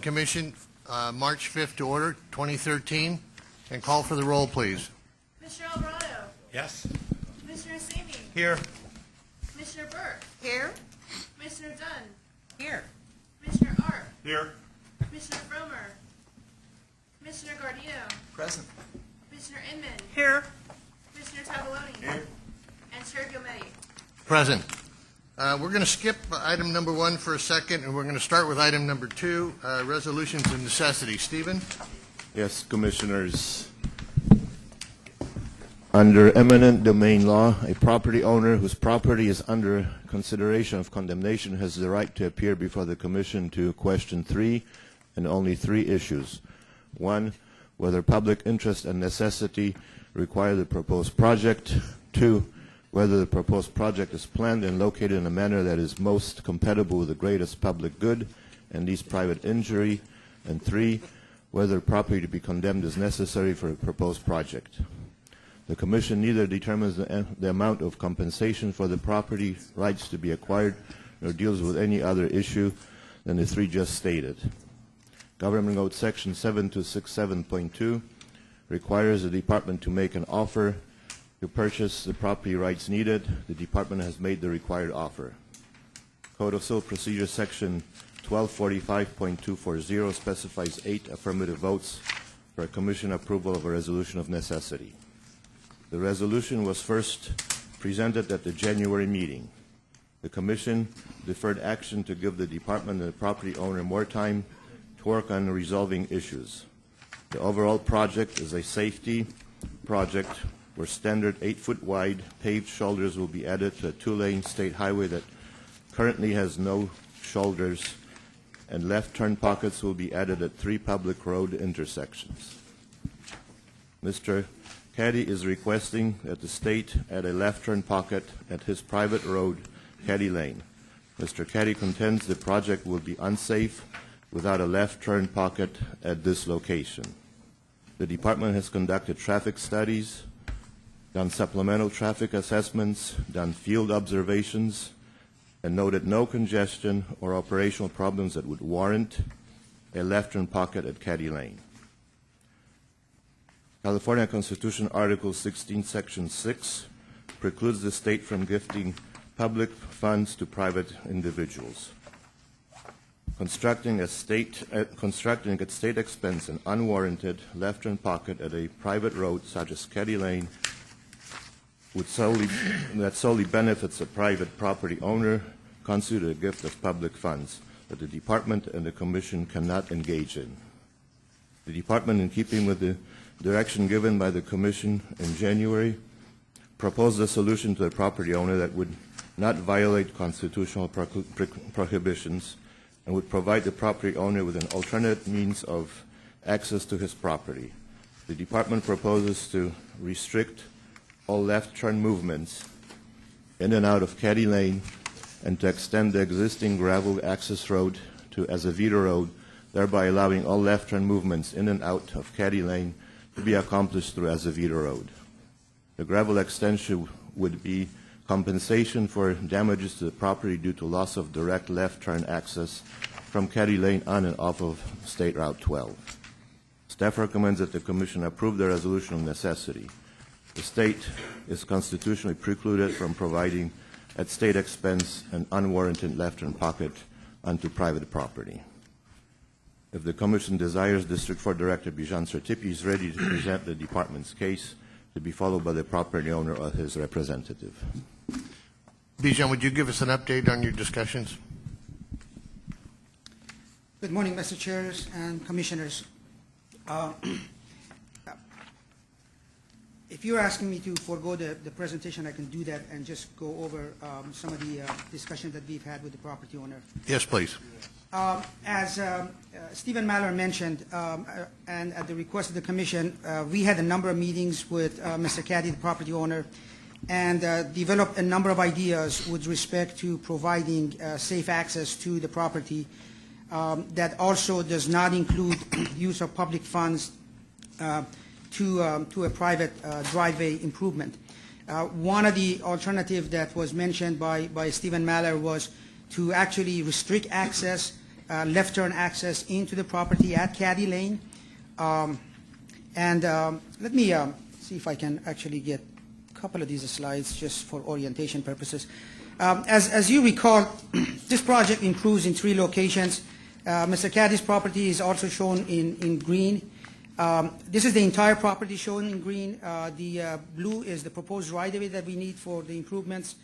Commission, March 5th to order, 2013, and call for the roll, please. Commissioner Alvarado. Yes. Commissioner Sami. Here. Commissioner Burke. Here. Commissioner Dunn. Here. Commissioner Art. Here. Commissioner Bromer. Commissioner Gardino. Present. Commissioner Inman. Here. Commissioner Tavoloni. Here. And Chair Gilmedi. Present. We're going to skip item number 1 for a second, and we're going to start with item number 2, resolutions of necessity. Stephen? Yes, Commissioners. Under eminent domain law, a property owner whose property is under consideration of condemnation has the right to appear before the Commission to question 3 and only 3 issues. 1, whether public interest and necessity require the proposed project. 2, whether the proposed project is planned and located in a manner that is most compatible with the greatest public good and least private injury. And 3, whether property to be condemned is necessary for a proposed project. The Commission neither determines the amount of compensation for the property rights to be acquired nor deals with any other issue than the 3 just stated. Government Code Section 7267.2 requires the Department to make an offer to purchase the property rights needed. The Department has made the required offer. Code of Civil Procedure Section 1245.240 specifies 8 affirmative votes for a Commission approval of a resolution of necessity. The resolution was first presented at the January meeting. The Commission deferred action to give the Department and the property owner more time to work on resolving issues. The overall project is a safety project where standard 8-foot wide paved shoulders will be added to a 2-lane state highway that currently has no shoulders, and left turn pockets will be added at 3 public road intersections. Mr. Caddy is requesting that the state add a left turn pocket at his private road, Caddy Lane. Mr. Caddy contends the project will be unsafe without a left turn pocket at this location. The Department has conducted traffic studies, done supplemental traffic assessments, done field observations, and noted no congestion or operational problems that would warrant a left turn pocket at Caddy Lane. California Constitution Article 16, Section 6 precludes the state from gifting public funds to private individuals. Constructing at state expense an unwarranted left turn pocket at a private road such as Caddy Lane that solely benefits a private property owner constitute a gift of public funds that the Department and the Commission cannot engage in. The Department, in keeping with the direction given by the Commission in January, proposed a solution to the property owner that would not violate constitutional prohibitions and would provide the property owner with an alternate means of access to his property. The Department proposes to restrict all left turn movements in and out of Caddy Lane and to extend the existing gravel access road to Azevedo Road, thereby allowing all left turn movements in and out of Caddy Lane to be accomplished through Azevedo Road. The gravel extension would be compensation for damages to the property due to loss of direct left turn access from Caddy Lane on and off of State Route 12. Staff recommends that the Commission approve the resolution of necessity. The state is constitutionally precluded from providing at state expense an unwarranted left turn pocket onto private property. If the Commission desires, District 4 Director Bijan Sertipi is ready to present the Department's case, to be followed by the property owner or his representative. Bijan, would you give us an update on your discussions? Good morning, Mr. Chairs and Commissioners. If you're asking me to forego the presentation, I can do that and just go over some of the discussion that we've had with the property owner. Yes, please. As Stephen Maller mentioned, and at the request of the Commission, we had a number of meetings with Mr. Caddy, the property owner, and developed a number of ideas with respect to providing safe access to the property that also does not include use of public funds to a private driveway improvement. One of the alternatives that was mentioned by Stephen Maller was to actually restrict access left turn access into the property at Caddy Lane. Let me see if I can actually get a couple of these slides just for orientation purposes. As you recall, this project improves in 3 locations. Mr. Caddy's property is also shown in green. This is the entire property shown in green. The blue is the proposed right-of-way that we need for the improvements,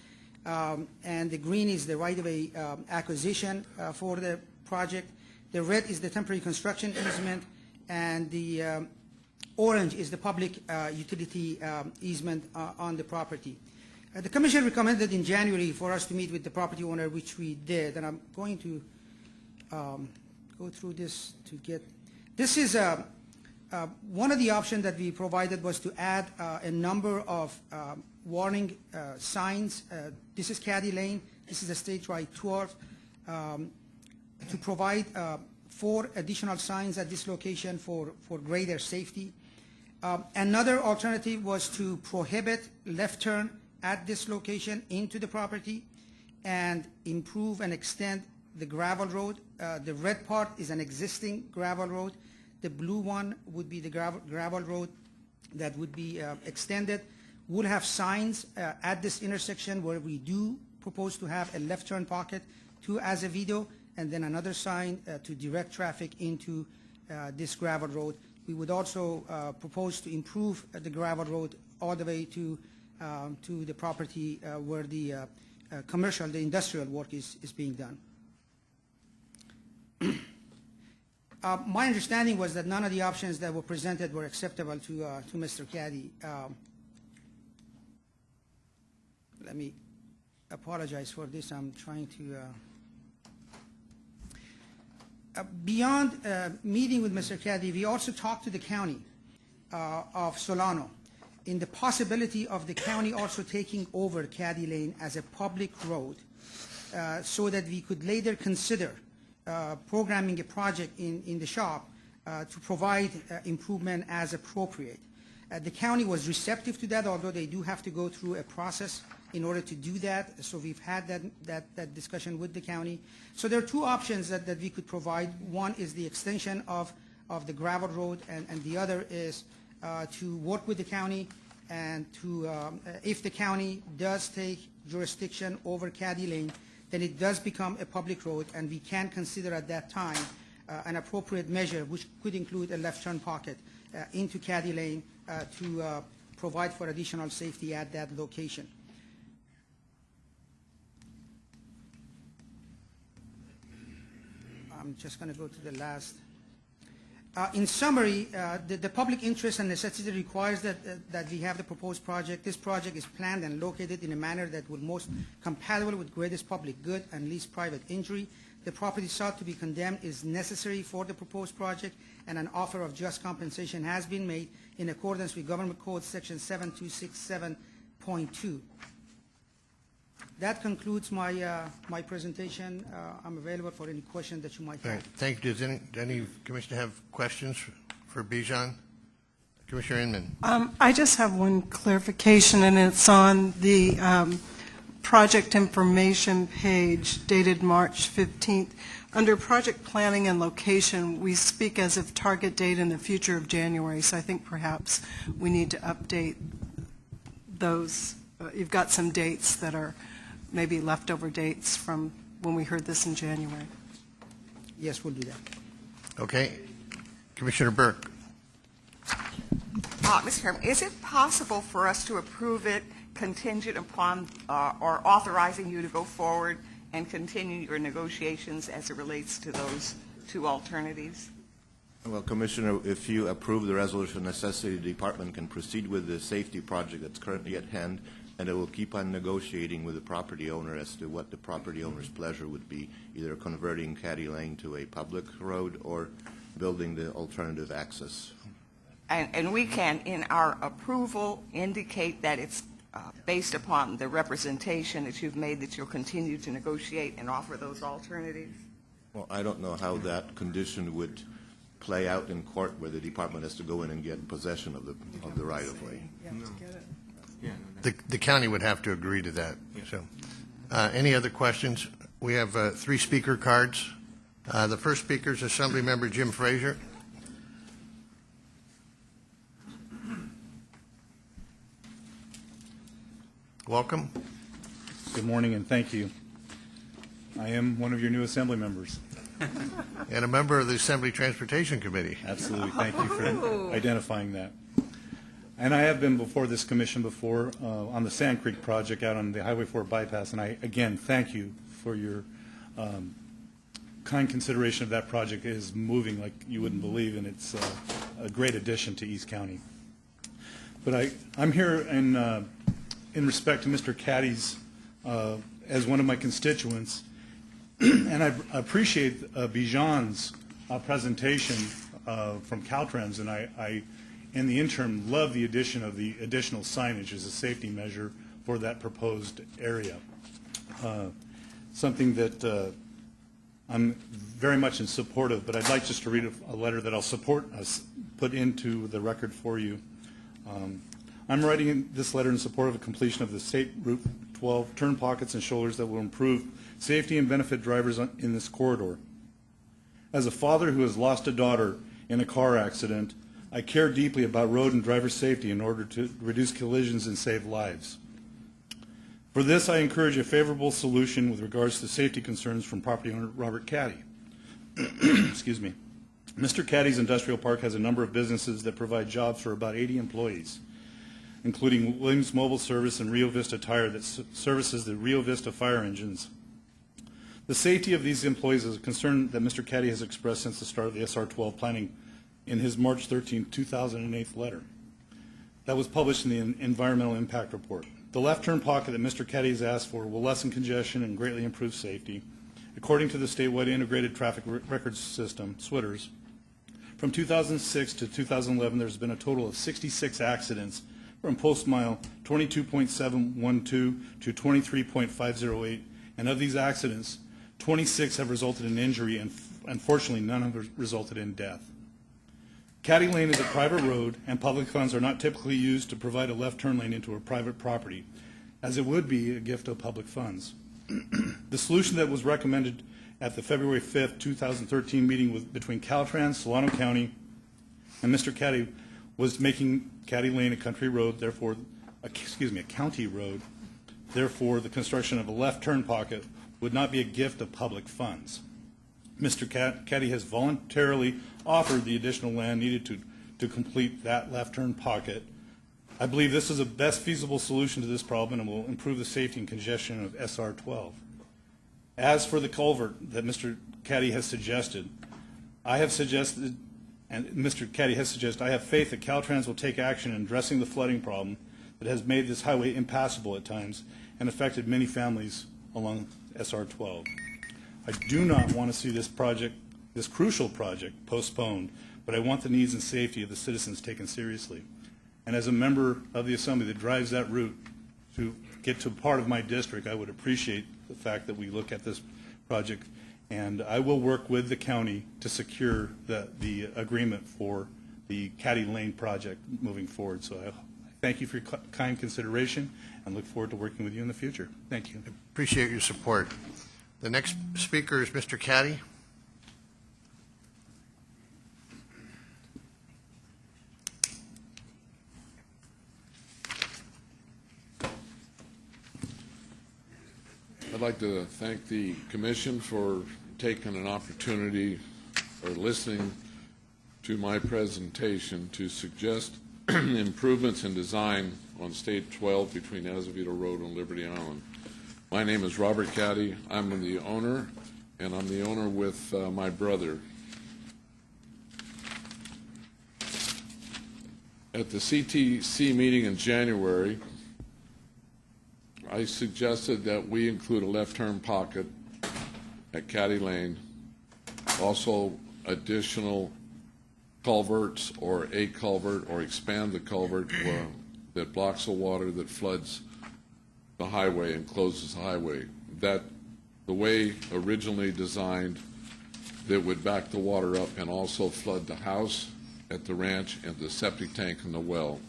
and the green is the right-of-way acquisition for the project. The red is the temporary construction easement, and the orange is the public utility easement on the property. The Commission recommended in January for us to meet with the property owner, which we did, and I'm going to go through this to get. This is one of the options that we provided was to add a number of warning signs. This is Caddy Lane. This is a State Right 12. To provide 4 additional signs at this location for greater safety. Another alternative was to prohibit left turn at this location into the property and improve and extend the gravel road. The red part is an existing gravel road. The blue one would be the gravel road that would be extended. We'll have signs at this intersection where we do propose to have a left turn pocket to Azevedo, and then another sign to direct traffic into this gravel road. We would also propose to improve the gravel road all the way to the property where the commercial, the industrial work is being done. My understanding was that none of the options that were presented were acceptable to Mr. Caddy. Let me apologize for this. I'm trying to... beyond meeting with Mr. Caddy, we also talked to the county of Solano in the possibility of the county also taking over Caddy Lane as a public road so that we could later consider programming a project in the shop to provide improvement as appropriate. The county was receptive to that, although they do have to go through a process in order to do that. So we've had that discussion with the county. So there are 2 options that we could provide. One is the extension of the gravel road, and the other is to work with the county and to, if the county does take jurisdiction over Caddy Lane, then it does become a public road, and we can consider at that time an appropriate measure, which could include a left turn pocket into Caddy Lane to provide for additional safety at that location. I'm just going to go to the last. In summary, the public interest and necessity requires that we have the proposed project. This project is planned and located in a manner that will most compatible with greatest public good and least private injury. The property sought to be condemned is necessary for the proposed project, and an offer of just compensation has been made in accordance with Government Code Section 7267.2. That concludes my presentation. I'm available for any questions that you might have. Thank you. Does any commissioner have questions for Bijan? Commissioner Inman. I just have one clarification, and it's on the project information page dated March 15th. Under project planning and location, we speak as of target date in the future of January, so I think perhaps we need to update those. You've got some dates that are maybe leftover dates from when we heard this in January. Yes, we'll do that. Okay. Commissioner Burke. Mr. Chairman, is it possible for us to approve it contingent upon or authorizing you to go forward and continue your negotiations as it relates to those 2 alternatives? Well, Commissioner, if you approve the resolution of necessity, the department can proceed with the safety project that's currently at hand, and it will keep on negotiating with the property owner as to what the property owner's pleasure would be, either converting Caddy Lane to a public road or building the alternative access. And we can, in our approval, indicate that it's based upon the representation that you've made that you'll continue to negotiate and offer those alternatives? Well, I don't know how that condition would play out in court where the department has to go in and get possession of the right-of-way. The county would have to agree to that. So, any other questions? We have 3 speaker cards. The first speaker is Assemblymember Jim Frazier. Welcome. Good morning and thank you. I am one of your new Assembly members. And a member of the Assembly Transportation Committee. Absolutely. Thank you for identifying that. And I have been before this commission before on the Sand Creek project out on the Highway 4 bypass, and I, again, thank you for your kind consideration of that project. It is moving like you wouldn't believe, and it's a great addition to East County. But I'm here in respect to Mr. Caddy's, as one of my constituents, and I appreciate Bijan's presentation from Caltrans, and I, in the interim, love the addition of the additional signage as a safety measure for that proposed area. Something that I'm very much in support of, but I'd like just to read a letter that I'll put into the record for you. I'm writing this letter in support of the completion of the State Route 12 turn pockets and shoulders that will improve safety and benefit drivers in this corridor. As a father who has lost a daughter in a car accident, I care deeply about road and driver safety in order to reduce collisions and save lives. For this, I encourage a favorable solution with regards to safety concerns from property owner Robert Caddy. Excuse me. Mr. Caddy's industrial park has a number of businesses that provide jobs for about 80 employees, including Williams Mobile Service and Rio Vista Tire that services the Rio Vista fire engines. The safety of these employees is a concern that Mr. Caddy has expressed since the start of the SR-12 planning in his March 13, 2008 letter. That was published in the Environmental Impact Report. The left turn pocket that Mr. Caddy has asked for will lessen congestion and greatly improve safety. According to the statewide integrated traffic records system, SWITRS, from 2006 to 2011, there's been a total of 66 accidents from post mile 22.712 to 23.508, and of these accidents, 26 have resulted in injury, and unfortunately, none have resulted in death. Caddy Lane is a private road, and public funds are not typically used to provide a left turn lane into a private property, as it would be a gift of public funds. The solution that was recommended at the February 5th, 2013 meeting between Caltrans, Solano County, and Mr. Caddy was making Caddy Lane a country road, therefore, a county road. Therefore, the construction of a left turn pocket would not be a gift of public funds. Mr. Caddy has voluntarily offered the additional land needed to complete that left turn pocket. I believe this is the best feasible solution to this problem and will improve the safety and congestion of SR-12. As for the culvert that Mr. Caddy has suggested, I have faith that Caltrans will take action in addressing the flooding problem that has made this highway impassable at times and affected many families along SR-12. I do not want to see this project, this crucial project, postponed, but I want the needs and safety of the citizens taken seriously. And as a member of the Assembly that drives that route to get to part of my district, I would appreciate the fact that we look at this project, and I will work with the county to secure the agreement for the Caddy Lane project moving forward. So I thank you for your kind consideration and look forward to working with you in the future. Thank you. Appreciate your support. The next speaker is Mr. Caddy. I'd like to thank the Commission for taking an opportunity or listening to my presentation to suggest improvements in design on State 12 between Azevedo Road and Liberty Island. My name is Robert Caddy. I'm the owner, and I'm the owner with my brother. At the CTC meeting in January, I suggested that we include a left turn pocket at Caddy Lane, also additional culverts or a culvert or expand the culvert that blocks the water that floods the highway and closes the highway. That the way originally designed, that would back the water up and also flood the house at the ranch and the septic tank and the well.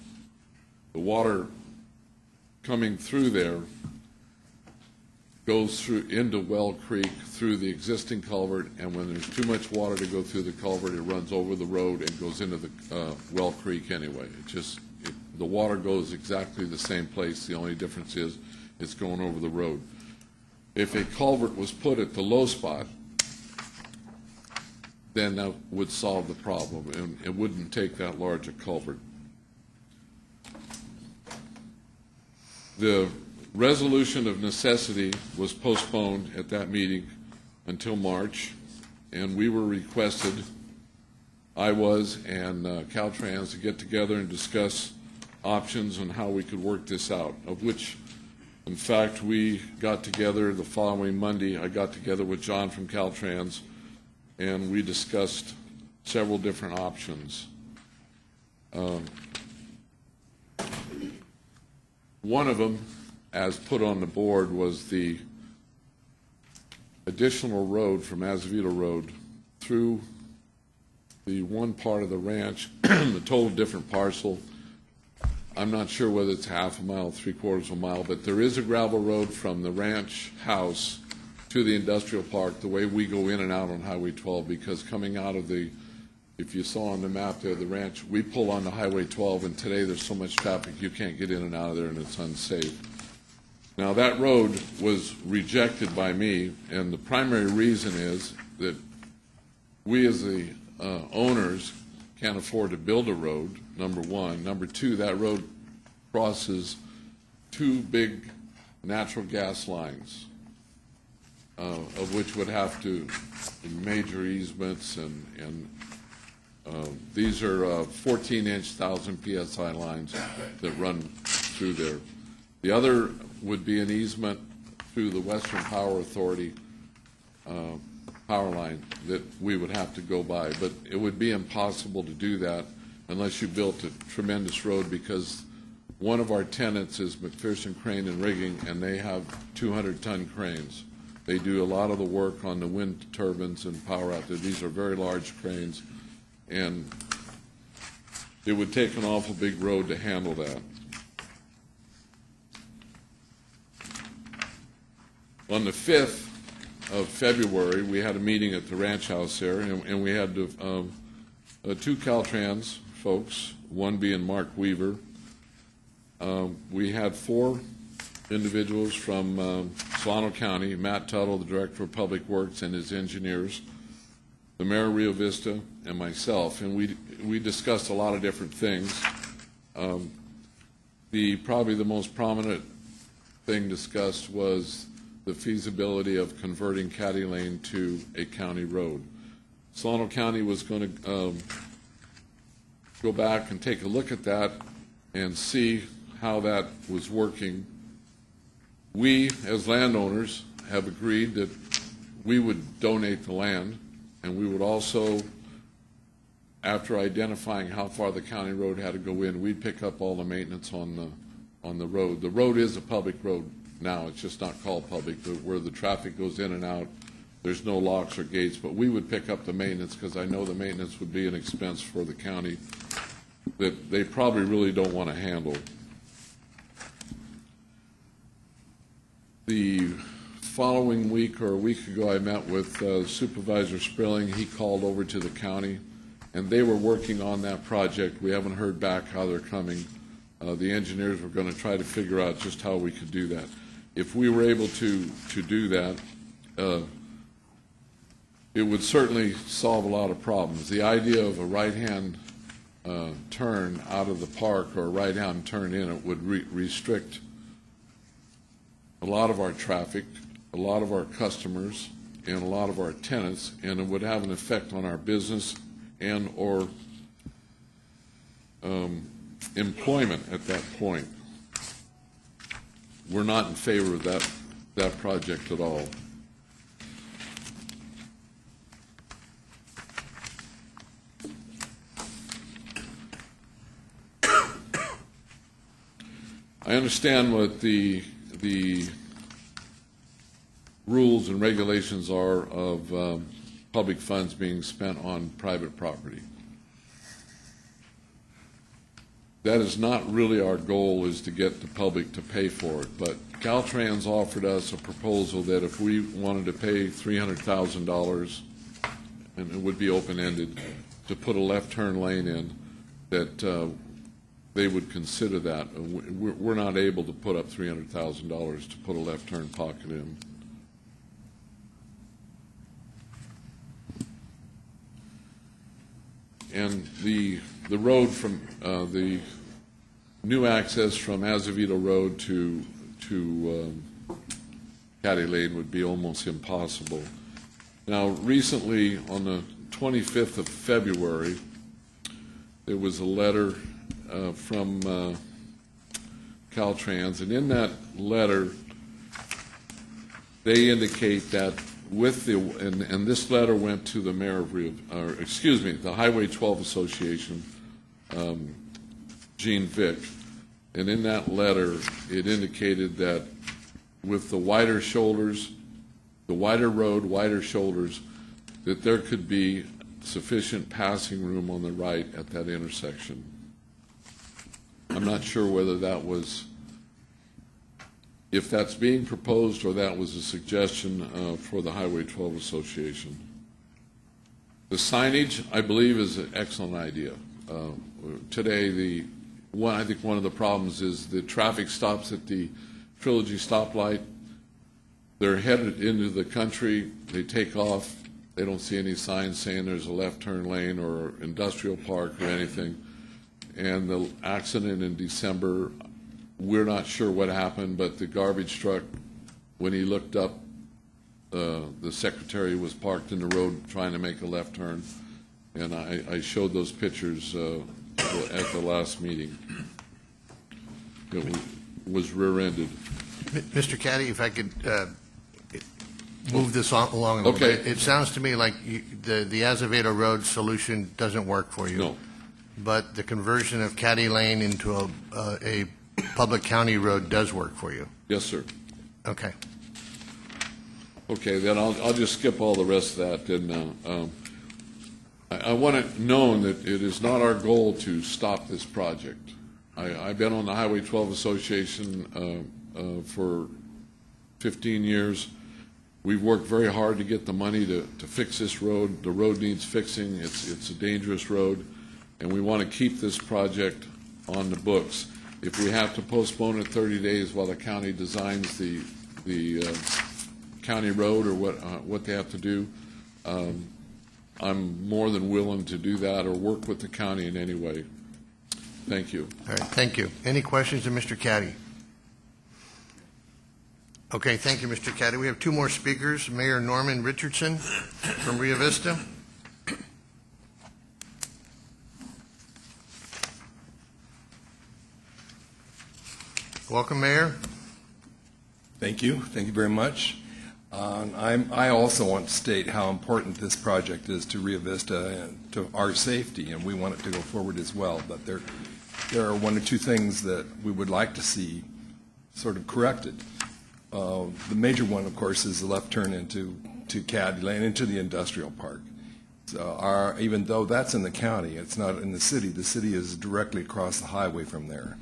The water coming through there goes through into Well Creek through the existing culvert, and when there's too much water to go through the culvert, it runs over the road and goes into the Well Creek anyway. The water goes exactly the same place. The only difference is it's going over the road. If a culvert was put at the low spot, then that would solve the problem, and it wouldn't take that large a culvert. The resolution of necessity was postponed at that meeting until March, and we were requested, I was, and Caltrans to get together and discuss options on how we could work this out, of which, in fact, we got together the following Monday. I got together with John from Caltrans, and we discussed several different options. One of them, as put on the board, was the additional road from Azevedo Road through the one part of the ranch, the total different parcel. I'm not sure whether it's half a mile, 3/4 of a mile, but there is a gravel road from the ranch house to the industrial park, the way we go in and out on Highway 12, because coming out of the, if you saw on the map there, the ranch, we pull on the Highway 12, and today there's so much traffic you can't get in and out of there, and it's unsafe. Now, that road was rejected by me, and the primary reason is that we as the owners can't afford to build a road, number one. Number two, that road crosses two big natural gas lines, of which would have to be major easements, and these are 14-inch 1,000 PSI lines that run through there. The other would be an easement through the Western Power Authority power line that we would have to go by, but it would be impossible to do that unless you built a tremendous road, because one of our tenants is McPherson Crane and Rigging, and they have 200-ton cranes. They do a lot of the work on the wind turbines and power out there. These are very large cranes, and it would take an awful big road to handle that. On the 5th of February, we had a meeting at the ranch house there, and we had two Caltrans folks, one being Mark Weaver. We had 4 individuals from Solano County, Matt Tuttle, the Director of Public Works, and his engineers, the Mayor of Rio Vista, and myself, and we discussed a lot of different things. Probably the most prominent thing discussed was the feasibility of converting Caddy Lane to a county road. Solano County was going to go back and take a look at that and see how that was working. We, as landowners, have agreed that we would donate the land, and we would also, after identifying how far the county road had to go in, we'd pick up all the maintenance on the road. The road is a public road now. It's just not called public, but where the traffic goes in and out, there's no locks or gates, but we would pick up the maintenance, because I know the maintenance would be an expense for the county that they probably really don't want to handle. The following week, or a week ago, I met with Supervisor Sprilling. He called over to the county, and they were working on that project. We haven't heard back how they're coming. The engineers were going to try to figure out just how we could do that. If we were able to do that, it would certainly solve a lot of problems. The idea of a right-hand turn out of the park, or a right-hand turn in it, would restrict a lot of our traffic, a lot of our customers, and a lot of our tenants, and it would have an effect on our business and or employment at that point. We're not in favor of that project at all. I understand what the rules and regulations are of public funds being spent on private property. that is not really our goal, is to get the public to pay for it. But Caltrans offered us a proposal that if we wanted to pay $300,000, and it would be open-ended, to put a left turn lane in, that they would consider that. We're not able to put up $300,000 to put a left turn pocket in. And the road from the new access from Azevedo Road to Caddy Lane would be almost impossible. Now, recently, on the 25th of February, there was a letter from Caltrans, and in that letter, they indicate that with the, and this letter went to the mayor of the Highway 12 Association, Gene Vick, and in that letter, it indicated that with the wider shoulders, the wider road, wider shoulders, that there could be sufficient passing room on the right at that intersection. I'm not sure whether that was, if that's being proposed, or that was a suggestion for the Highway 12 Association. The signage, I believe, is an excellent idea. Today, I think one of the problems is the traffic stops at the Trilogy stoplight. They're headed into the country. They take off. They don't see any signs saying there's a left turn lane or industrial park or anything. And the accident in December, we're not sure what happened, but the garbage truck, when he looked up, the secretary was parked in the road trying to make a left turn. And I showed those pictures at the last meeting. It was rear-ended. Mr. Caddy, if I could move this along a little Okay. bit. It sounds to me like the Azevedo Road solution doesn't work for you. No. But the conversion of Caddy Lane into a public county road does work for you. Yes, sir. Okay. Okay, then I'll just skip all the rest of that. And I want it known that it is not our goal to stop this project. I've been on the Highway 12 Association for 15 years. We've worked very hard to get the money to fix this road. The road needs fixing. It's a dangerous road, and we want to keep this project on the books. If we have to postpone it 30 days while the county designs the county road or what they have to do, I'm more than willing to do that or work with the county in any way. Thank you. All right, thank you. Any questions of Mr. Caddy? Okay, thank you, Mr. Caddy. We have two more speakers. Mayor Norman Richardson from Rio Vista. Welcome, Mayor. Thank you. Thank you very much. I also want to state how important this project is to Rio Vista and to our safety, and we want it to go forward as well. But there are one or two things that we would like to see sort of corrected. The major one, of course, is the left turn into Caddy Lane, into the industrial park. So even though that's in the county, it's not in the city. The city is directly across the highway from there.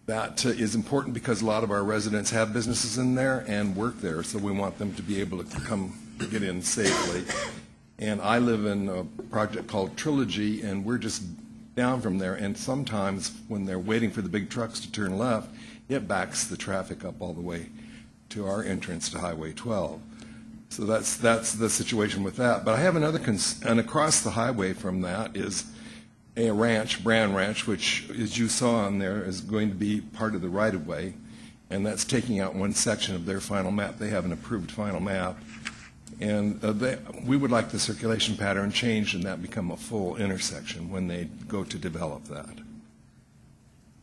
That is important because a lot of our residents have businesses in there and work there, so we want them to be able to come get in safely. And I live in a project called Trilogy, and we're just down from there, and sometimes when they're waiting for the big trucks to turn left, it backs the traffic up all the way to our entrance to Highway 12. So that's the situation with that. But I have another and across the highway from that is a ranch, Brand Ranch, which, as you saw on there, is going to be part of the right-of-way, and that's taking out one section of their final map. They have an approved final map, and we would like the circulation pattern changed and that become a full intersection when they go to develop that.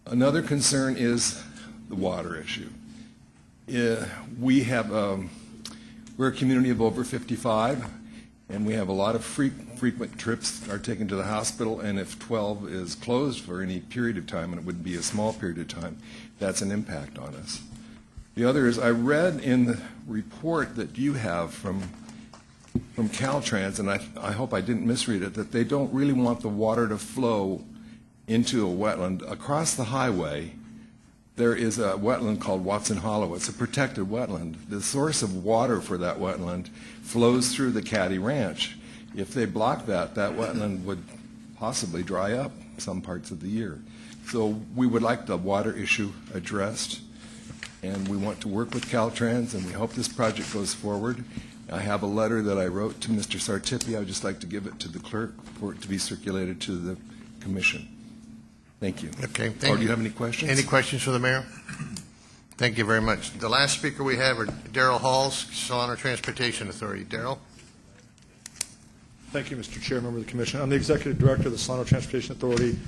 Another concern is the water issue. We're a community of over 55, and we have a lot of frequent trips are taken to the hospital, and if 12 is closed for any period of time, and it would be a small period of time, that's an impact on us. The other is I read in the report that you have from Caltrans, and I hope I didn't misread it, that they don't really want the water to flow into a wetland. Across the highway, there is a wetland called Watson Hollow. It's a protected wetland. The source of water for that wetland flows through the Caddy Ranch. If they block that, that wetland would possibly dry up some parts of the year. So we would like the water issue addressed, and we want to work with Caltrans, and we hope this project goes forward. I have a letter that I wrote to Mr. Sartipi. I would just like to give it to the clerk for it to be circulated to the commission. Thank you. Okay, Or thank do you. you have any questions? Any questions for the mayor? Thank you very much. The last speaker we have are Darrell Halls, Solano Transportation Authority. Darrell? Thank you, Mr. Chair, member of the commission. I'm the executive director of the Solano Transportation Authority.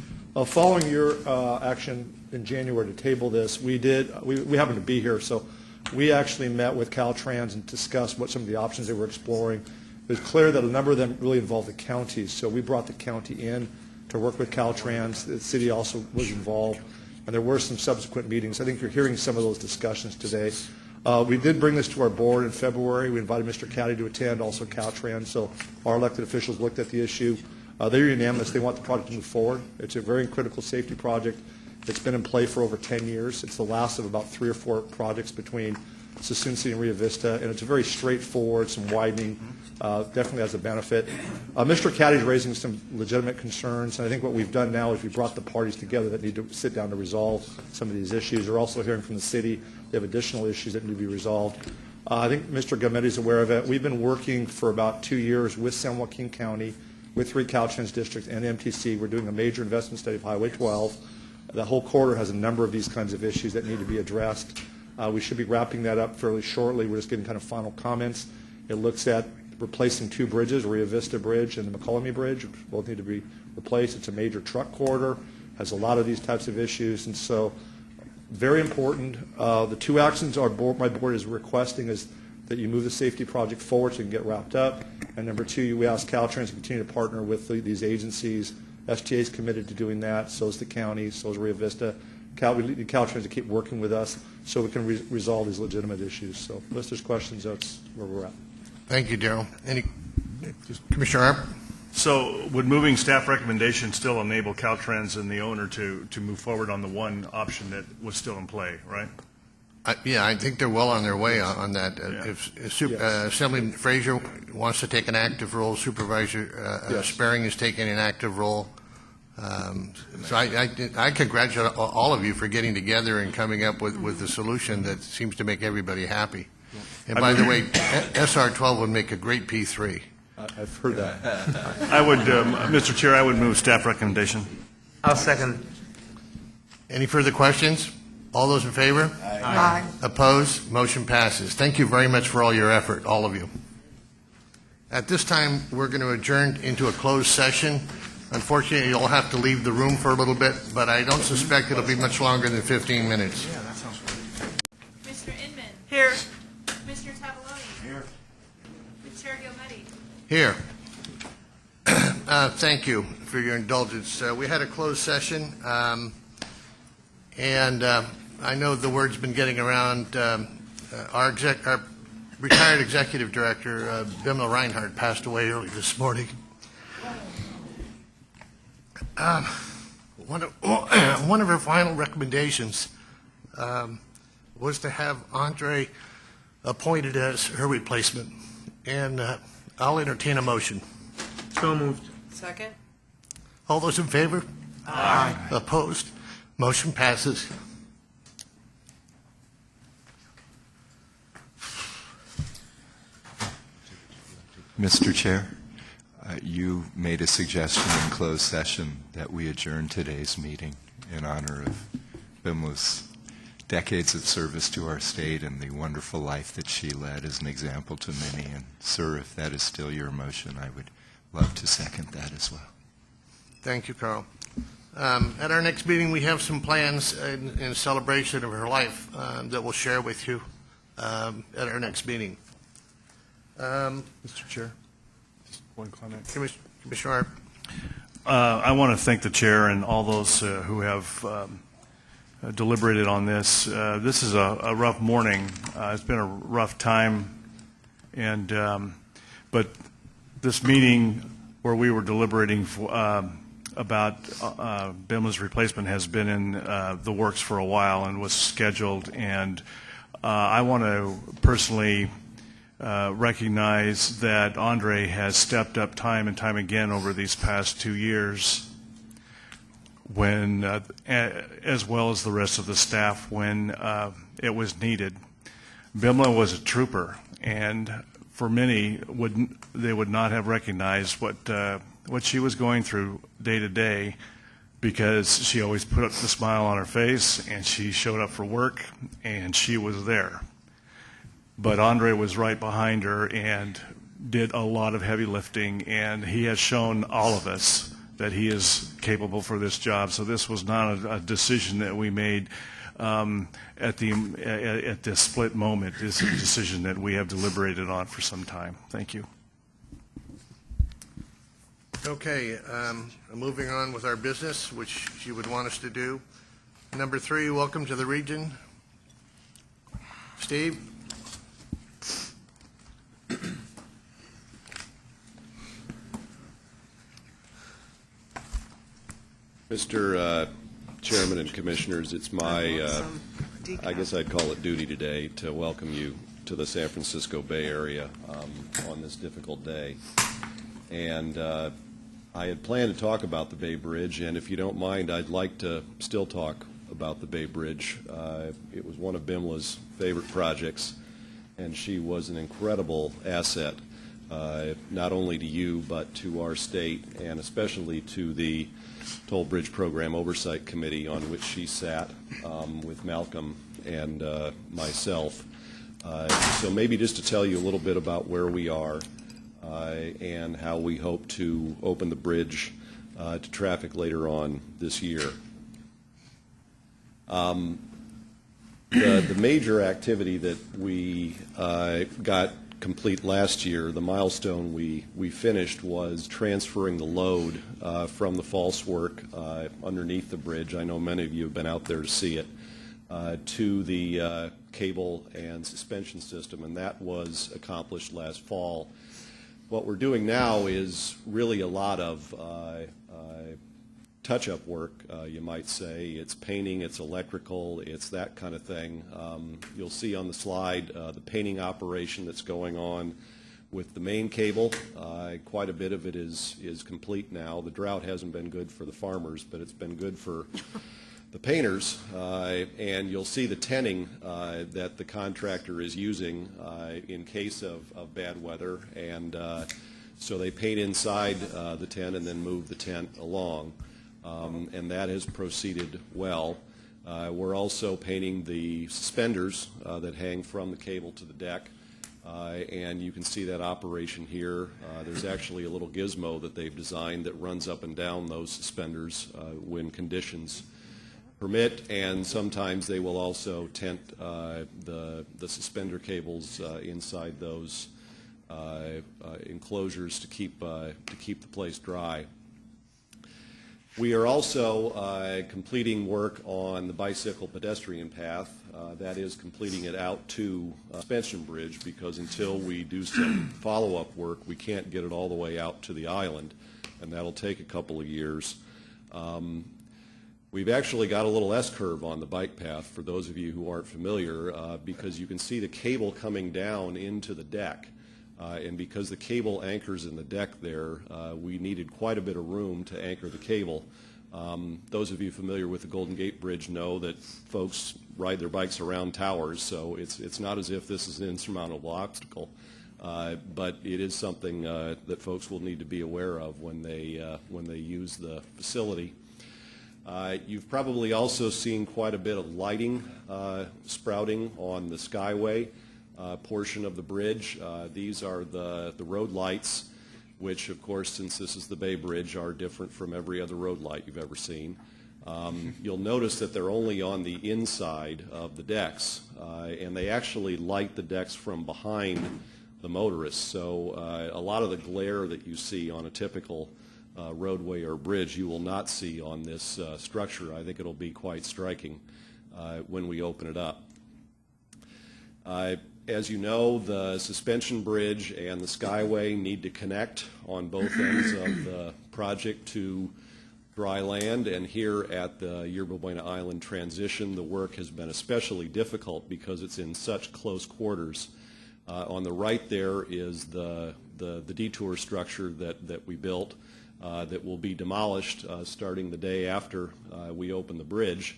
Following your action in January to table this, we happened to be here, so we actually met with Caltrans and discussed what some of the options they were exploring. It was clear that a number of them really involved the counties, so we brought the county in to work with Caltrans. The city also was involved, and there were some subsequent meetings. I think you're hearing some of those discussions today. We did bring this to our board in February. We invited Mr. Caddy to attend, also Caltrans, so our elected officials looked at the issue. They're unanimous. They want the project to move forward. It's a very critical safety project. It's been in play for over 10 years. It's the last of about 3 or 4 projects between Suisun City and Rio Vista, and it's a very straightforward, some widening, definitely has a benefit. Mr. Caddy's raising some legitimate concerns, and I think what we've done now is we've brought the parties together that need to sit down to resolve some of these issues. We're also hearing from the city. They have additional issues that need to be resolved. I think Mr. Gometti is aware of it. We've been working for about 2 years with San Joaquin County, with 3 Caltrans districts and MTC. We're doing a major investment study of Highway 12. The whole corridor has a number of these kinds of issues that need to be addressed. We should be wrapping that up fairly shortly. We're just getting kind of final comments. It looks at replacing 2 bridges, Rio Vista Bridge and the McCollum Bridge, which both need to be replaced. It's a major truck corridor, has a lot of these types of issues, and so very important. The 2 actions my board is requesting is that you move the safety project forward so it can get wrapped up. And number 2, we ask Caltrans to continue to partner with these agencies. STA is committed to doing that, so is the county, so is Rio Vista. We need Caltrans to keep working with us so we can resolve these legitimate issues. So unless there's questions, that's where we're at. Thank you, Darrell. Commissioner Arp? So would moving staff recommendation still enable Caltrans and the owner to move forward on the one option that was still in play, right? Yeah, I think they're well on their way on that. Yeah. Yes. Assemblyman Frazier wants to take an active role, Supervisor Yes. Sparing is taking an active role. So I congratulate all of you for getting together and coming up with a solution that seems to make everybody happy. And by the way, SR 12 would make a great P3. I've heard that. I would, Mr. Chair, I would move staff recommendation. I'll second. Any further questions? All those in favor? Aye. Opposed? Motion passes. Thank you very much for all your effort, all of you. At this time, we're going to adjourn into a closed session. Unfortunately, you'll have to leave the room for a little bit, but I don't suspect it'll be much longer than 15 minutes. Commissioner Inman. Here. Commissioner Tavoloni. Here. Chair Gilmetti. Here. Thank you for your indulgence. We had a closed session, and I know the word's been getting around. Our retired executive director, Bimla Reinhardt, passed away early this morning. One of her final recommendations was to have Andre appointed as her replacement, and I'll entertain a motion. So moved. Second. All those in favor? Aye. Opposed? Motion passes. Mr. Chair, you made a suggestion in closed session that we adjourn today's meeting in honor of Bimla's decades of service to our state and the wonderful life that she led as an example to many. And, sir, if that is still your motion, I would love to second that as well. Thank you, Carl. At our next meeting, we have some plans in celebration of her life that we'll share with you at our next meeting. Mr. Chair, just one comment. Commissioner Arp. I want to thank the chair and all those who have deliberated on this. This is a rough morning. It's been a rough time, and but this meeting where we were deliberating about BIMLA's replacement has been in the works for a while and was scheduled, and I want to personally recognize that Andre has stepped up time and time again over these past 2 years, when, as well as the rest of the staff, when it was needed. BIMLA was a trooper, and for many, they would not have recognized what she was going through day to day, because she always put the smile on her face, and she showed up for work, and she was there. But Andre was right behind her and did a lot of heavy lifting, and he has shown all of us that he is capable for this job. So this was not a decision that we made at this split moment. It's a decision that we have deliberated on for some time. Thank you. Okay, moving on with our business, which you would want us to do. Number 3, welcome to the region. Steve? Mr. Chairman and Commissioners, it's my, I guess I'd call it duty today to welcome you to the San Francisco Bay Area on this difficult day. And I had planned to talk about the Bay Bridge, and if you don't mind, I'd like to still talk about the Bay Bridge. It was one of BIMLA's favorite projects, and she was an incredible asset, not only to you, but to our state, and especially to the Toll Bridge Program Oversight Committee, on which she sat with Malcolm and myself. So maybe just to tell you a little bit about where we are and how we hope to open the bridge to traffic later on this year. The major activity that we got complete last year, the milestone we finished, was transferring the load from the false work underneath the bridge. I know many of you have been out there to see it, to the cable and suspension system, and that was accomplished last fall. What we're doing now is really a lot of touch-up work, you might say. It's painting, it's electrical, it's that kind of thing. You'll see on the slide the painting operation that's going on with the main cable. Quite a bit of it is complete now. The drought hasn't been good for the farmers, but it's been good for the painters. And you'll see the tenting that the contractor is using in case of bad weather. And so they paint inside the tent and then move the tent along. And that has proceeded well. We're also painting the suspenders that hang from the cable to the deck, and you can see that operation here. There's actually a little gizmo that they've designed that runs up and down those suspenders when conditions permit, and sometimes they will also tent the suspender cables inside those enclosures to keep the place dry. We are also completing work on the bicycle pedestrian path. That is completing it out to Suspension Bridge, because until we do some follow-up work, we can't get it all the way out to the island, and that'll take a couple of years. We've actually got a little S-curve on the bike path, for those of you who aren't familiar, because you can see the cable coming down into the deck. And because the cable anchors in the deck there, we needed quite a bit of room to anchor the cable. Those of you familiar with the Golden Gate Bridge know that folks ride their bikes around towers, so it's not as if this is an insurmountable obstacle. But it is something that folks will need to be aware of when they use the facility. You've probably also seen quite a bit of lighting sprouting on the Skyway portion of the bridge. These are the road lights, which, of course, since this is the Bay Bridge, are different from every other road light you've ever seen. You'll notice that they're only on the inside of the decks, and they actually light the decks from behind the motorists. So a lot of the glare that you see on a typical roadway or bridge, you will not see on this structure. I think it'll be quite striking when we open it up. As you know, the Suspension Bridge and the Skyway need to connect on both ends of the project to dry land, and here at the Yerba Buena Island transition, the work has been especially difficult because it's in such close quarters. On the right there is the detour structure that we built that will be demolished starting the day after we open the bridge.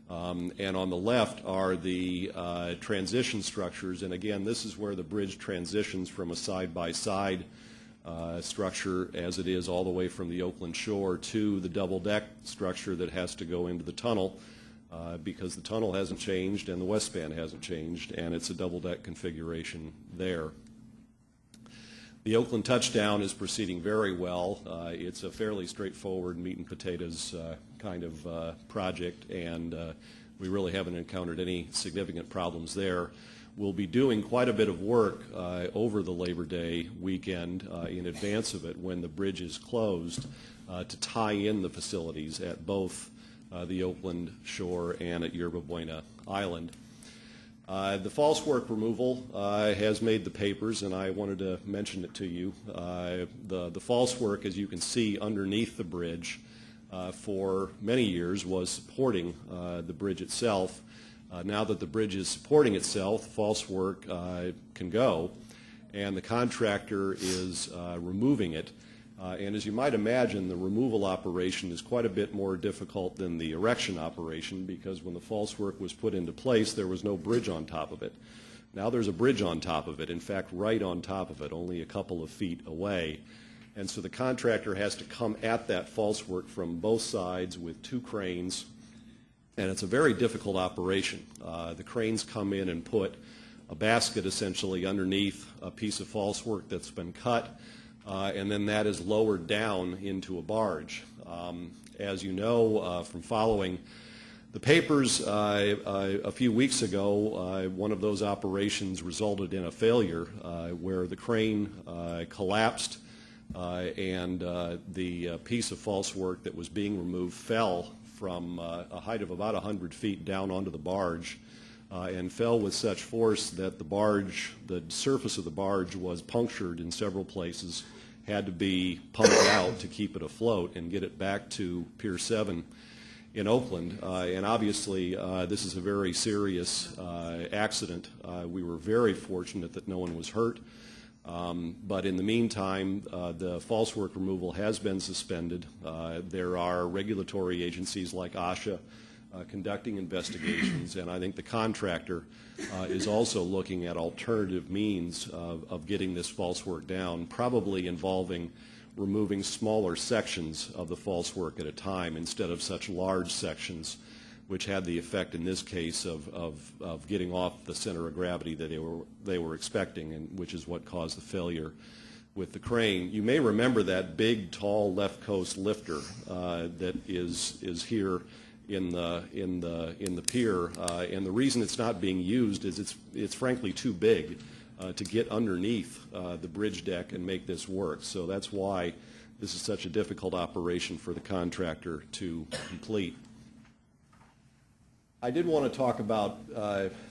And on the left are the transition structures, and again, this is where the bridge transitions from a side-by-side structure as it is all the way from the Oakland shore to the double-deck structure that has to go into the tunnel because the tunnel hasn't changed and the west span hasn't changed, and it's a double-deck configuration there. The Oakland touchdown is proceeding very well. It's a fairly straightforward meat and potatoes kind of project, and we really haven't encountered any significant problems there. We'll be doing quite a bit of work over the Labor Day weekend in advance of it when the bridge is closed to tie in the facilities at both the Oakland shore and at Yerba Buena Island. The false work removal has made the papers, and I wanted to mention it to you. The false work, as you can see underneath the bridge, for many years was supporting the bridge itself. Now that the bridge is supporting itself, the false work can go, and the contractor is removing it. And as you might imagine, the removal operation is quite a bit more difficult than the erection operation because when the false work was put into place, there was no bridge on top of it. Now there's a bridge on top of it, in fact, right on top of it, only a couple of feet away. And so the contractor has to come at that false work from both sides with two cranes, and it's a very difficult operation. The cranes come in and put a basket essentially underneath a piece of false work that's been cut, and then that is lowered down into a barge. As you know from following the papers, a few weeks ago, one of those operations resulted in a failure where the crane collapsed and the piece of false work that was being removed fell from a height of about 100 feet down onto the barge and fell with such force that the surface of the barge was punctured in several places, had to be pumped out to keep it afloat and get it back to Pier 7 in Oakland. And obviously, this is a very serious accident. We were very fortunate that no one was hurt. But in the meantime, the false work removal has been suspended. There are regulatory agencies like OSHA conducting investigations, and I think the contractor is also looking at alternative means of getting this false work down, probably involving removing smaller sections of the false work at a time instead of such large sections, which had the effect in this case of getting off the center of gravity that they were expecting, and which is what caused the failure with the crane. You may remember that big, tall left coast lifter that is here in the pier, and the reason it's not being used is it's frankly too big to get underneath the bridge deck and make this work. So that's why this is such a difficult operation for the contractor to complete. I did want to talk about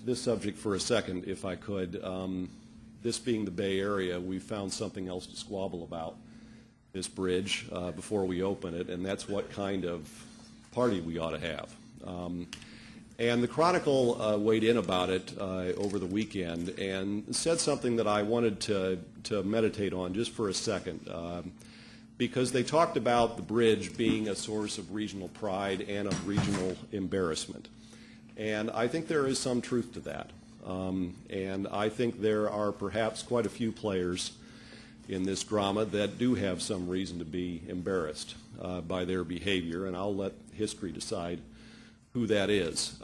this subject for a second, if I could. This being the Bay Area, we found something else to squabble about this bridge before we open it, and that's what kind of party we ought to have. And the Chronicle weighed in about it over the weekend and said something that I wanted to meditate on just for a second, because they talked about the bridge being a source of regional pride and of regional embarrassment. And I think there is some truth to that. And I think there are perhaps quite a few players in this drama that do have some reason to be embarrassed by their behavior, and I'll let history decide who that is.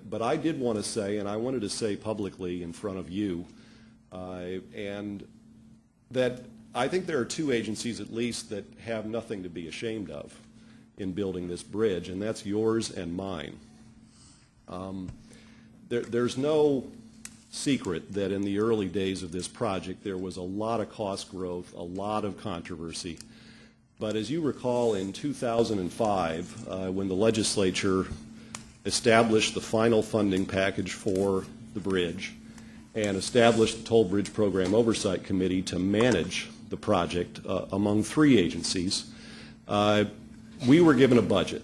But I did want to say, and I wanted to say publicly in front of you, and that I think there are two agencies at least that have nothing to be ashamed of in building this bridge, and that's yours and mine. There's no secret that in the early days of this project there was a lot of cost growth, a lot of controversy. But as you recall, in 2005, when the legislature established the final funding package for the bridge and established the Toll Bridge Program Oversight Committee to manage the project among three agencies, we were given a budget,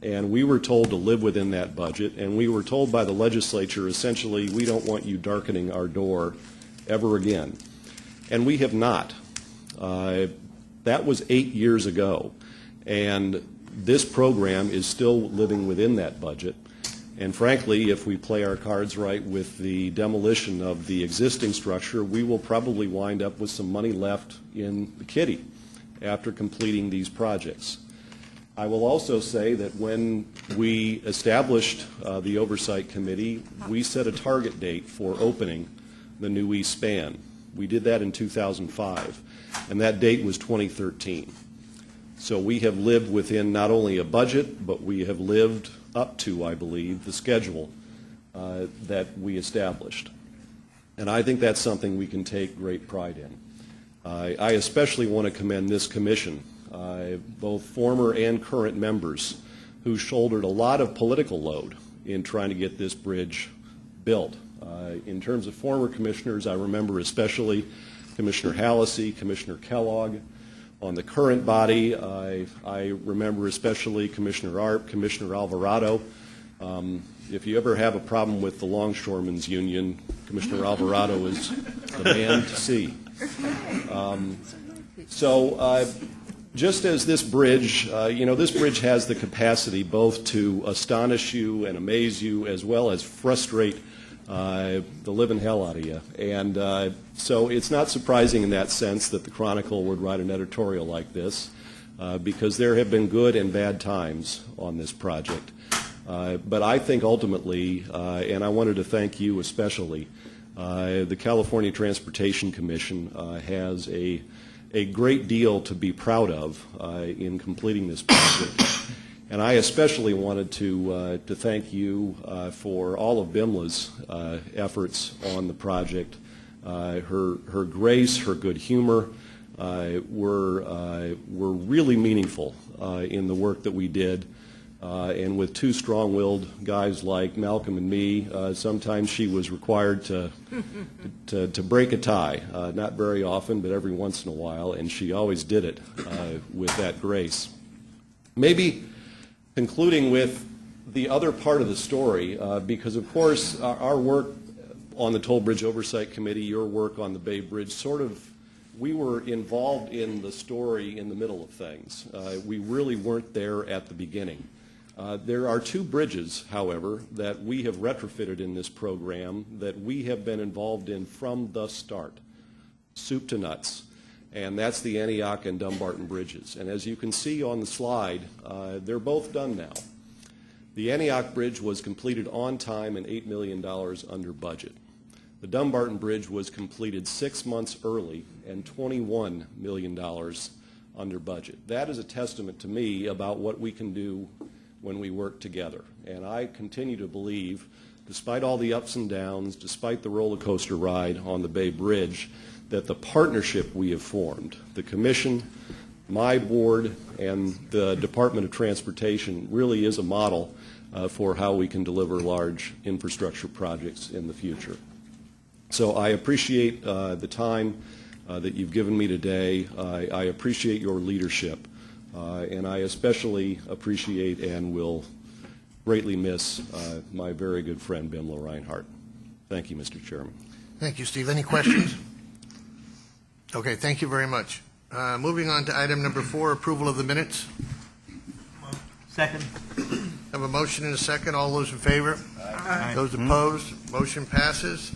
and we were told to live within that budget, and we were told by the legislature, essentially, we don't want you darkening our door ever again. And we have not. That was 8 years ago, and this program is still living within that budget. And frankly, if we play our cards right with the demolition of the existing structure, we will probably wind up with some money left in the kitty after completing these projects. I will also say that when we established the Oversight Committee, we set a target date for opening the new East Span. We did that in 2005, and that date was 2013. So we have lived within not only a budget, but we have lived up to, I believe, the schedule that we established. And I think that's something we can take great pride in. I especially want to commend this commission, both former and current members, who shouldered a lot of political load in trying to get this bridge built. In terms of former commissioners, I remember especially Commissioner Hallisey, Commissioner Kellogg. On the current body, I remember especially Commissioner Arp, Commissioner Alvarado. If you ever have a problem with the Longshoremen's Union, Commissioner Alvarado is the man to see. Just as this bridge, this bridge has the capacity both to astonish you and amaze you, as well as frustrate the living hell out of you. And so it's not surprising in that sense that the Chronicle would write an editorial like this, because there have been good and bad times on this project. But I think ultimately, and I wanted to thank you especially, the California Transportation Commission has a great deal to be proud of in completing this project. And I especially wanted to thank you for all of BIMLA's efforts on the project. Her grace, her good humor were really meaningful in the work that we did. And with two strong-willed guys like Malcolm and me, sometimes she was required to break a tie. Not very often, but every once in a while, and she always did it with that grace. Maybe concluding with the other part of the story, because of course our work on the Toll Bridge Oversight Committee, your work on the Bay Bridge, we were involved in the story in the middle of things. We really weren't there at the beginning. There are two bridges, however, that we have retrofitted in this program that we have been involved in from the start, soup to nuts. And that's the Antioch and Dumbarton bridges. And as you can see on the slide, they're both done now. The Antioch Bridge was completed on time and $8 million under budget. The Dumbarton Bridge was completed 6 months early and $21 million under budget. That is a testament to me about what we can do when we work together. And I continue to believe, despite all the ups and downs, despite the roller coaster ride on the Bay Bridge, that the partnership we have formed, the Commission, my board, and the Department of Transportation, really is a model for how we can deliver large infrastructure projects in the future. So I appreciate the time that you've given me today. I appreciate your leadership, and I especially appreciate and will greatly miss my very good friend, Bimla Reinhart. Thank you, Mr. Chairman. Thank you, Steve. Any questions? Okay, thank you very much. Moving on to item number 4, approval of the minutes. Second. Have a motion and a second. All those in favor? Aye. Those opposed? Motion passes.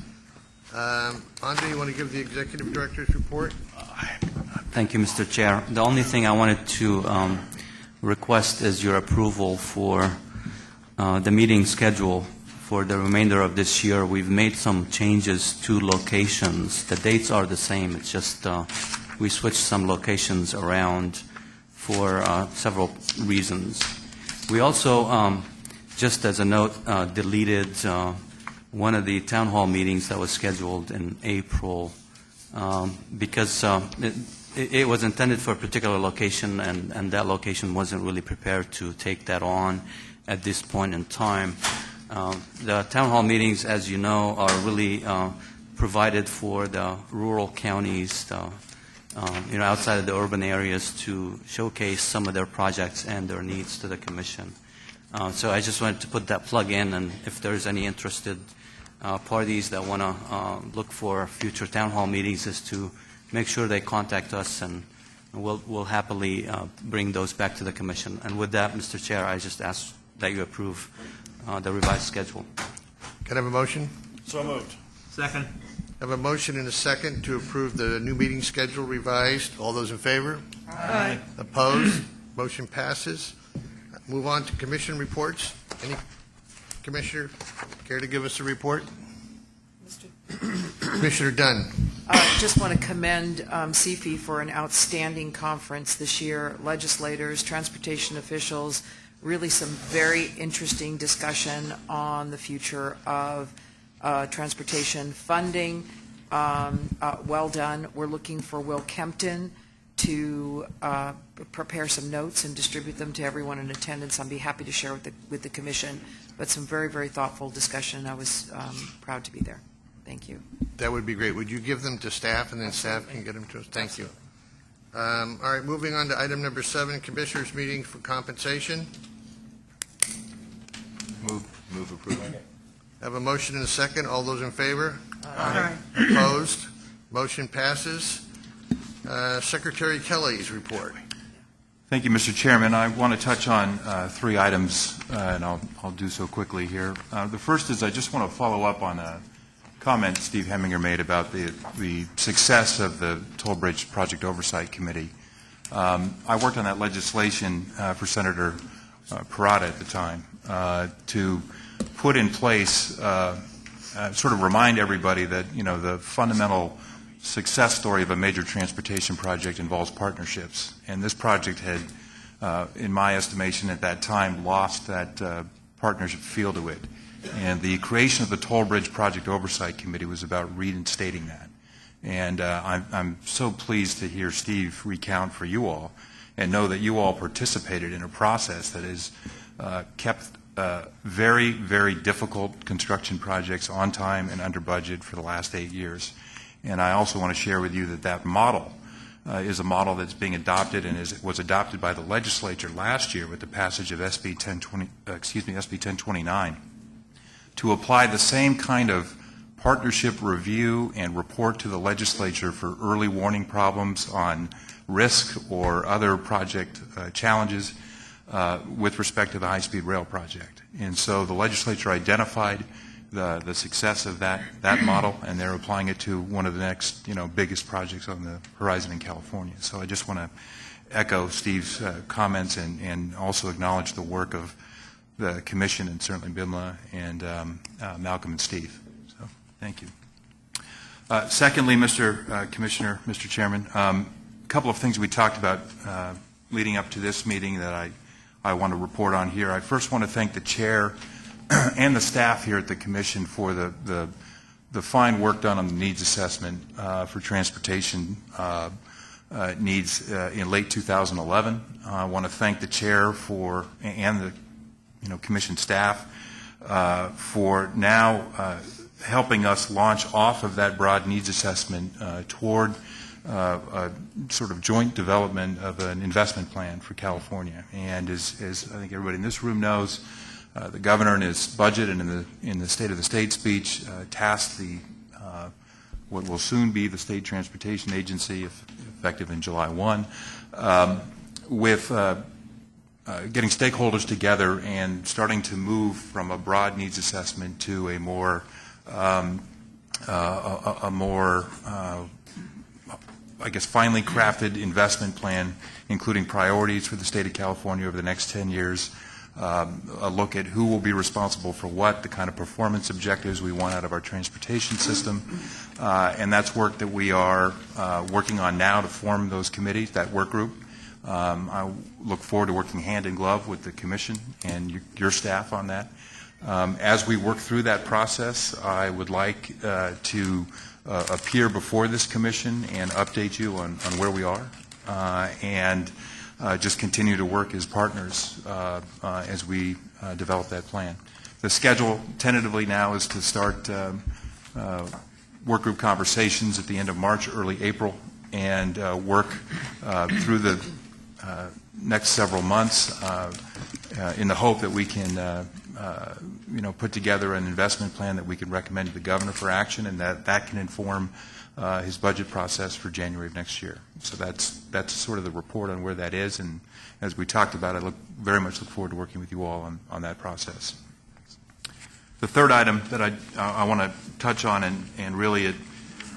Andre, you want to give the Executive Director's report? Thank you, Mr. Chair. The only thing I wanted to request is your approval for the meeting schedule for the remainder of this year. We've made some changes to locations. The dates are the same. It's just we switched some locations around for several reasons. We also, just as a note, deleted one of the town hall meetings that was scheduled in April because it was intended for a particular location, and that location wasn't really prepared to take that on at this point in time. The town hall meetings, as you know, are really provided for the rural counties outside of the urban areas to showcase some of their projects and their needs to the commission. So I just wanted to put that plug in, and if there's any interested parties that want to look for future town hall meetings, is to make sure they contact us, and we'll happily bring those back to the commission. And with that, Mr. Chair, I just ask that you approve the revised schedule. Can I have a motion? So moved. Second. I have a motion and a second to approve the new meeting schedule revised. All those in favor? Aye. Opposed? Motion passes. Move on to commission reports. Any commissioner care to give us a report? Commissioner Dunn. Just want to commend CFE for an outstanding conference this year. Legislators, transportation officials, really some very interesting discussion on the future of transportation funding. Well done. We're looking for Will Kempton to prepare some notes and distribute them to everyone in attendance. I'd be happy to share with the commission, but some very, very thoughtful discussion. I was proud to be there. Thank you. That would be great. Would you give them to staff, and then staff can get them to us? Thank you. All right, moving on to item number 7, commissioners meeting for compensation. Move approval. Have a motion and a second. All those in favor? Aye. Opposed? Motion passes. Secretary Kelly's report. Thank you, Mr. Chairman. I want to touch on 3 items, and I'll do so quickly here. The first is I just want to follow up on a comment Steve Heminger made about the success of the Toll Bridge Project Oversight Committee. I worked on that legislation for Senator Parada at the time to put in place, sort of remind everybody that, the fundamental success story of a major transportation project involves partnerships. And this project had, in my estimation at that time, lost that partnership feel to it. And the creation of the Toll Bridge Project Oversight Committee was about reinstating that. And I'm so pleased to hear Steve recount for you all and know that you all participated in a process that has kept very, very difficult construction projects on time and under budget for the last 8 years. And I also want to share with you that that model is a model that's being adopted and was adopted by the legislature last year with the passage of SB 1029 to apply the same kind of partnership review and report to the legislature for early warning problems on risk or other project challenges with respect to the high-speed rail project. And so the legislature identified the success of that model, and they're applying it to one of the next biggest projects on the horizon in California. So I just want to echo Steve's comments and also acknowledge the work of the Commission and certainly BIMLA and Malcolm and Steve. So thank you. Secondly, Mr. Commissioner, Mr. Chairman, a couple of things we talked about leading up to this meeting that I want to report on here. I first want to thank the Chair and the staff here at the Commission for the fine work done on the needs assessment for transportation needs in late 2011. I want to thank the Chair and the Commission staff for now helping us launch off of that broad needs assessment toward a sort of joint development of an investment plan for California. And as I think everybody in this room knows, the governor in his budget and in the State of the State speech tasked what will soon be the State Transportation Agency, effective in July 1, with getting stakeholders together and starting to move from a broad needs assessment to a more finely crafted investment plan, including priorities for the state of California over the next 10 years, a look at who will be responsible for what, the kind of performance objectives we want out of our transportation system, and that's work that we are working on now to form those committees, that work group. I look forward to working hand in glove with the Commission and your staff on that. As we work through that process, I would like to appear before this Commission and update you on where we are and just continue to work as partners as we develop that plan. The schedule tentatively now is to start work group conversations at the end of March, early April, and work through the next several months in the hope that we can put together an investment plan that we can recommend to the governor for action, and that can inform his budget process for January of next year. So that's sort of the report on where that is, and as we talked about, I very much look forward to working with you all on that process. The third item that I want to touch on, and really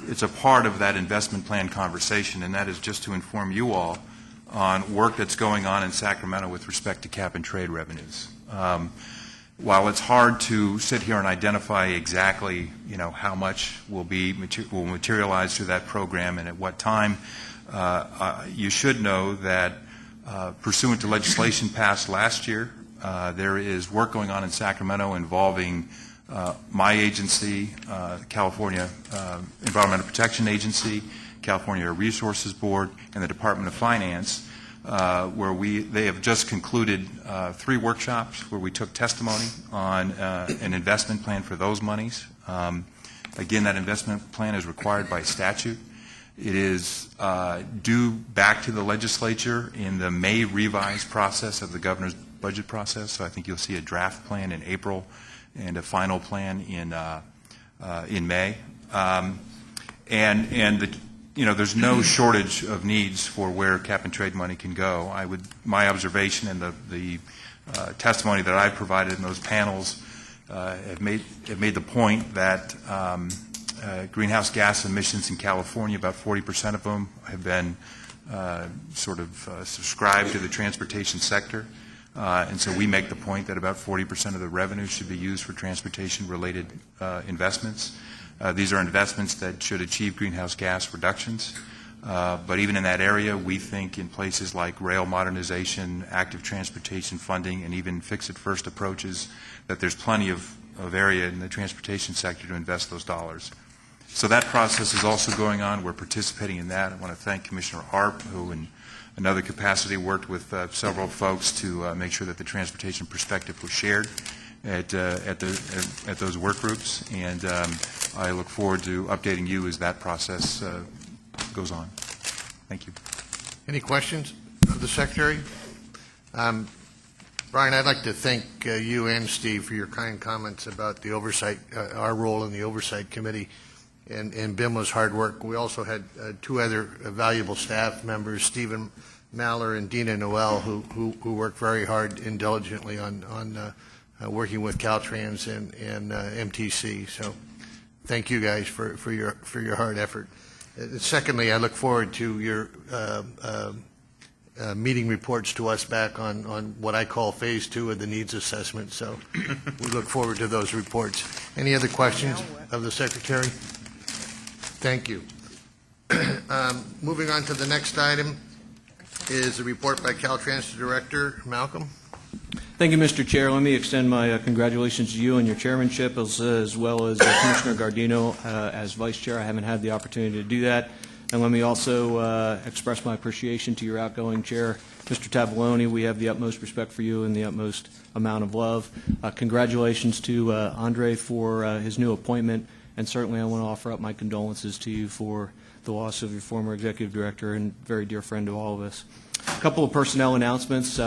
it's a part of that investment plan conversation, and that is just to inform you all on work that's going on in Sacramento with respect to cap and trade revenues. While it's hard to sit here and identify exactly, how much will materialize through that program and at what time, you should know that pursuant to legislation passed last year, there is work going on in Sacramento involving my agency, California Environmental Protection Agency, California Air Resources Board, and the Department of Finance, where they have just concluded 3 workshops where we took testimony on an investment plan for those monies. Again, that investment plan is required by statute. It is due back to the legislature in the May revised process of the governor's budget process. So I think you'll see a draft plan in April and a final plan in May. There's no shortage of needs for where cap and trade money can go. My observation and the testimony that I've provided in those panels have made the point that greenhouse gas emissions in California, about 40% of them have been subscribed to the transportation sector. And so we make the point that about 40% of the revenue should be used for transportation-related investments. These are investments that should achieve greenhouse gas reductions. But even in that area, we think in places like rail modernization, active transportation funding, and even fix-it-first approaches, that there's plenty of area in the transportation sector to invest those dollars. So that process is also going on. We're participating in that. I want to thank Commissioner Arp, who in another capacity worked with several folks to make sure that the transportation perspective was shared at those work groups, and I look forward to updating you as that process goes on. Thank you. Any questions of the Secretary? Brian, I'd like to thank you and Steve for your kind comments about the oversight, our role in the Oversight Committee, and BIMLA's hard work. We also had 2 other valuable staff members, Stephen Maller and Dina Noel, who worked very hard and diligently on working with Caltrans and MTC. So thank you guys for your hard effort. Secondly, I look forward to your meeting reports to us back on what I call phase 2 of the needs assessment. So we look forward to those reports. Any other questions of the Secretary? Thank you. Moving on to the next item is a report by Caltrans Director Malcolm. Thank you, Mr. Chair. Let me extend my congratulations to you on your chairmanship, as well as Commissioner Gardino as vice chair. I haven't had the opportunity to do that. And let me also express my appreciation to your outgoing chair, Mr. Tavoloni. We have the utmost respect for you and the utmost amount of love. Congratulations to Andre for his new appointment, and certainly I want to offer up my condolences to you for the loss of your former executive director and very dear friend to all of us. A couple of personnel announcements.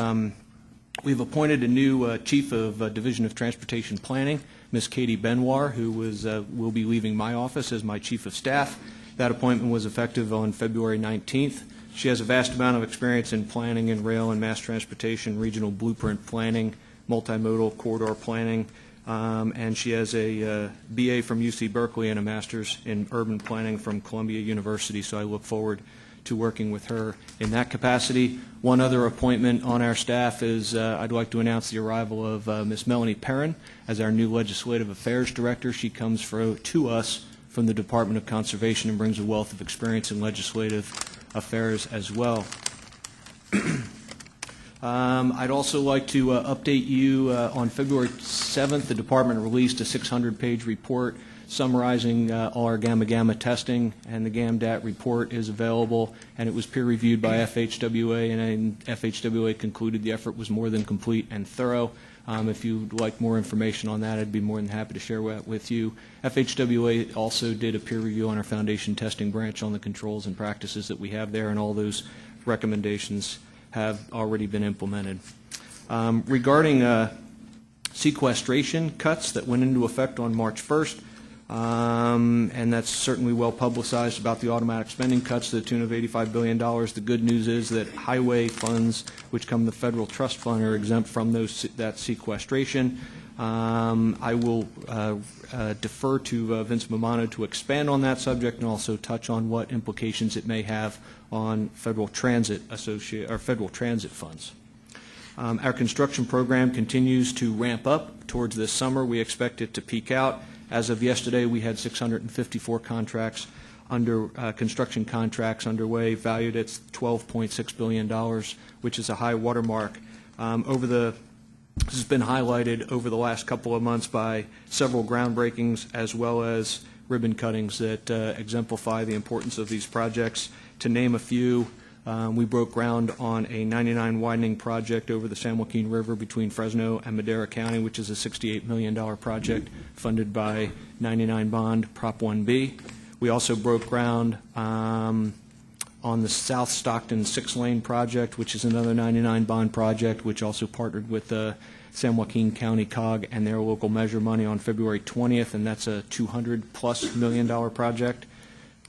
We've appointed a new Chief of Division of Transportation Planning, Ms. Katie Benoir, who will be leaving my office as my Chief of Staff. That appointment was effective on February 19th. She has a vast amount of experience in planning in rail and mass transportation, regional blueprint planning, multimodal corridor planning, and she has a BA from UC Berkeley and a master's in urban planning from Columbia University, so I look forward to working with her in that capacity. One other appointment on our staff is I'd like to announce the arrival of Ms. Melanie Perrin as our new Legislative Affairs Director. She comes to us from the Department of Conservation and brings a wealth of experience in legislative affairs as well. I'd also like to update you on February 7th, the Department released a 600-page report summarizing all our gamma testing, and the GAMDAT report is available, and it was peer-reviewed by FHWA, and FHWA concluded the effort was more than complete and thorough. If you'd like more information on that, I'd be more than happy to share that with you. FHWA also did a peer review on our foundation testing branch on the controls and practices that we have there, and all those recommendations have already been implemented. Regarding sequestration cuts that went into effect on March 1st, and that's certainly well publicized about the automatic spending cuts to the tune of $85 billion. The good news is that highway funds, which come to the federal trust fund, are exempt from that sequestration. I will defer to Vince Mamano to expand on that subject and also touch on what implications it may have on federal transit funds. Our construction program continues to ramp up towards this summer. We expect it to peak out. As of yesterday, we had 654 contracts construction contracts underway, valued at $12.6 billion, which is a high watermark. This has been highlighted over the last couple of months by several groundbreakings as well as ribbon cuttings that exemplify the importance of these projects. To name a few, we broke ground on a 99 widening project over the San Joaquin River between Fresno and Madera County, which is a $68 million project funded by 99 bond Prop 1B. We also broke ground on the South Stockton 6-lane project, which is another 99 bond project, which also partnered with the San Joaquin County COG and their local measure money on February 20th, and that's a $200+ million project.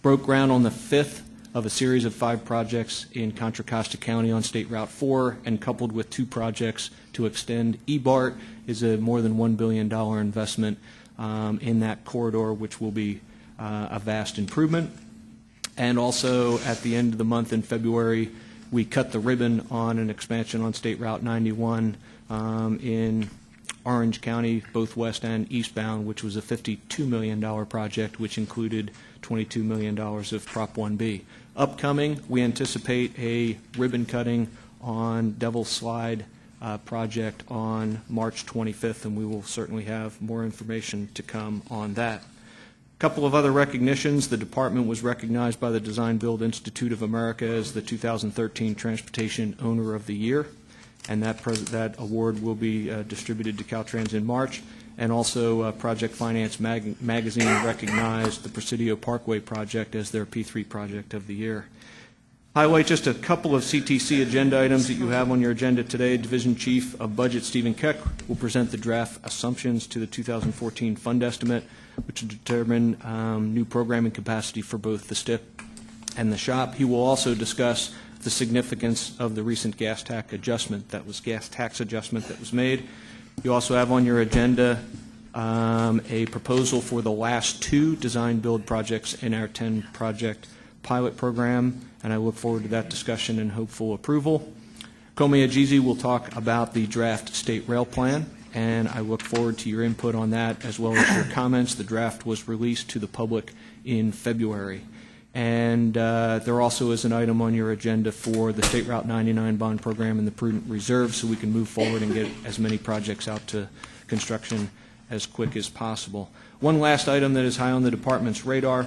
Broke ground on the 5th of a series of 5 projects in Contra Costa County on State Route 4, and coupled with 2 projects to extend EBART is a more than $1 billion investment in that corridor, which will be a vast improvement. And also at the end of the month in February, we cut the ribbon on an expansion on State Route 91 in Orange County, both west and eastbound, which was a $52 million project, which included $22 million of Prop 1B. Upcoming, we anticipate a ribbon cutting on Devil's Slide project on March 25th, and we will certainly have more information to come on that. A couple of other recognitions. The department was recognized by the Design Build Institute of America as the 2013 Transportation Owner of the Year, and that award will be distributed to Caltrans in March. And also Project Finance magazine recognized the Presidio Parkway project as their P3 project of the year. Highlight just a couple of CTC agenda items that you have on your agenda today. Division Chief of Budget Stephen Keck will present the draft assumptions to the 2014 fund estimate, which will determine new programming capacity for both the STIP and the shop. He will also discuss the significance of the recent gas tax adjustment that was made. You also have on your agenda a proposal for the last 2 design-build projects in our 10-project pilot program, and I look forward to that discussion and hopeful approval. Komi Ajizi will talk about the draft state rail plan, and I look forward to your input on that as well as your comments. The draft was released to the public in February. And there also is an item on your agenda for the State Route 99 bond program and the prudent reserve, so we can move forward and get as many projects out to construction as quick as possible. One last item that is high on the department's radar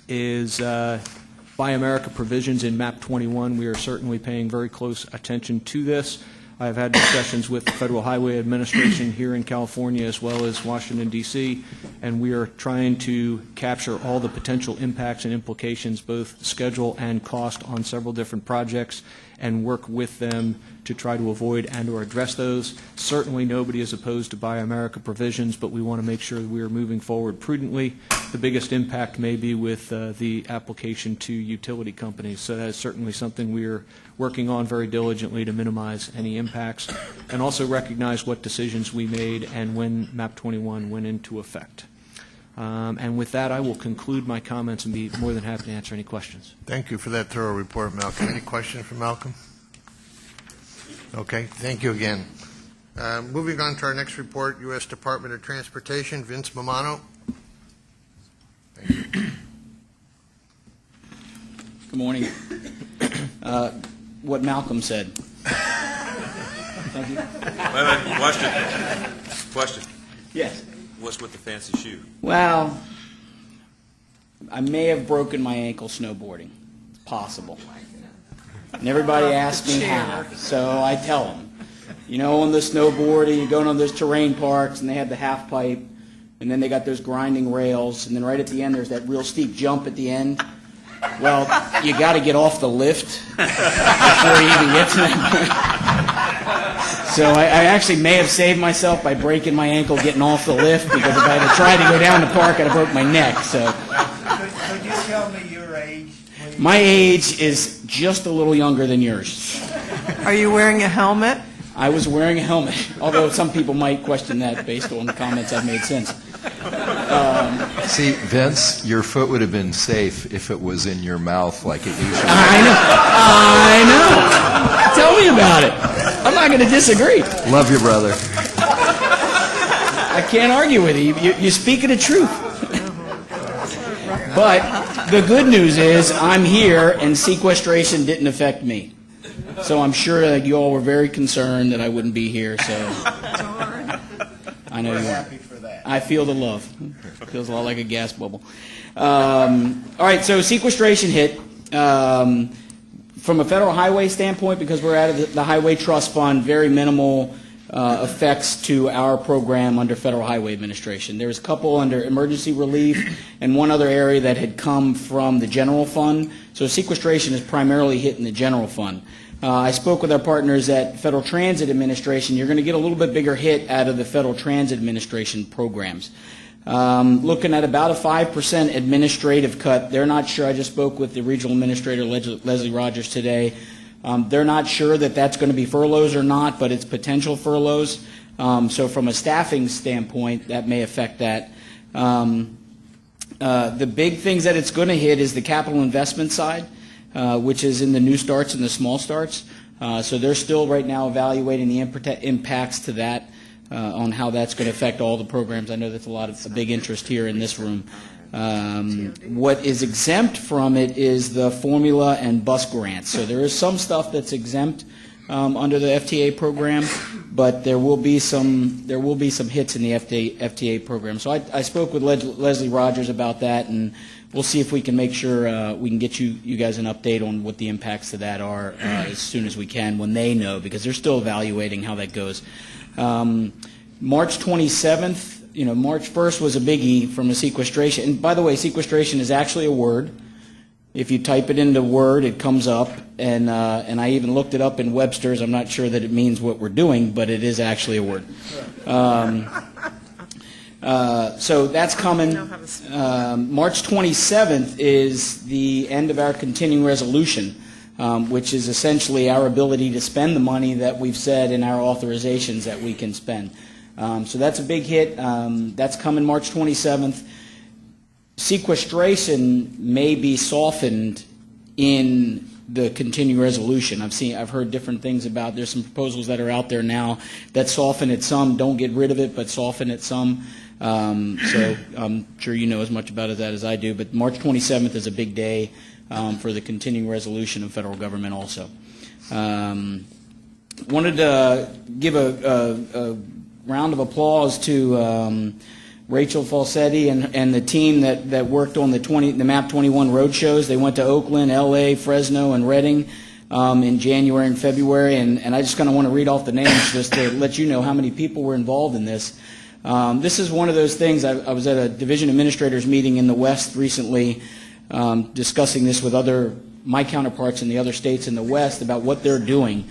is Buy America provisions in MAP 21. We are certainly paying very close attention to this. I've had discussions with the Federal Highway Administration here in California as well as Washington, D.C., and we are trying to capture all the potential impacts and implications, both schedule and cost, on several different projects and work with them to try to avoid and or address those. Certainly nobody is opposed to Buy America provisions, but we want to make sure that we are moving forward prudently. The biggest impact may be with the application to utility companies, so that is certainly something we are working on very diligently to minimize any impacts and also recognize what decisions we made and when MAP 21 went into effect. And with that, I will conclude my comments and be more than happy to answer any questions. Thank you for that thorough report, Malcolm. Any questions for Malcolm? Okay, thank you again. Moving on to our next report, U.S. Department of Transportation, Vince Mamano. Good morning. What Malcolm said. Thank you. Wait, question. Question. Yes. What's with the fancy shoe? Well, I may have broken my ankle snowboarding. It's possible. And everybody asks me how, so I tell them. You know, on the snowboard, you go on those terrain parks, and they have the half pipe, and then they got those grinding rails, and then right at the end, there's that real steep jump at the end. Well, you got to get off the lift before you even get to that. So I actually may have saved myself by breaking my ankle getting off the lift, because if I had tried to go down the park, I'd have broke my neck. So. Could you tell me your age, please? My age is just a little younger than yours. Are you wearing a helmet? I was wearing a helmet, although some people might question that based on the comments I've made since. See, Vince, your foot would have been safe if it was in your mouth like it usually is. I know. Tell me about it. I'm not going to disagree. Love you, brother. I can't argue with you. You're speaking the truth. But the good news is I'm here and sequestration didn't affect me. So I'm sure that you all were very concerned that I wouldn't be here. So I know you are. I feel the love. It feels a lot like a gas bubble. All right, so sequestration hit. From a federal highway standpoint, because we're out of the Highway Trust Fund, very minimal effects to our program under Federal Highway Administration. There's a couple under emergency relief and one other area that had come from the general fund. So sequestration is primarily hitting the general fund. I spoke with our partners at Federal Transit Administration. You're going to get a little bit bigger hit out of the Federal Transit Administration programs. Looking at about a 5% administrative cut. They're not sure. I just spoke with the regional administrator, Leslie Rogers, today. They're not sure that that's going to be furloughs or not, but it's potential furloughs. So from a staffing standpoint, that may affect that. The big things that it's going to hit is the capital investment side, which is in the new starts and the small starts. So they're still right now evaluating the impacts to that on how that's going to affect all the programs. I know that's a big interest here in this room. What is exempt from it is the formula and bus grants. So there is some stuff that's exempt under the FTA program, but there will be some hits in the FTA program. So I spoke with Leslie Rogers about that, and we'll see if we can make sure we can get you guys an update on what the impacts of that are as soon as we can when they know, because they're still evaluating how that goes. March 27th, March 1st was a biggie from a sequestration. And by the way, sequestration is actually a word. If you type it into Word, it comes up, and I even looked it up in Webster's. I'm not sure that it means what we're doing, but it is actually a word. So that's coming. March 27th is the end of our continuing resolution, which is essentially our ability to spend the money that we've said in our authorizations that we can spend. So that's a big hit. That's coming March 27th. Sequestration may be softened in the continuing resolution. I've heard different things about. There's some proposals that are out there now that soften it some, don't get rid of it, but soften it some. So I'm sure you know as much about that as I do. But March 27th is a big day for the continuing resolution of federal government also. Wanted to give a round of applause to Rachel Falsetti and the team that worked on the MAP 21 road shows. They went to Oakland, LA, Fresno, and Redding in January and February, and I just kind of want to read off the names just to let you know how many people were involved in this. This is one of those things. I was at a division administrators meeting in the West recently discussing this with my counterparts in the other states in the West about what they're doing.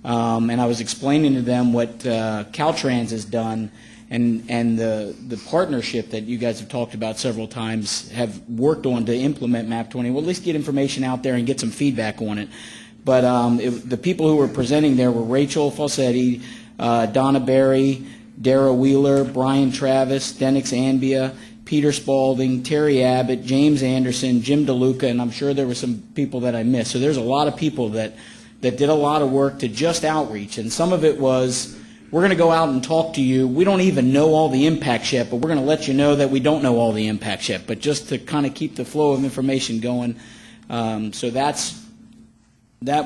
And I was explaining to them what Caltrans has done and the partnership that you guys have talked about several times have worked on to implement MAP 20. Well, at least get information out there and get some feedback on it. But the people who were presenting there were Rachel Falsetti, Donna Berry, Dara Wheeler, Brian Travis, Denix Ambia, Peter Spalding, Terry Abbott, James Anderson, Jim DeLuca, and I'm sure there were some people that I missed. So there's a lot of people that did a lot of work to just outreach, and some of it was, we're going to go out and talk to you. We don't even know all the impacts yet, but we're going to let you know that we don't know all the impacts yet, but just to kind of keep the flow of information going. So that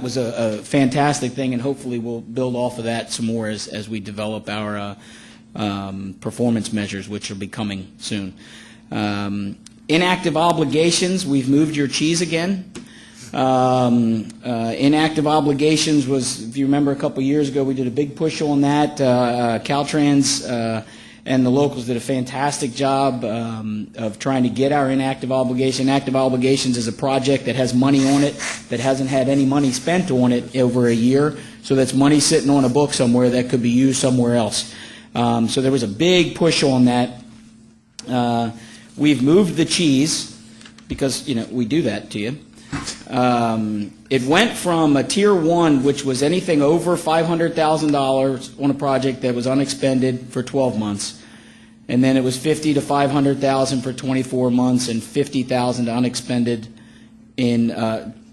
was a fantastic thing, and hopefully we'll build off of that some more as we develop our performance measures, which will be coming soon. Inactive obligations, we've moved your cheese again. Inactive obligations was, if you remember a couple years ago, we did a big push on that. Caltrans and the locals did a fantastic job of trying to get our inactive obligation. Inactive obligations is a project that has money on it that hasn't had any money spent on it over a year, so that's money sitting on a book somewhere that could be used somewhere else. So there was a big push on that. We've moved the cheese because, we do that to you. It went from a Tier 1, which was anything over $500,000 on a project that was unexpended for 12 months, and then it was $50,000 to $500,000 for 24 months, and $50,000 unexpended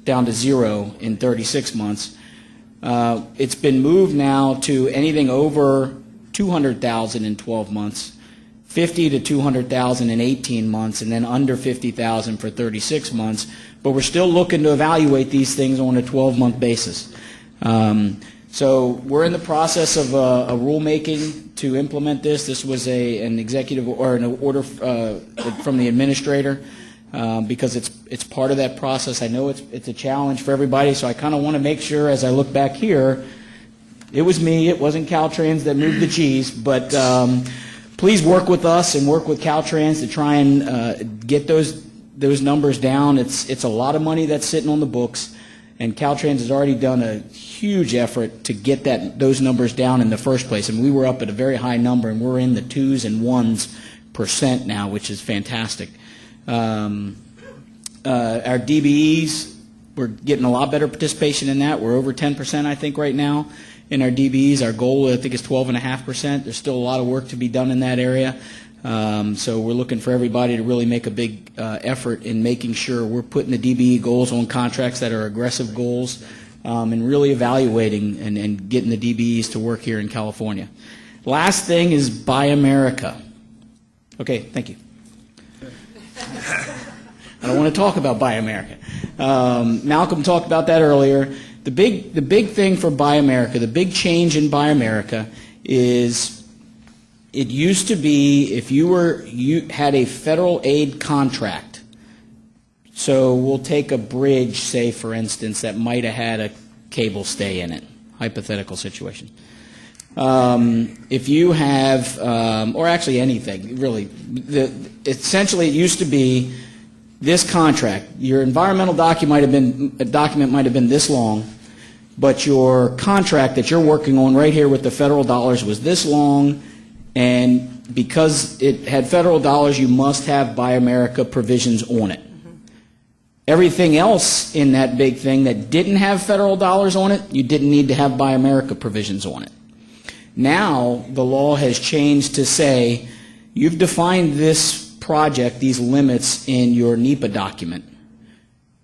down to zero in 36 months. It's been moved now to anything over $200,000 in 12 months, $50,000 to $200,000 in 18 months, and then under $50,000 for 36 months. But we're still looking to evaluate these things on a 12-month basis. So we're in the process of a rulemaking to implement this. This was an executive or an order from the administrator because it's part of that process. I know it's a challenge for everybody, so I kind of want to make sure as I look back here, it was me, it wasn't Caltrans that moved the cheese, but please work with us and work with Caltrans to try and get those numbers down. It's a lot of money that's sitting on the books, and Caltrans has already done a huge effort to get those numbers down in the first place. And we were up at a very high number, and we're in the 2s and 1% now, which is fantastic. Our DBEs, we're getting a lot better participation in that. We're over 10%, I think, right now in our DBEs. Our goal, I think, is 12.5%. There's still a lot of work to be done in that area. So we're looking for everybody to really make a big effort in making sure we're putting the DBE goals on contracts that are aggressive goals and really evaluating and getting the DBEs to work here in California. Last thing is Buy America. Okay, thank you. I don't want to talk about Buy America. Malcolm talked about that earlier. The big thing for Buy America, the big change in Buy America is it used to be if you had a federal aid contract. So we'll take a bridge, say for instance, that might have had a cable stay in it, hypothetical situation. If you have, or actually anything, really, essentially it used to be this contract. Your environmental document might have been this long, but your contract that you're working on right here with the federal dollars was this long, and because it had federal dollars, you must have Buy America provisions on it. Everything else in that big thing that didn't have federal dollars on it, you didn't need to have Buy America provisions on it. Now the law has changed to say you've defined this project, these limits, in your NEPA document.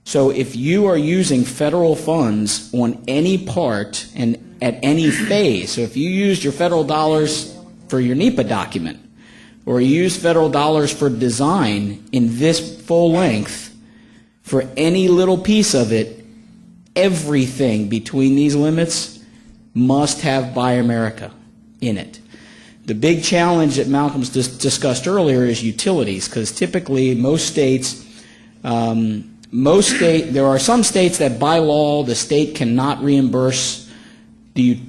So if you are using federal funds on any part and at any phase, so if you used your federal dollars for your NEPA document, or you use federal dollars for design in this full length, for any little piece of it, everything between these limits must have Buy America in it. The big challenge that Malcolm's discussed earlier is utilities, because typically most states, there are some states that by law the state cannot reimburse the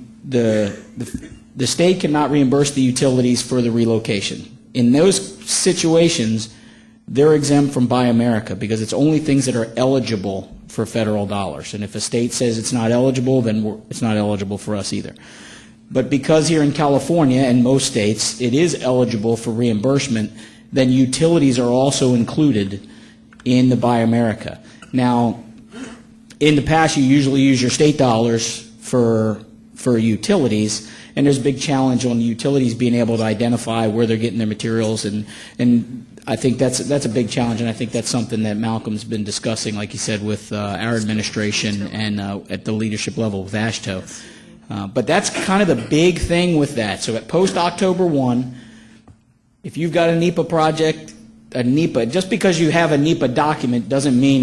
state cannot reimburse the utilities for the relocation. In those situations, they're exempt from Buy America because it's only things that are eligible for federal dollars. And if a state says it's not eligible, then it's not eligible for us either. But because here in California and most states it is eligible for reimbursement, then utilities are also included in the Buy America. Now, in the past you usually use your state dollars for utilities, and there's a big challenge on the utilities being able to identify where they're getting their materials, and I think that's a big challenge, and I think that's something that Malcolm's been discussing, like he said, with our administration and at the leadership level with AASHTO. But that's kind of the big thing with that. So at post-October 1, if you've got a NEPA project, just because you have a NEPA document doesn't mean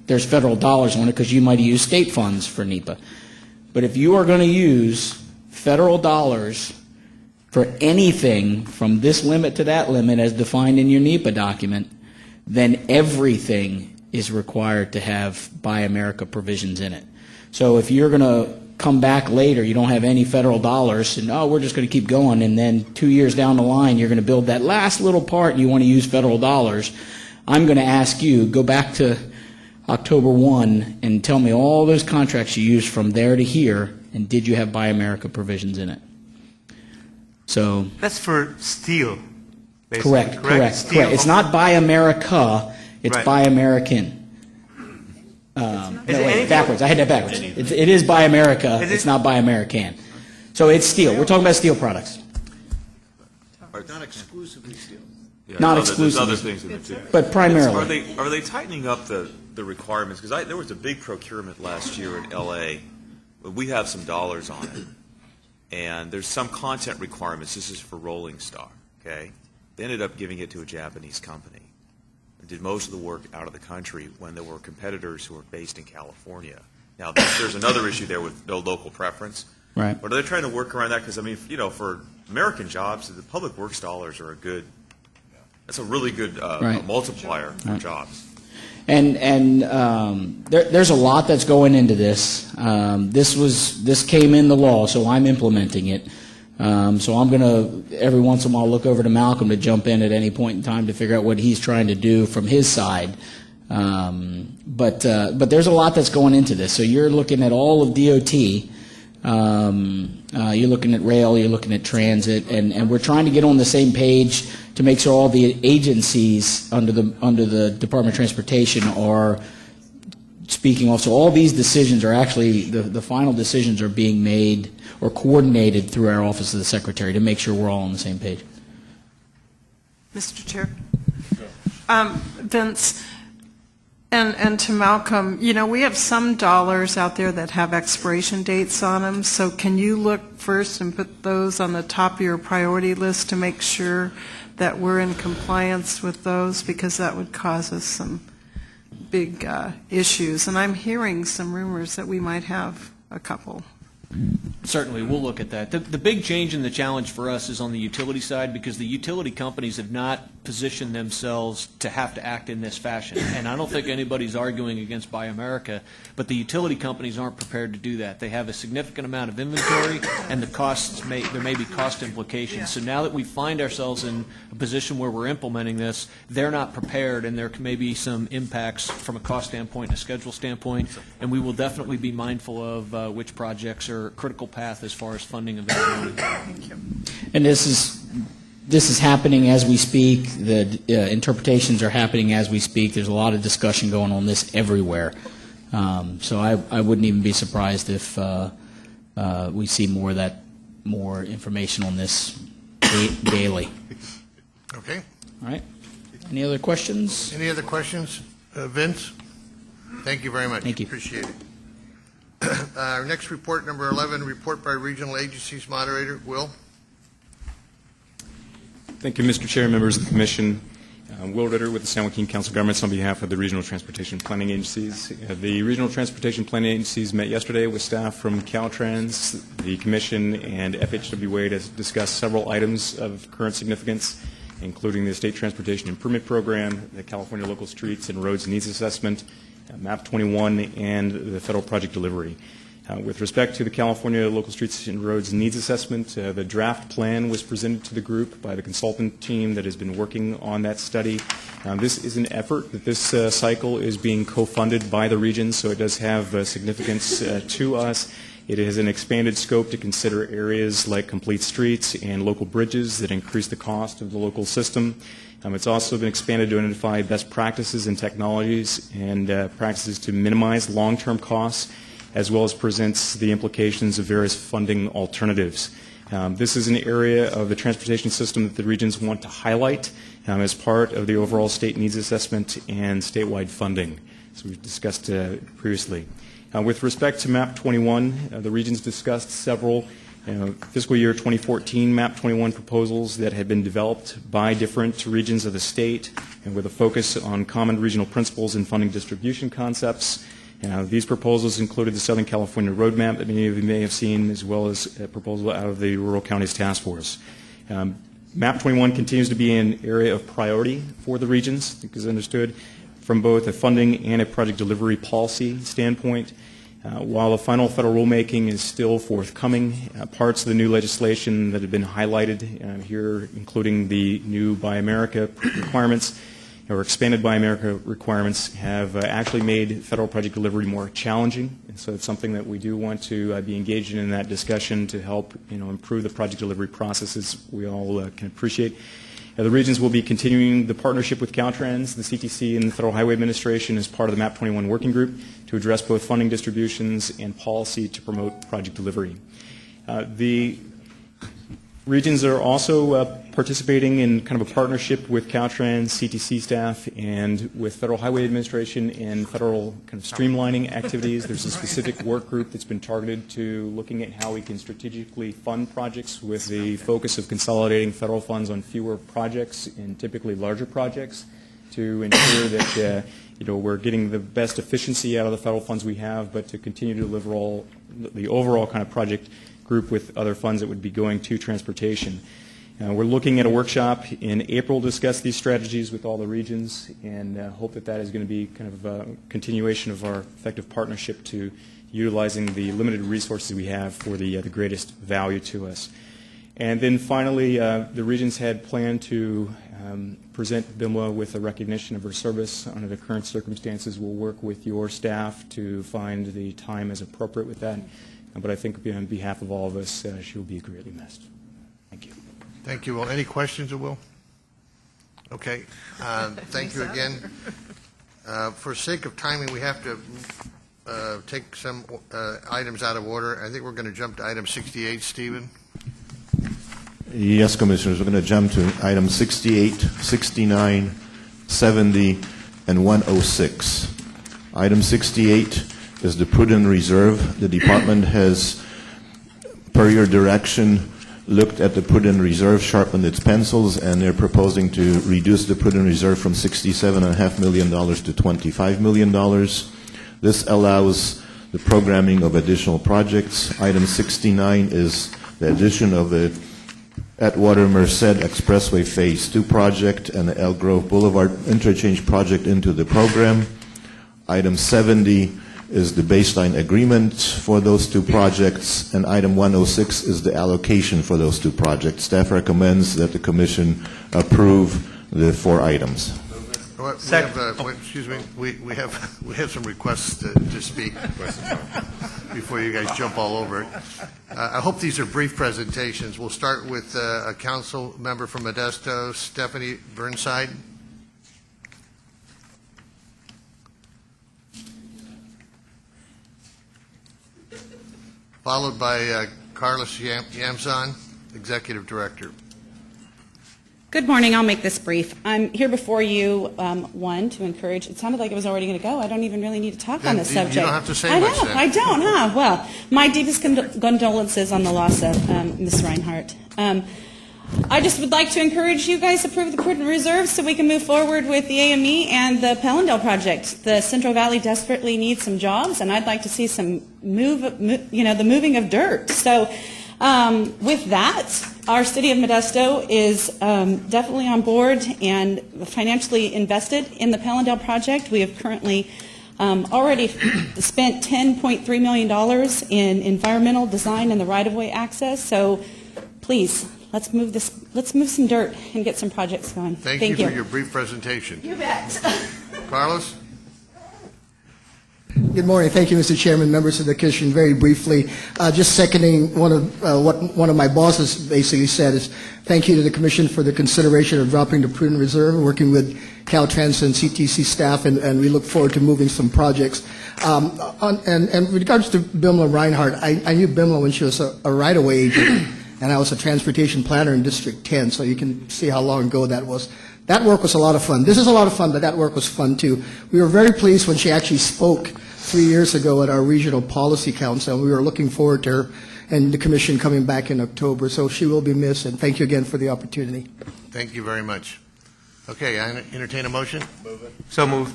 there's federal dollars on it, because you might use state funds for NEPA. But if you are going to use federal dollars for anything from this limit to that limit as defined in your NEPA document, then everything is required to have Buy America provisions in it. So if you're going to come back later, you don't have any federal dollars, and we're just going to keep going, and then 2 years down the line, you're going to build that last little part and you want to use federal dollars, I'm going to ask you, go back to October 1 and tell me all those contracts you used from there to here, and did you have Buy America provisions in it? So That's for steel, basically. correct. Steel. It's not Buy America, it's Right. Buy American. Backwards. I had that backwards. It is Buy America. It's not Buy American. So it's steel. We're talking about steel products. Not exclusively steel. Yeah, Not exclusively. There's other things in it too. But primarily. Are they tightening up the requirements? Because there was a big procurement last year in L.A. We have some dollars on it, and there's some content requirements. This is for Rolling Star. Okay, they ended up giving it to a Japanese company. Did most of the work out of the country when there were competitors who were based in California. Now, there's another issue there with no local preference. Right. But are they trying to work around that? Because, I mean, for American jobs, the public works dollars are that's a really good multiplier for jobs. And there's a lot that's going into this. This came in the law, so I'm implementing it. So I'm going to, every once in a while, look over to Malcolm to jump in at any point in time to figure out what he's trying to do from his side. But there's a lot that's going into this. So you're looking at all of DOT. You're looking at rail. You're looking at transit. And we're trying to get on the same page to make sure all the agencies under the Department of Transportation are speaking off. So all these decisions are actually, the final decisions are being made or coordinated through our Office of the Secretary to make sure we're all on the same page. Mr. Chair. Vince, and to Malcolm, we have some dollars out there that have expiration dates on them, so can you look first and put those on the top of your priority list to make sure that we're in compliance with those, because that would cause us some big issues. And I'm hearing some rumors that we might have a couple. Certainly, we'll look at that. The big change and the challenge for us is on the utility side, because the utility companies have not positioned themselves to have to act in this fashion. And I don't think anybody's arguing against Buy America, but the utility companies aren't prepared to do that. They have a significant amount of inventory, and there may be cost implications. So now that we find ourselves in a position where we're implementing this, they're not prepared, and there may be some impacts from a cost standpoint and a schedule standpoint, and we will definitely be mindful of which projects are critical path as far as funding availability. Thank you. And this is happening as we speak. The interpretations are happening as we speak. There's a lot of discussion going on this everywhere. So I wouldn't even be surprised if we see more information on this daily. Okay. All right. Any other questions? Any other questions? Vince? Thank you very much. Thank you. Appreciate it. Our next report, number 11, report by regional agencies moderator. Will? Thank you, Mr. Chair, members of the Commission. Will Ritter with the San Joaquin Council of Governments on behalf of the Regional Transportation Planning Agencies. The Regional Transportation Planning Agencies met yesterday with staff from Caltrans, the Commission, and FHWA to discuss several items of current significance, including the State Transportation Improvement Program, the California Local Streets and Roads Needs Assessment, MAP 21, and the federal project delivery. With respect to the California Local Streets and Roads Needs Assessment, the draft plan was presented to the group by the consultant team that has been working on that study. This is an effort that this cycle is being co-funded by the region, so it does have significance to us. It has an expanded scope to consider areas like complete streets and local bridges that increase the cost of the local system. It's also been expanded to identify best practices and technologies and practices to minimize long-term costs, as well as presents the implications of various funding alternatives. This is an area of the transportation system that the regions want to highlight as part of the overall state needs assessment and statewide funding, as we've discussed previously. With respect to MAP 21, the regions discussed several fiscal year 2014 MAP 21 proposals that had been developed by different regions of the state, and with a focus on common regional principles and funding distribution concepts. These proposals included the Southern California Roadmap that many of you may have seen, as well as a proposal out of the Rural Counties Task Force. MAP 21 continues to be an area of priority for the regions, I think is understood, from both a funding and a project delivery policy standpoint. While the final federal rulemaking is still forthcoming, parts of the new legislation that have been highlighted here, including the new Buy America requirements, or expanded Buy America requirements, have actually made federal project delivery more challenging. And so it's something that we do want to be engaged in that discussion to help improve the project delivery processes we all can appreciate. The regions will be continuing the partnership with Caltrans, the CTC, and the Federal Highway Administration as part of the MAP 21 working group to address both funding distributions and policy to promote project delivery. The regions are also participating in kind of a partnership with Caltrans, CTC staff, and with Federal Highway Administration in federal kind of streamlining activities. There's a specific work group that's been targeted to looking at how we can strategically fund projects with the focus of consolidating federal funds on fewer projects and typically larger projects to ensure that we're getting the best efficiency out of the federal funds we have, but to continue to deliver the overall kind of project group with other funds that would be going to transportation. We're looking at a workshop in April to discuss these strategies with all the regions, and hope that is going to be kind of a continuation of our effective partnership to utilizing the limited resources we have for the greatest value to us. And then finally, the regions had planned to present BIMLA with a recognition of her service under the current circumstances. We'll work with your staff to find the time as appropriate with that. But I think on behalf of all of us, she will be greatly missed. Thank you. Thank you, Will. Any questions of Will? Okay. Thank you again. For sake of timing, we have to take some items out of order. I think we're going to jump to item 68. Stephen? Yes, Commissioners. We're going to jump to items 68, 69, 70, and 106. Item 68 is the prudent reserve. The department has, per your direction, looked at the prudent reserve, sharpened its pencils, and they're proposing to reduce the prudent reserve from $67.5 million to $25 million. This allows the programming of additional projects. Item 69 is the addition of the Atwater Merced Expressway Phase 2 project and the Elk Grove Boulevard Interchange project into the program. Item 70 is the baseline agreement for those two projects, and item 106 is the allocation for those two projects. Staff recommends that the Commission approve the 4 items. Excuse me. We have some requests to speak before you guys jump all over it. I hope these are brief presentations. We'll start with a council member from Modesto, Stephanie Burnside. Followed by Carlos Yamzan, Executive Director. Good morning. I'll make this brief. I'm here before you, one, to encourage. It sounded like it was already going to go. I don't even really need to talk on this subject. You don't have to say much then. I don't, huh? Well, my deepest condolences on the loss of Ms. Reinhardt. I just would like to encourage you guys to approve the prudent reserve so we can move forward with the AME and the Pellendale project. The Central Valley desperately needs some jobs, and I'd like to see some the moving of dirt. So with that, our city of Modesto is definitely on board and financially invested in the Pellendale project. We have currently already spent $10.3 million in environmental design and the right-of-way access. So please, let's move some dirt and get some projects going. Thank you for your brief presentation. You bet. Carlos? Good morning. Thank you, Mr. Chairman, members of the Commission. Very briefly, just seconding what one of my bosses basically said is thank you to the Commission for the consideration of dropping the prudent reserve, working with Caltrans and CTC staff, and we look forward to moving some projects. And with regards to Bimla Reinhardt, I knew Bimla when she was a right-of-way agent, and I was a transportation planner in District 10, so you can see how long ago that was. That work was a lot of fun. This is a lot of fun, but that work was fun too. We were very pleased when she actually spoke 3 years ago at our Regional Policy Council, and we were looking forward to her and the Commission coming back in October. So she will be missed, and thank you again for the opportunity. Thank you very much. Okay, I entertain a motion. Move it. So moved.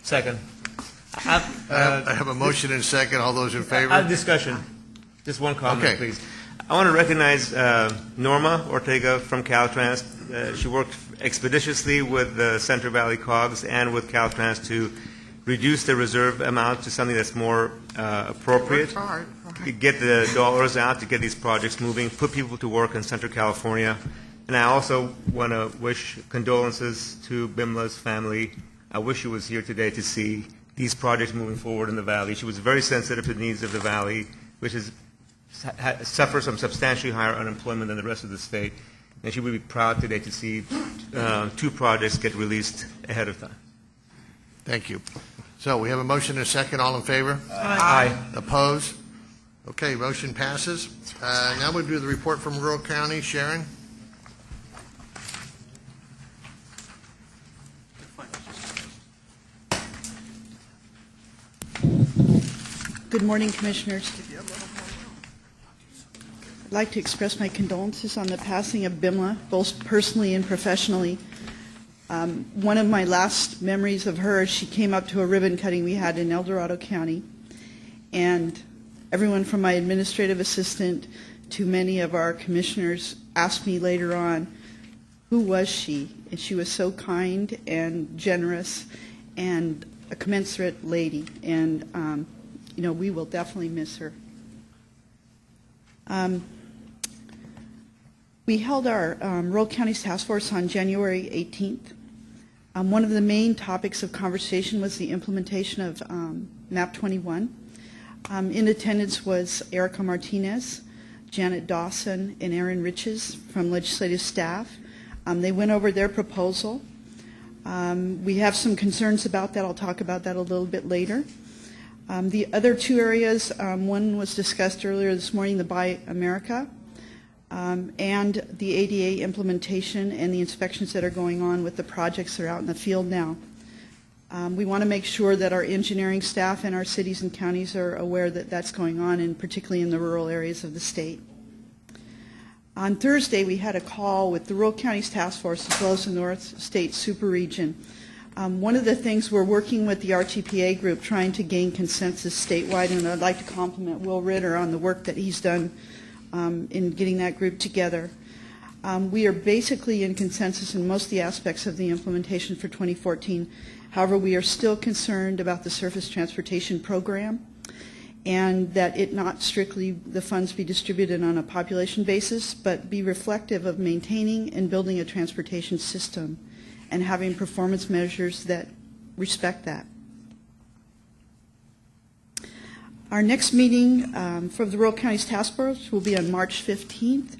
Second. I have a motion and a second. All those in favor? Discussion. Just one comment, Okay. please. I want to recognize Norma Ortega from Caltrans. She worked expeditiously with the Central Valley COGS and with Caltrans to reduce the reserve amount to something that's more appropriate. Hard. To get the dollars out to get these projects moving, put people to work in Central California. And I also want to wish condolences to Bimla's family. I wish she was here today to see these projects moving forward in the valley. She was very sensitive to the needs of the valley, which suffers from substantially higher unemployment than the rest of the state. And she would be proud today to see 2 projects get released ahead of time. Thank you. So we have a motion and a second. All in favor? Aye. Opposed? Okay, motion passes. Now we'll do the report from rural county. Sharon? Good morning, Commissioners. I'd like to express my condolences on the passing of Bimla, both personally and professionally. One of my last memories of her, she came up to a ribbon cutting we had in El Dorado County, and everyone from my administrative assistant to many of our commissioners asked me later on, who was she? And she was so kind and generous and a commensurate lady, and we will definitely miss her. We held our Rural Counties Task Force on January 18th. One of the main topics of conversation was the implementation of MAP 21. In attendance was Erica Martinez, Janet Dawson, and Aaron Riches from legislative staff. They went over their proposal. We have some concerns about that. I'll talk about that a little bit later. The other 2 areas, one was discussed earlier this morning, the Buy America, and the ADA implementation and the inspections that are going on with the projects that are out in the field now. We want to make sure that our engineering staff and our cities and counties are aware that that's going on, and particularly in the rural areas of the state. On Thursday, we had a call with the Rural Counties Task Force as well as the North State Super Region. One of the things we're working with the RTPA group trying to gain consensus statewide, and I'd like to compliment Will Ritter on the work that he's done in getting that group together. We are basically in consensus in most of the aspects of the implementation for 2014. However, we are still concerned about the surface transportation program and that it not strictly the funds be distributed on a population basis, but be reflective of maintaining and building a transportation system and having performance measures that respect that. Our next meeting for the Rural Counties Task Force will be on March 15th.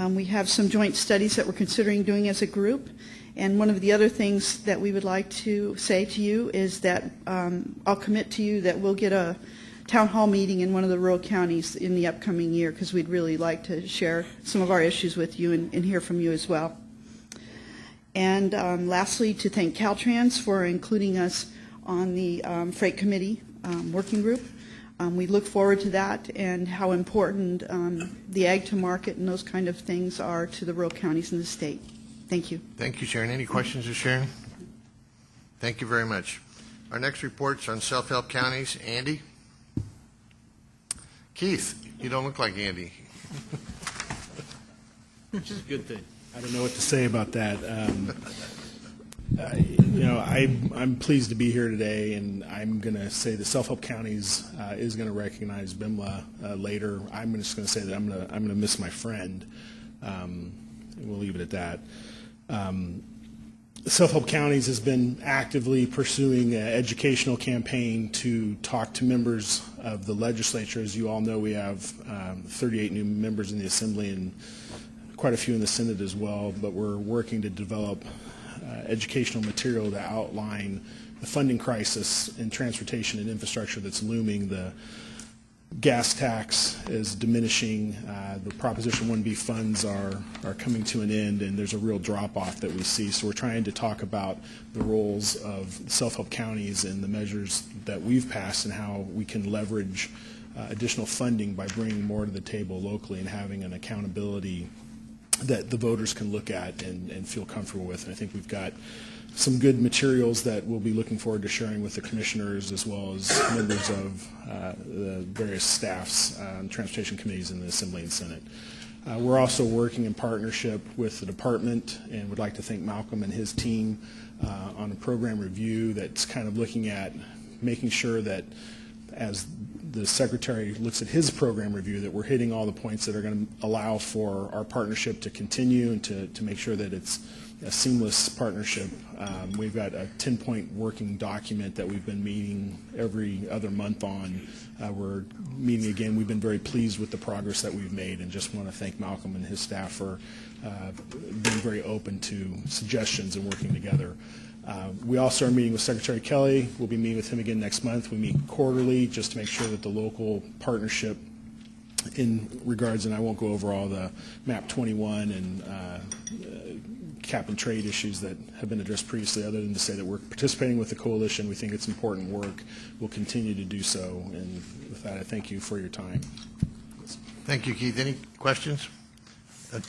We have some joint studies that we're considering doing as a group. And one of the other things that we would like to say to you is that I'll commit to you that we'll get a town hall meeting in one of the rural counties in the upcoming year, because we'd really like to share some of our issues with you and hear from you as well. And lastly, to thank Caltrans for including us on the Freight Committee working group. We look forward to that and how important the ag to market and those kind of things are to the rural counties in the state. Thank you. Thank you, Sharon. Any questions of Sharon? Thank you very much. Our next report's on self-help counties. Andy? Keith, you don't look like Andy. Which is a good thing. I don't know what to say about that. I'm pleased to be here today, and I'm going to say the self-help counties is going to recognize BIMLA later. I'm just going to say that I'm going to miss my friend. And we'll leave it at that. Self-help counties has been actively pursuing an educational campaign to talk to members of the legislature. As you all know, we have 38 new members in the Assembly and quite a few in the Senate as well, but we're working to develop educational material to outline the funding crisis in transportation and infrastructure that's looming. The gas tax is diminishing. The Proposition 1B funds are coming to an end, and there's a real drop-off that we see. So we're trying to talk about the roles of self-help counties and the measures that we've passed and how we can leverage additional funding by bringing more to the table locally and having an accountability that the voters can look at and feel comfortable with. And I think we've got some good materials that we'll be looking forward to sharing with the commissioners as well as members of the various staffs, transportation committees in the Assembly and Senate. We're also working in partnership with the department and would like to thank Malcolm and his team on a program review that's kind of looking at making sure that as the Secretary looks at his program review that we're hitting all the points that are going to allow for our partnership to continue and to make sure that it's a seamless partnership. We've got a 10-point working document that we've been meeting every other month on. We're meeting again. We've been very pleased with the progress that we've made and just want to thank Malcolm and his staff for being very open to suggestions and working together. We also are meeting with Secretary Kelly. We'll be meeting with him again next month. We meet quarterly just to make sure that the local partnership in regards, and I won't go over all the MAP 21 and cap and trade issues that have been addressed previously, other than to say that we're participating with the coalition. We think it's important work. We'll continue to do so. And with that, I thank you for your time. Thank you, Keith. Any questions?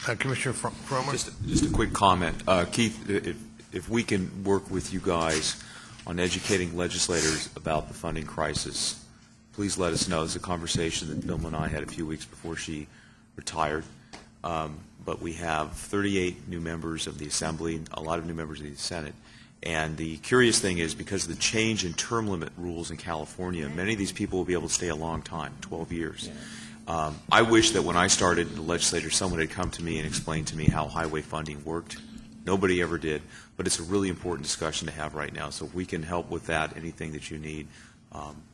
Commissioner Fromer? Just a quick comment. Keith, if we can work with you guys on educating legislators about the funding crisis, please let us know. It's a conversation that Bill and I had a few weeks before she retired. But we have 38 new members of the Assembly, a lot of new members of the Senate. And the curious thing is, because of the change in term limit rules in California, many of these people will be able to stay a long time, 12 years. I wish that when I started in the legislature, someone had come to me and explained to me how highway funding worked. Nobody ever did. But it's a really important discussion to have right now. So if we can help with that, anything that you need,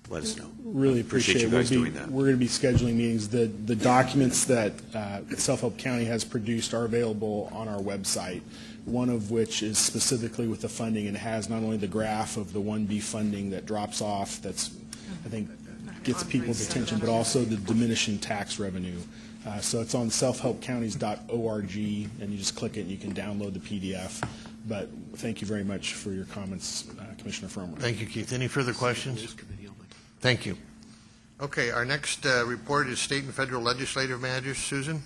let us know. Really appreciate you guys doing that. We're going to be scheduling meetings. The documents that Self-Help County has produced are available on our website, one of which is specifically with the funding and has not only the graph of the 1B funding that drops off, that's, I think, gets people's attention, but also the diminishing tax revenue. So it's on selfhelpcounties.org, and you just click it and you can download the PDF. But thank you very much for your comments, Commissioner Fromer. Thank you, Keith. Any further questions? Thank you. Okay, our next report is state and federal legislative managers. Susan?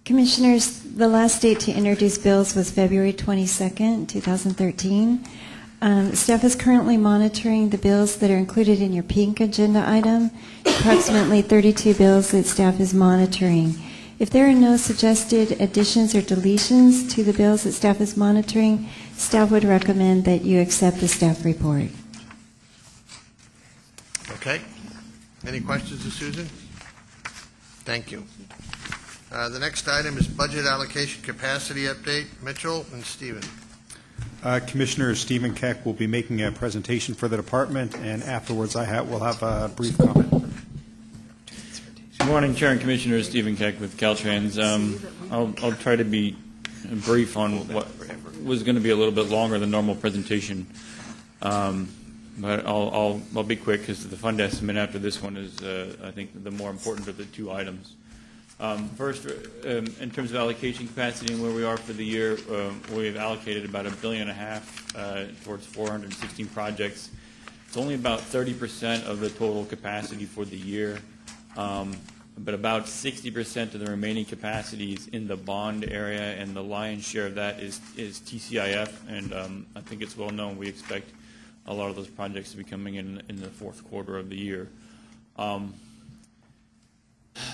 Commissioners, the last date to introduce bills was February 22nd, 2013. Staff is currently monitoring the bills that are included in your pink agenda item, approximately 32 bills that staff is monitoring. If there are no suggested additions or deletions to the bills that staff is monitoring, staff would recommend that you accept the staff report. Okay. Any questions of Susan? Thank you. The next item is budget allocation capacity update. Mitchell and Stephen. Commissioner Stephen Keck will be making a presentation for the department, and afterwards will have a brief comment. Good morning, Chair and Commissioner. Stephen Keck with Caltrans. I'll try to be brief on what was going to be a little bit longer than normal presentation, but I'll be quick because the fund estimate after this one is, I think, the more important of the two items. First, in terms of allocation capacity and where we are for the year, we've allocated about $1.5 billion towards 416 projects. It's only about 30% of the total capacity for the year, but about 60% of the remaining capacity is in the bond area, and the lion's share of that is TCIF, and I think it's well known we expect a lot of those projects to be coming in the fourth quarter of the year.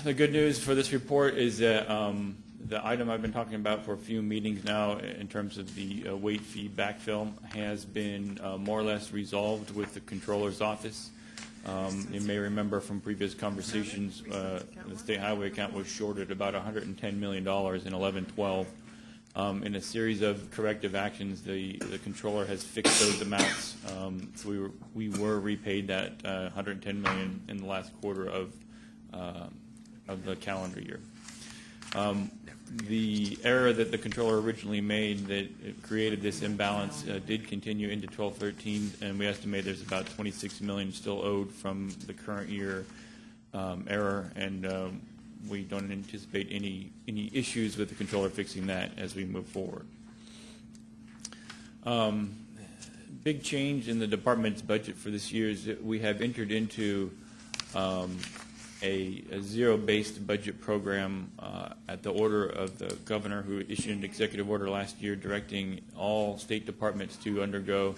The good news for this report is that the item I've been talking about for a few meetings now in terms of the weight fee backfill has been more or less resolved with the Controller's Office. You may remember from previous conversations, the state highway account was shorted about $110 million in 11-12. In a series of corrective actions, the Controller has fixed those amounts. So we were repaid that $110 million in the last quarter of the calendar year. The error that the Controller originally made that it created this imbalance did continue into 12-13, and we estimate there's about $26 million still owed from the current year error, and we don't anticipate any issues with the Controller fixing that as we move forward. Big change in the department's budget for this year is that we have entered into a zero-based budget program at the order of the governor, who issued an executive order last year directing all state departments to undergo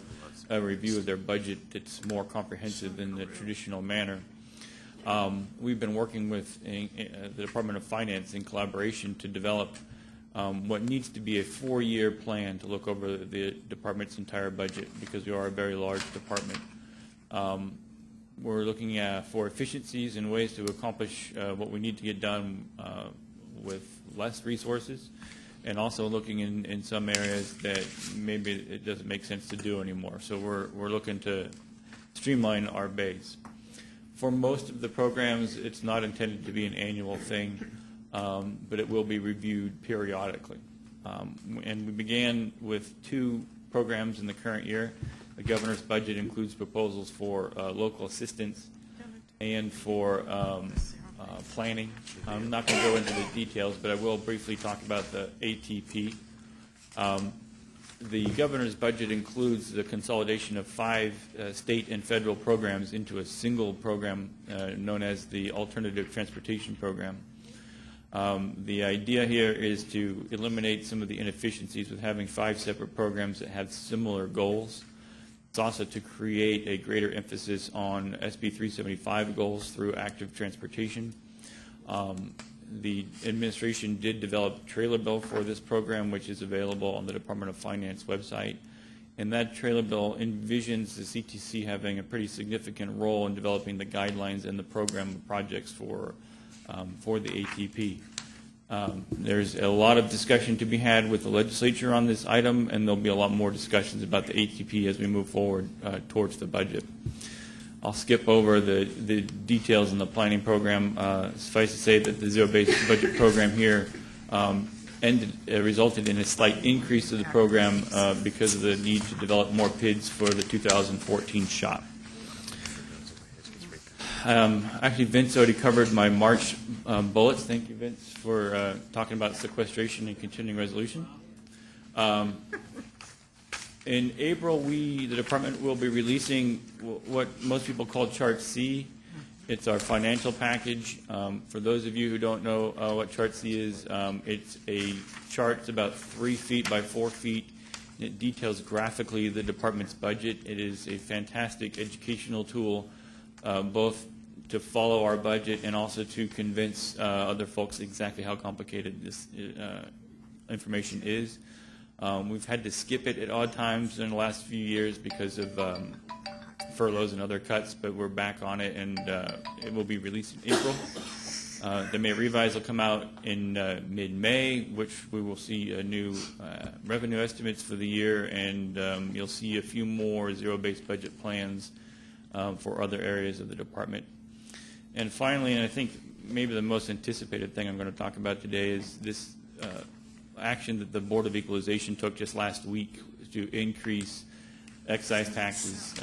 a review of their budget that's more comprehensive than the traditional manner. We've been working with the Department of Finance in collaboration to develop what needs to be a 4-year plan to look over the department's entire budget, because we are a very large department. We're looking for efficiencies and ways to accomplish what we need to get done with less resources, and also looking in some areas that maybe it doesn't make sense to do anymore. So we're looking to streamline our base. For most of the programs, it's not intended to be an annual thing, but it will be reviewed periodically. And we began with 2 programs in the current year. The governor's budget includes proposals for local assistance and for planning. I'm not going to go into the details, but I will briefly talk about the ATP. The governor's budget includes the consolidation of 5 state and federal programs into a single program known as the Alternative Transportation Program. The idea here is to eliminate some of the inefficiencies with having 5 separate programs that have similar goals. It's also to create a greater emphasis on SB 375 goals through active transportation. The administration did develop a trailer bill for this program, which is available on the Department of Finance website. And that trailer bill envisions the CTC having a pretty significant role in developing the guidelines and the program projects for the ATP. There's a lot of discussion to be had with the legislature on this item, and there'll be a lot more discussions about the ATP as we move forward towards the budget. I'll skip over the details in the planning program. Suffice to say that the zero-based budget program here resulted in a slight increase to the program because of the need to develop more PIDs for the 2014 shop. Actually, Vince already covered my March bullets. Thank you, Vince, for talking about sequestration and continuing resolution. In April, the department will be releasing what most people call Chart C. It's our financial package. For those of you who don't know what Chart C is, it's a chart. It's about 3 feet by 4 feet. It details graphically the department's budget. It is a fantastic educational tool, both to follow our budget and also to convince other folks exactly how complicated this information is. We've had to skip it at odd times in the last few years because of furloughs and other cuts, but we're back on it, and it will be released in April. The May revise will come out in mid-May, which we will see new revenue estimates for the year, and you'll see a few more zero-based budget plans for other areas of the department. And finally, and I think maybe the most anticipated thing I'm going to talk about today, is this action that the Board of Equalization took just last week to increase excise taxes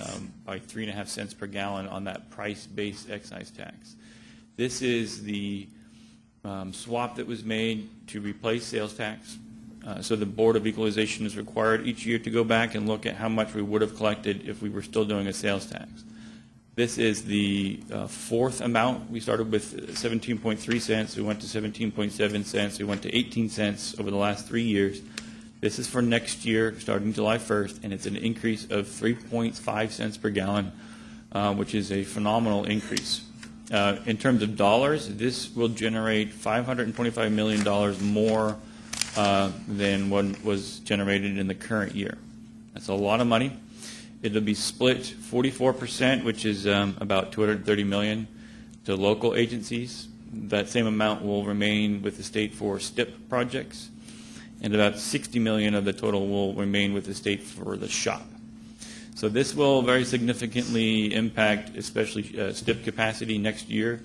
by 3.5 cents per gallon on that price-based excise tax. This is the swap that was made to replace sales tax. So the Board of Equalization is required each year to go back and look at how much we would have collected if we were still doing a sales tax. This is the 4th amount. We started with 17.3 cents. We went to 17.7 cents. We went to 18 cents over the last 3 years. This is for next year, starting July 1st, and it's an increase of 3.5 cents per gallon, which is a phenomenal increase. In terms of dollars, this will generate $525 million more than what was generated in the current year. That's a lot of money. It'll be split 44%, which is about $230 million, to local agencies. That same amount will remain with the state for STIP projects, and about $60 million of the total will remain with the state for the shop. So this will very significantly impact especially STIP capacity next year.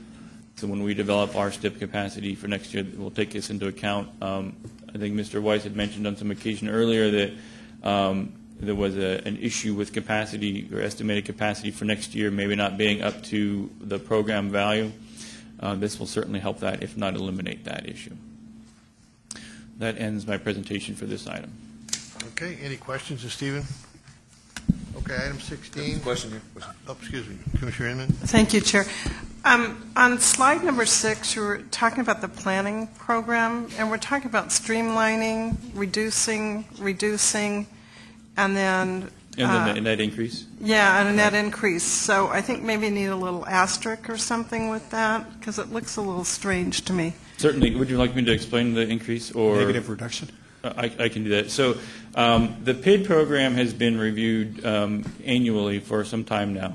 So when we develop our STIP capacity for next year, we'll take this into account. I think Mr. Weiss had mentioned on some occasion earlier that there was an issue with capacity or estimated capacity for next year maybe not being up to the program value. This will certainly help that, if not eliminate that issue. That ends my presentation for this item. Okay, any questions of Stephen? Okay, item 16. Question here. Oh, excuse me, Commissioner Inman. Thank you, Chair. On slide number 6, you were talking about the planning program, and we're talking about streamlining, reducing, and then... And then the net increase? Yeah, and a net increase. So I think maybe need a little asterisk or something with that, because it looks a little strange to me. Certainly. Would you like me to explain the increase or Negative reduction? I can do that. So the PID program has been reviewed annually for some time now,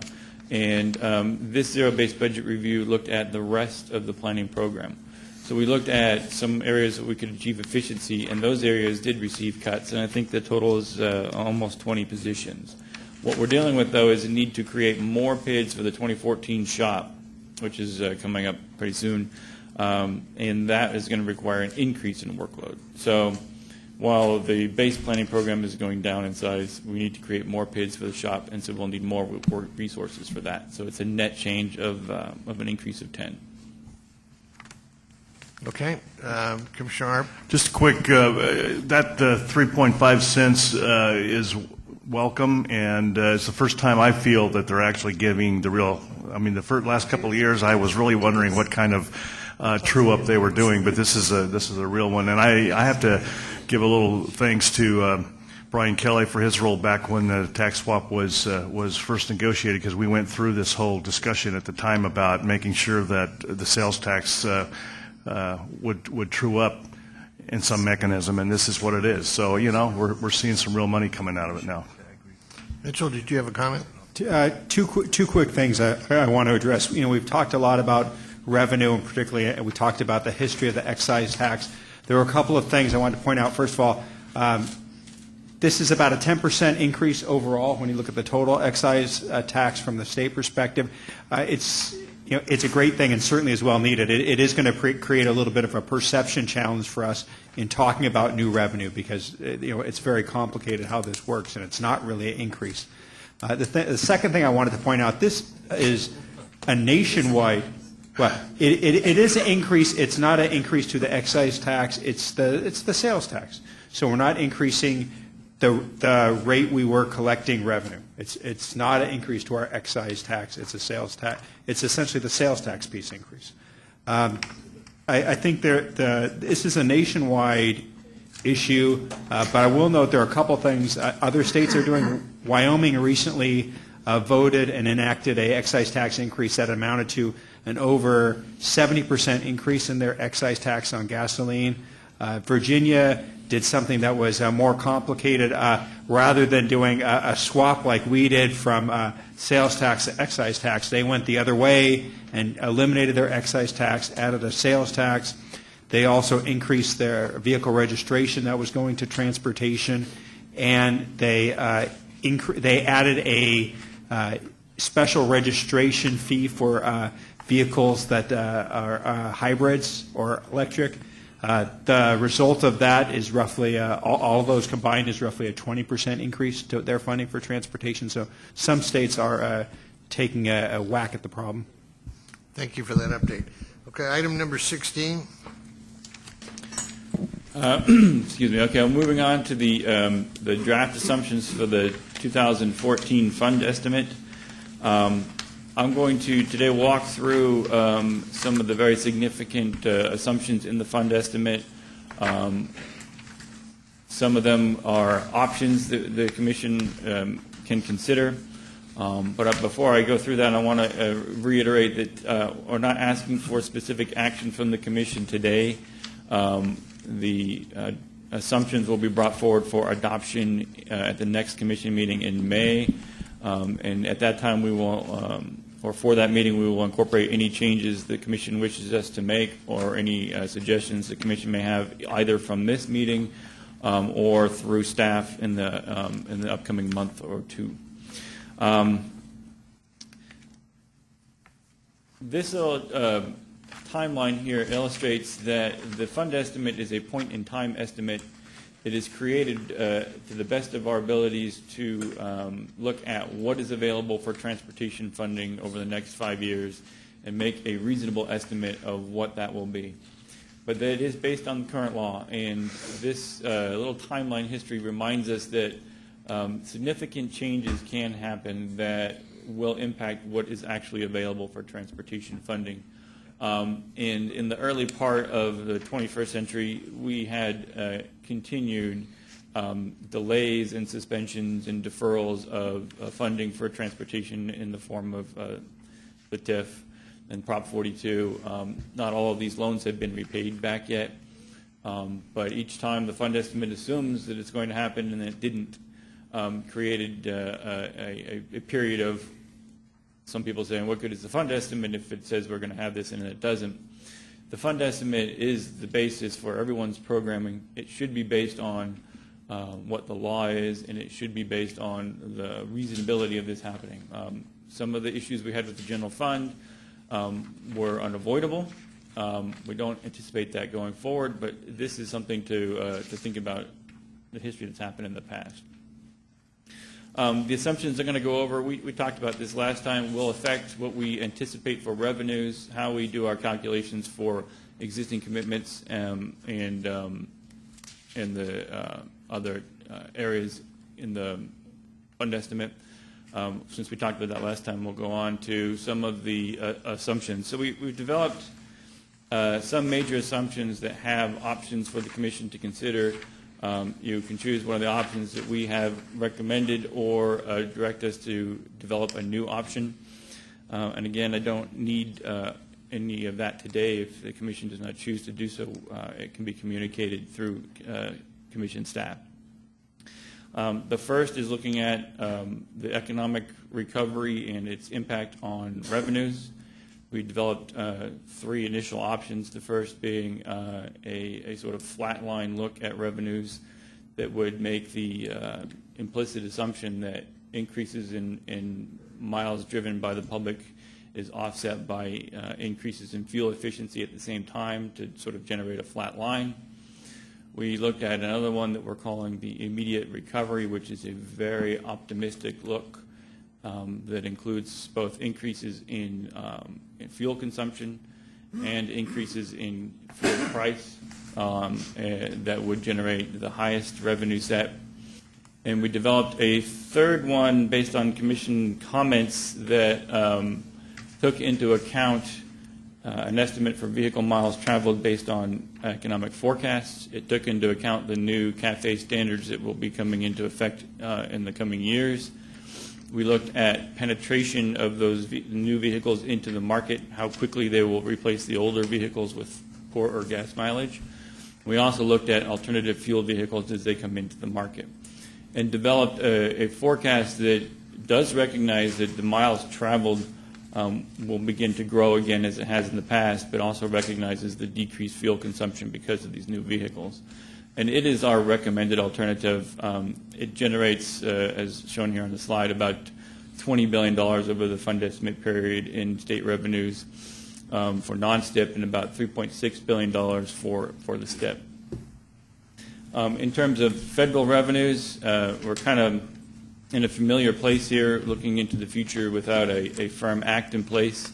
and this zero-based budget review looked at the rest of the planning program. So we looked at some areas that we could achieve efficiency, and those areas did receive cuts, and I think the total is almost 20 positions. What we're dealing with, though, is a need to create more PIDs for the 2014 shop, which is coming up pretty soon, and that is going to require an increase in workload. So while the base planning program is going down in size, we need to create more PIDs for the shop, and so we'll need more resources for that. So it's a net change of an increase of 10. Okay, Commissioner Arp? Just quick, that 3.5 cents is welcome, and it's the first time I feel that they're actually giving the real, I mean, the last couple of years I was really wondering what kind of true-up they were doing, but this is a real one. And I have to give a little thanks to Brian Kelly for his role back when the tax swap was first negotiated, because we went through this whole discussion at the time about making sure that the sales tax would true up in some mechanism, and this is what it is. So, you know, we're seeing some real money coming out of it now. Mitchell, did you have a comment? Two quick things I want to address. You know, we've talked a lot about revenue, and particularly we talked about the history of the excise tax. There were a couple of things I wanted to point out. First of all, this is about a 10% increase overall when you look at the total excise tax from the state perspective. It's a great thing and certainly is well needed. It is going to create a little bit of a perception challenge for us in talking about new revenue, because it's very complicated how this works, and it's not really an increase. The second thing I wanted to point out, this is a nationwide. Well, it is an increase. It's not an increase to the excise tax. It's the sales tax. So we're not increasing the rate we were collecting revenue. It's not an increase to our excise tax. It's a sales tax. It's essentially the sales tax piece increase. I think this is a nationwide issue, but I will note there are a couple things other states are doing. Wyoming recently voted and enacted an excise tax increase that amounted to an over 70% increase in their excise tax on gasoline. Virginia did something that was more complicated. Rather than doing a swap like we did from sales tax to excise tax, they went the other way and eliminated their excise tax, added a sales tax. They also increased their vehicle registration that was going to transportation, and they added a special registration fee for vehicles that are hybrids or electric. The result of that is roughly, all of those combined is roughly a 20% increase to their funding for transportation. So some states are taking a whack at the problem. Thank you for that update. Okay, item number 16. Excuse me. Okay, moving on to the draft assumptions for the 2014 fund estimate. I'm going to today walk through some of the very significant assumptions in the fund estimate. Some of them are options that the Commission can consider. But before I go through that, I want to reiterate that we're not asking for specific action from the Commission today. The assumptions will be brought forward for adoption at the next Commission meeting in May. And at that time, we will, or for that meeting, we will incorporate any changes the Commission wishes us to make, or any suggestions the Commission may have, either from this meeting or through staff in the upcoming month or two. This little timeline here illustrates that the fund estimate is a point-in-time estimate. It is created to the best of our abilities to look at what is available for transportation funding over the next 5 years and make a reasonable estimate of what that will be. But that it is based on the current law, and this little timeline history reminds us that significant changes can happen that will impact what is actually available for transportation funding. In the early part of the 21st century, we had continued delays and suspensions and deferrals of funding for transportation in the form of the TIF and Prop 42. Not all of these loans have been repaid back yet, but each time the fund estimate assumes that it's going to happen and it didn't, created a period of some people saying, what good is the fund estimate if it says we're going to have this and it doesn't? The fund estimate is the basis for everyone's programming. It should be based on what the law is, and it should be based on the reasonability of this happening. Some of the issues we had with the general fund were unavoidable. We don't anticipate that going forward, but this is something to think about the history that's happened in the past. The assumptions I'm going to go over, we talked about this last time, will affect what we anticipate for revenues, how we do our calculations for existing commitments, and the other areas in the fund estimate. Since we talked about that last time, we'll go on to some of the assumptions. So we've developed some major assumptions that have options for the Commission to consider. You can choose one of the options that we have recommended or direct us to develop a new option. And again, I don't need any of that today. If the Commission does not choose to do so, it can be communicated through Commission staff. The first is looking at the economic recovery and its impact on revenues. We developed three initial options, the first being a sort of flatline look at revenues that would make the implicit assumption that increases in miles driven by the public is offset by increases in fuel efficiency at the same time to sort of generate a flat line. We looked at another one that we're calling the immediate recovery, which is a very optimistic look that includes both increases in fuel consumption and increases in fuel price that would generate the highest revenue set. And we developed a third one based on Commission comments that took into account an estimate for vehicle miles traveled based on economic forecasts. It took into account the new CAFE standards that will be coming into effect in the coming years. We looked at penetration of those new vehicles into the market, how quickly they will replace the older vehicles with poorer gas mileage. We also looked at alternative fuel vehicles as they come into the market and developed a forecast that does recognize that the miles traveled will begin to grow again as it has in the past, but also recognizes the decreased fuel consumption because of these new vehicles. And it is our recommended alternative. It generates, as shown here on the slide, about $20 billion over the fund estimate period in state revenues for non-STIP and about $3.6 billion for the STIP. In terms of federal revenues, we're kind of in a familiar place here, looking into the future without a firm act in place.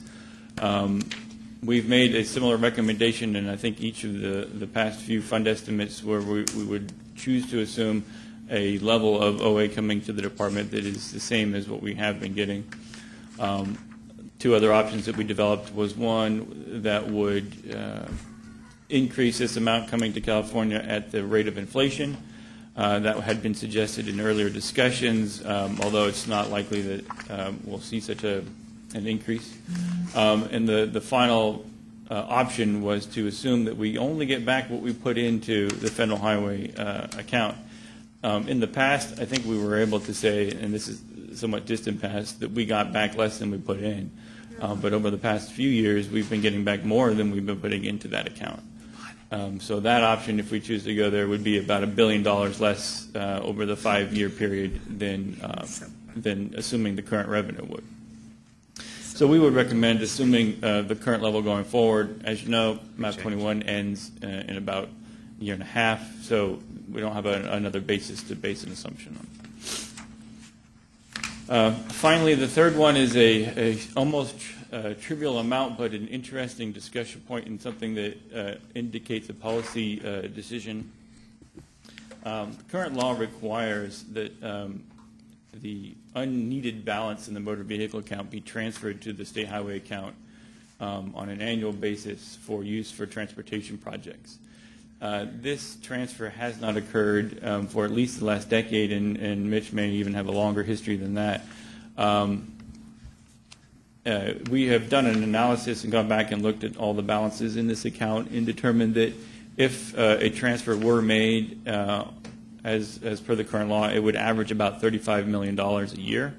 We've made a similar recommendation in, I think, each of the past few fund estimates where we would choose to assume a level of OA coming to the department that is the same as what we have been getting. Two other options that we developed was one that would increase this amount coming to California at the rate of inflation. That had been suggested in earlier discussions, although it's not likely that we'll see such an increase. And the final option was to assume that we only get back what we put into the federal highway account. In the past, I think we were able to say, and this is somewhat distant past, that we got back less than we put in. But over the past few years, we've been getting back more than we've been putting into that account. So that option, if we choose to go there, would be about $1 billion less over the 5-year period than assuming the current revenue would. So we would recommend assuming the current level going forward. As you know, MAP 21 ends in about a year and a half, so we don't have another basis to base an assumption on. Finally, the third one is a almost trivial amount, but an interesting discussion point and something that indicates a policy decision. The current law requires that the unneeded balance in the motor vehicle account be transferred to the state highway account on an annual basis for use for transportation projects. This transfer has not occurred for at least the last decade, and Mitch may even have a longer history than that. We have done an analysis and gone back and looked at all the balances in this account and determined that if a transfer were made as per the current law, it would average about $35 million a year.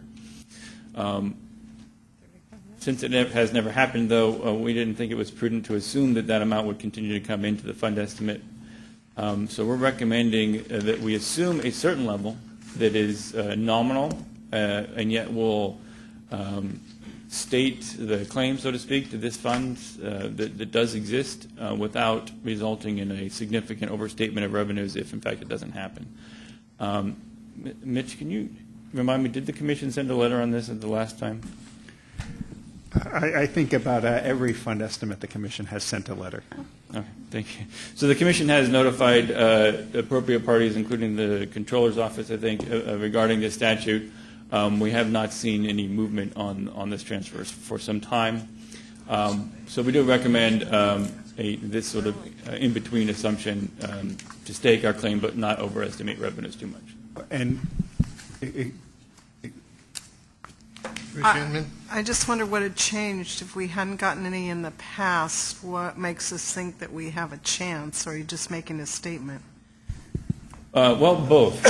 Since it has never happened, though, we didn't think it was prudent to assume that that amount would continue to come into the fund estimate. So we're recommending that we assume a certain level that is nominal and yet will state the claim, so to speak, to this fund that does exist without resulting in a significant overstatement of revenues if, in fact, it doesn't happen. Mitch, can you remind me, did the Commission send a letter on this at the last time? I think about every fund estimate the Commission has sent a letter. Okay, thank you. So the Commission has notified appropriate parties, including the Controller's Office, I think, regarding this statute. We have not seen any movement on this transfer for some time. So we do recommend this sort of in-between assumption to stake our claim but not overestimate revenues too much. And I just wonder what had changed. If we hadn't gotten any in the past, what makes us think that we have a chance, or are you just making a statement? Well, both.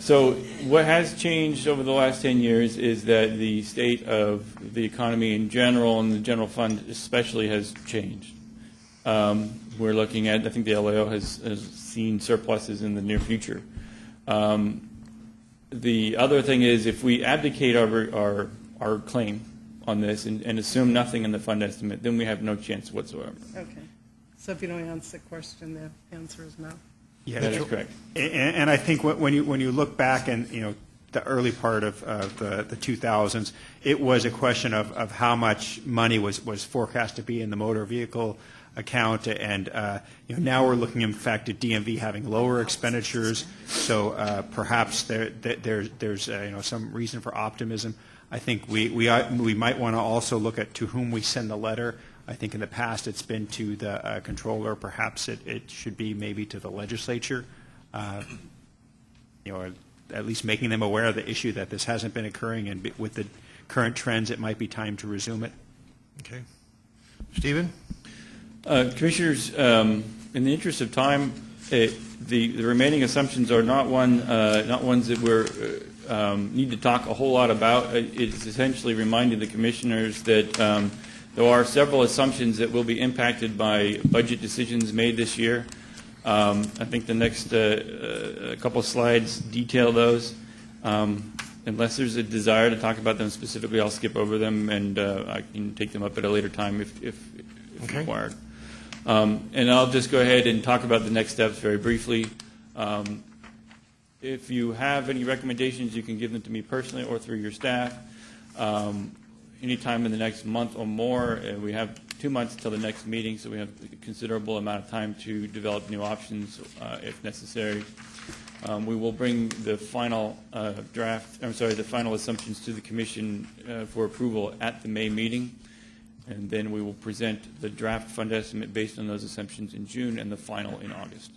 So what has changed over the last 10 years is that the state of the economy in general and the general fund especially has changed. We're looking at, I think the LAO has seen surpluses in the near future. The other thing is if we abdicate our claim on this and assume nothing in the fund estimate, then we have no chance whatsoever. Okay. So if you don't answer the question, the answer is no. Yeah, that is correct. And I think when you look back and the early part of the 2000s, it was a question of how much money was forecast to be in the motor vehicle account, and now we're looking in fact at DMV having lower expenditures. So perhaps there's some reason for optimism. I think we might want to also look at to whom we send the letter. I think in the past it's been to the controller. Perhaps it should be maybe to the legislature, at least making them aware of the issue that this hasn't been occurring, and with the current trends, it might be time to resume it. Okay. Stephen? Commissioners, in the interest of time, the remaining assumptions are not ones that we need to talk a whole lot about. It's essentially reminding the commissioners that there are several assumptions that will be impacted by budget decisions made this year. I think the next couple of slides detail those. Unless there's a desire to talk about them specifically, I'll skip over them, and I can take them up at a later time if required. And I'll just go ahead and talk about the next steps very briefly. If you have any recommendations, you can give them to me personally or through your staff. Anytime in the next month or more. We have 2 months till the next meeting, so we have a considerable amount of time to develop new options if necessary. We will bring the final the final assumptions to the Commission for approval at the May meeting, and then we will present the draft fund estimate based on those assumptions in June and the final in August.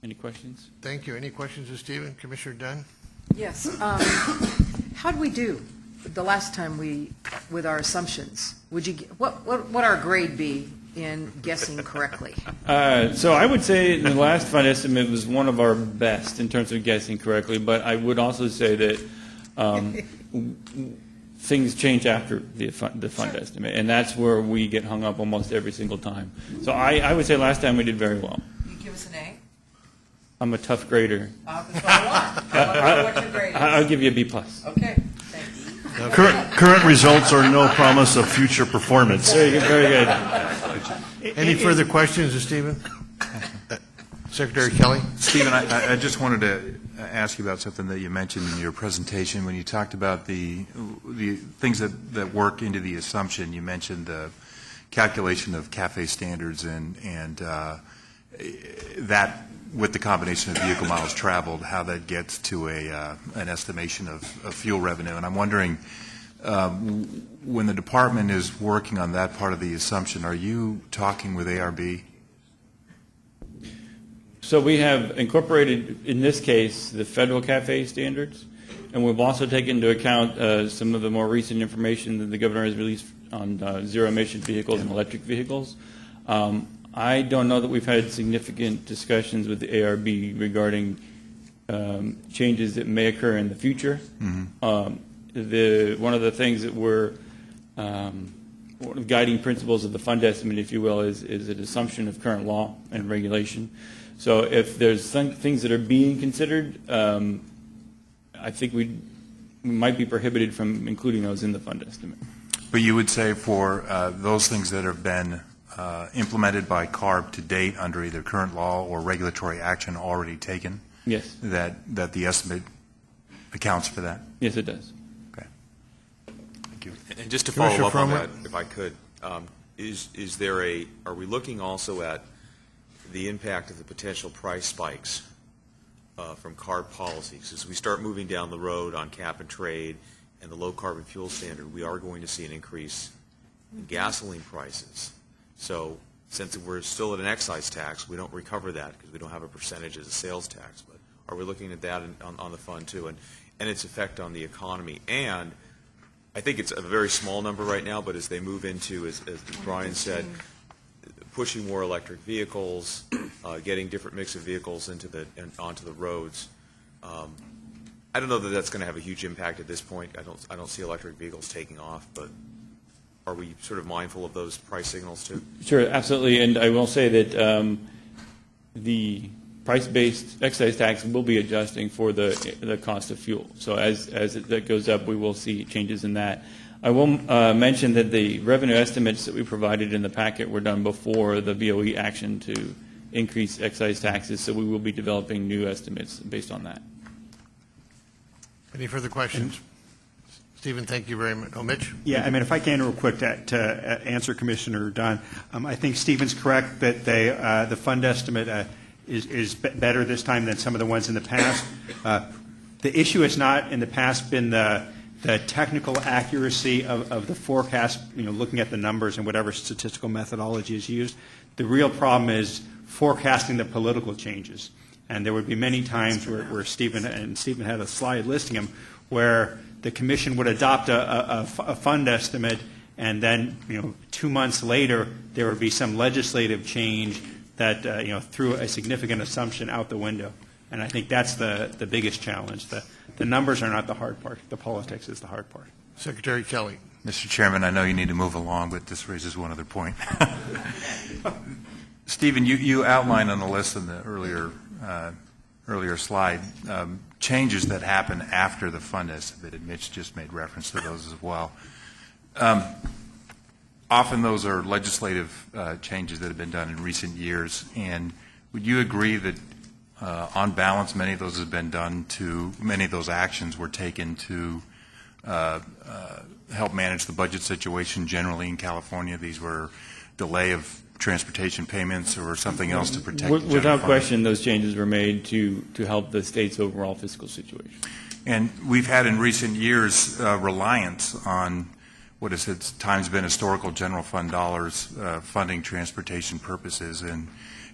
Any questions? Thank you. Any questions of Stephen? Commissioner Dunn? Yes. How did we do the last time with our assumptions? What our grade be in guessing correctly? So I would say the last fund estimate was one of our best in terms of guessing correctly, but I would also say that things change after the fund estimate, and that's where we get hung up almost every single time. So I would say last time we did very well. You give us an A? I'm a tough grader. That's what I want. I want to know what your grade is. I'll give you a B+. Okay. Current results are no promise of future performance. Very good. Very good. Any further questions of Stephen? Secretary Kelly? Stephen, I just wanted to ask you about something that you mentioned in your presentation when you talked about the things that work into the assumption. You mentioned the calculation of CAFE standards and that with the combination of vehicle miles traveled, how that gets to an estimation of fuel revenue. And I'm wondering, when the department is working on that part of the assumption, are you talking with ARB? So we have incorporated, in this case, the federal CAFE standards, and we've also taken into account some of the more recent information that the governor has released on zero-emission vehicles and electric vehicles. I don't know that we've had significant discussions with the ARB regarding changes that may occur in the future. One of the things that we're one of the guiding principles of the fund estimate, if you will, is an assumption of current law and regulation. So if there's some things that are being considered, I think we might be prohibited from including those in the fund estimate. But you would say for those things that have been implemented by CARB to date under either current law or regulatory action already taken? Yes. That the estimate accounts for that? Yes, it does. Okay. Thank you. And just to follow up on that, if I could, is there are we looking also at the impact of the potential price spikes from CARB policies? As we start moving down the road on cap and trade and the low carbon fuel standard, we are going to see an increase in gasoline prices. So since we're still at an excise tax, we don't recover that because we don't have a percentage as a sales tax. But are we looking at that on the fund too, and its effect on the economy? And I think it's a very small number right now, but as they move into, as Brian said, pushing more electric vehicles, getting different mix of vehicles onto the roads, I don't know that that's going to have a huge impact at this point. I don't see electric vehicles taking off, but are we sort of mindful of those price signals too? Sure, absolutely. And I will say that the price-based excise tax will be adjusting for the cost of fuel. So as that goes up, we will see changes in that. I will mention that the revenue estimates that we provided in the packet were done before the BOE action to increase excise taxes, so we will be developing new estimates based on that. Any further questions? Stephen, thank you very much. Oh, Mitch? Yeah, I mean, if I can real quick to answer Commissioner Dunn, I think Stephen's correct that the fund estimate is better this time than some of the ones in the past. The issue has not in the past been the technical accuracy of the forecast, looking at the numbers and whatever statistical methodology is used. The real problem is forecasting the political changes. And there would be many times where Stephen had a slide listing them, where the commission would adopt a fund estimate, and then 2 months later there would be some legislative change that threw a significant assumption out the window. And I think that's the biggest challenge. The numbers are not the hard part. The politics is the hard part. Secretary Kelly. Mr. Chairman, I know you need to move along, but this raises one other point. Stephen, you outlined on the list in the earlier slide changes that happen after the fund estimate, and Mitch just made reference to those as well. Often those are legislative changes that have been done in recent years, and would you agree that on balance many of those have been done many of those actions were taken to help manage the budget situation generally in California? These were delay of transportation payments or something else to protect the general Without fund? question, those changes were made to help the state's overall fiscal situation. And we've had in recent years reliance on what has at times been historical general fund dollars funding transportation purposes. And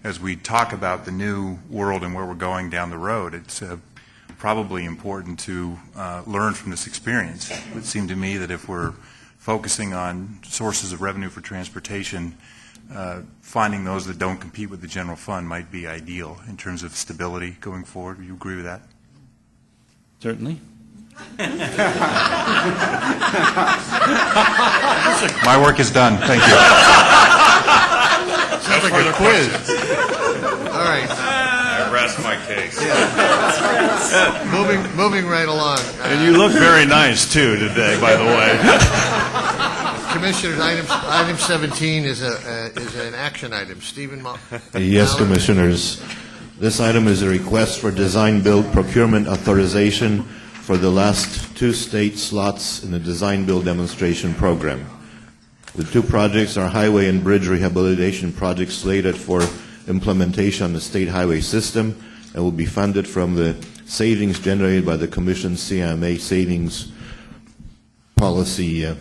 as we talk about the new world and where we're going down the road, it's probably important to learn from this experience. It would seem to me that if we're focusing on sources of revenue for transportation, finding those that don't compete with the general fund might be ideal in terms of stability going forward. Do you agree with that? Certainly. My work is done. Thank you. Sounds like a quiz. All right. I rest my case. Moving right along. And you look very nice, too, today, by the way. Commissioners, item 17 is an action item. Stephen Yes, Commissioners. This item is a request for design-build procurement authorization for the last 2 state slots in the design-build demonstration program. The 2 projects are highway and bridge rehabilitation projects slated for implementation on the state highway system and will be funded from the savings generated by the Commission's CMA savings policy.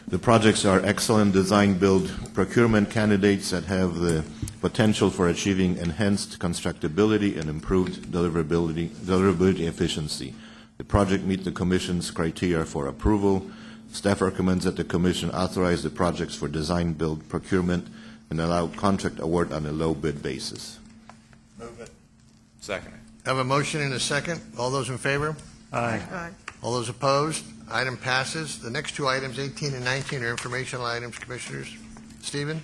The projects are excellent design-build procurement candidates that have the potential for achieving enhanced constructability and improved deliverability efficiency. The project meet the Commission's criteria for approval. Staff recommends that the Commission authorize the projects for design-build procurement and allow contract award on a low bid basis. Move it. Second. Have a motion and a second. All those in favor? Aye. All those opposed? Item passes. The next two items, 18 and 19, are informational items, Commissioners. Stephen?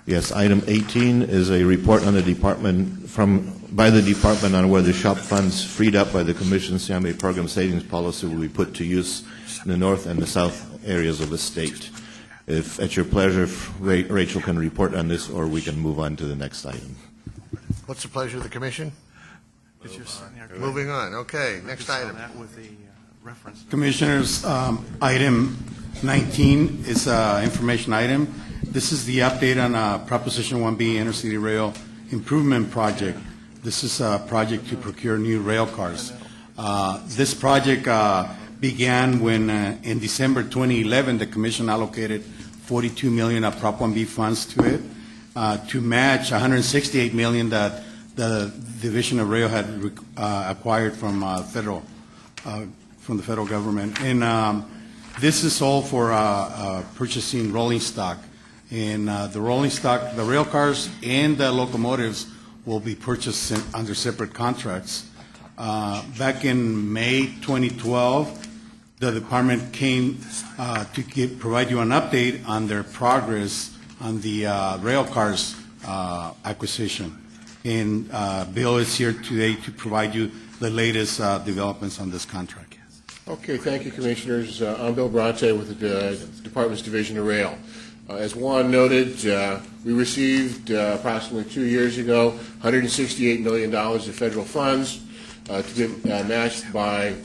Yes, item 18 is a report on the by the department on where the shop funds freed up by the Commission's CMA program savings policy will be put to use in the north and the south areas of the state. If at your pleasure, Rachel can report on this, or we can move on to the next item. What's the pleasure of the Commission? Moving on. Okay, next item. Commissioners, item 19 is an information item. This is the update on Proposition 1B Intercity Rail Improvement Project. This is a project to procure new rail cars. This project began when in December 2011 the Commission allocated $42 million of Prop 1B funds to it to match $168 million that the Division of Rail had acquired from the federal government. And this is all for purchasing rolling stock. And the rolling stock, the rail cars and the locomotives will be purchased under separate contracts. Back in May 2012, the department came to provide you an update on their progress on the rail cars acquisition. And Bill is here today to provide you the latest developments on this contract. Okay, thank you, Commissioners. I'm Bill Bronte with the Department's Division of Rail. As Juan noted, we received approximately 2 years ago $168 million of federal funds to be matched by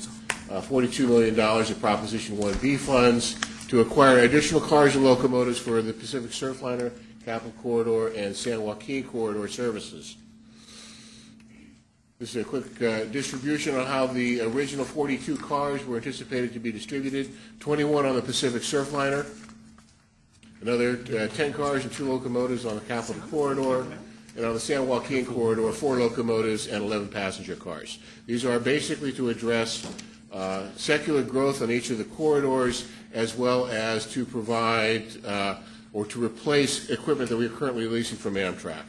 $42 million of Proposition 1B funds to acquire additional cars and locomotives for the Pacific Surfliner, Capital Corridor, and San Joaquin Corridor services. This is a quick distribution on how the original 42 cars were anticipated to be distributed. 21 on the Pacific Surfliner, another 10 cars and 2 locomotives on the Capital Corridor, and on the San Joaquin Corridor, 4 locomotives and 11 passenger cars. These are basically to address secular growth on each of the corridors, as well as to provide or to replace equipment that we are currently leasing from Amtrak.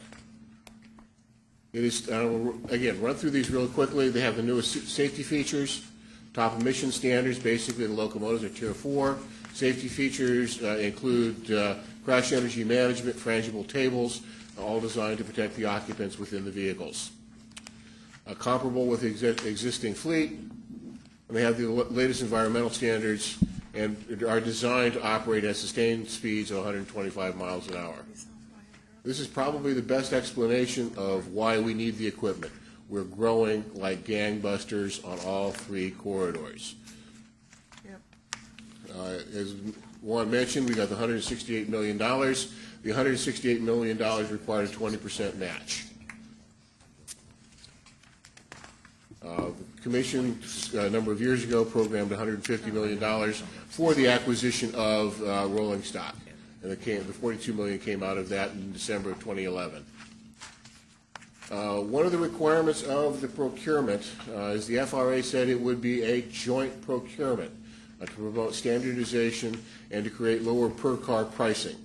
It is, again, run through these real quickly. They have the newest safety features, top emission standards. Basically, the locomotives are Tier 4. Safety features include crash energy management, frangible tables, all designed to protect the occupants within the vehicles. Comparable with the existing fleet, and they have the latest environmental standards and are designed to operate at sustained speeds of 125 miles an hour. This is probably the best explanation of why we need the equipment. We're growing like gangbusters on all 3 corridors. As Juan mentioned, we got the $168 million. The $168 million required a 20% match. The Commission, a number of years ago, programmed $150 million for the acquisition of rolling stock. And the $42 million came out of that in December of 2011. One of the requirements of the procurement is the FRA said it would be a joint procurement to promote standardization and to create lower per-car pricing.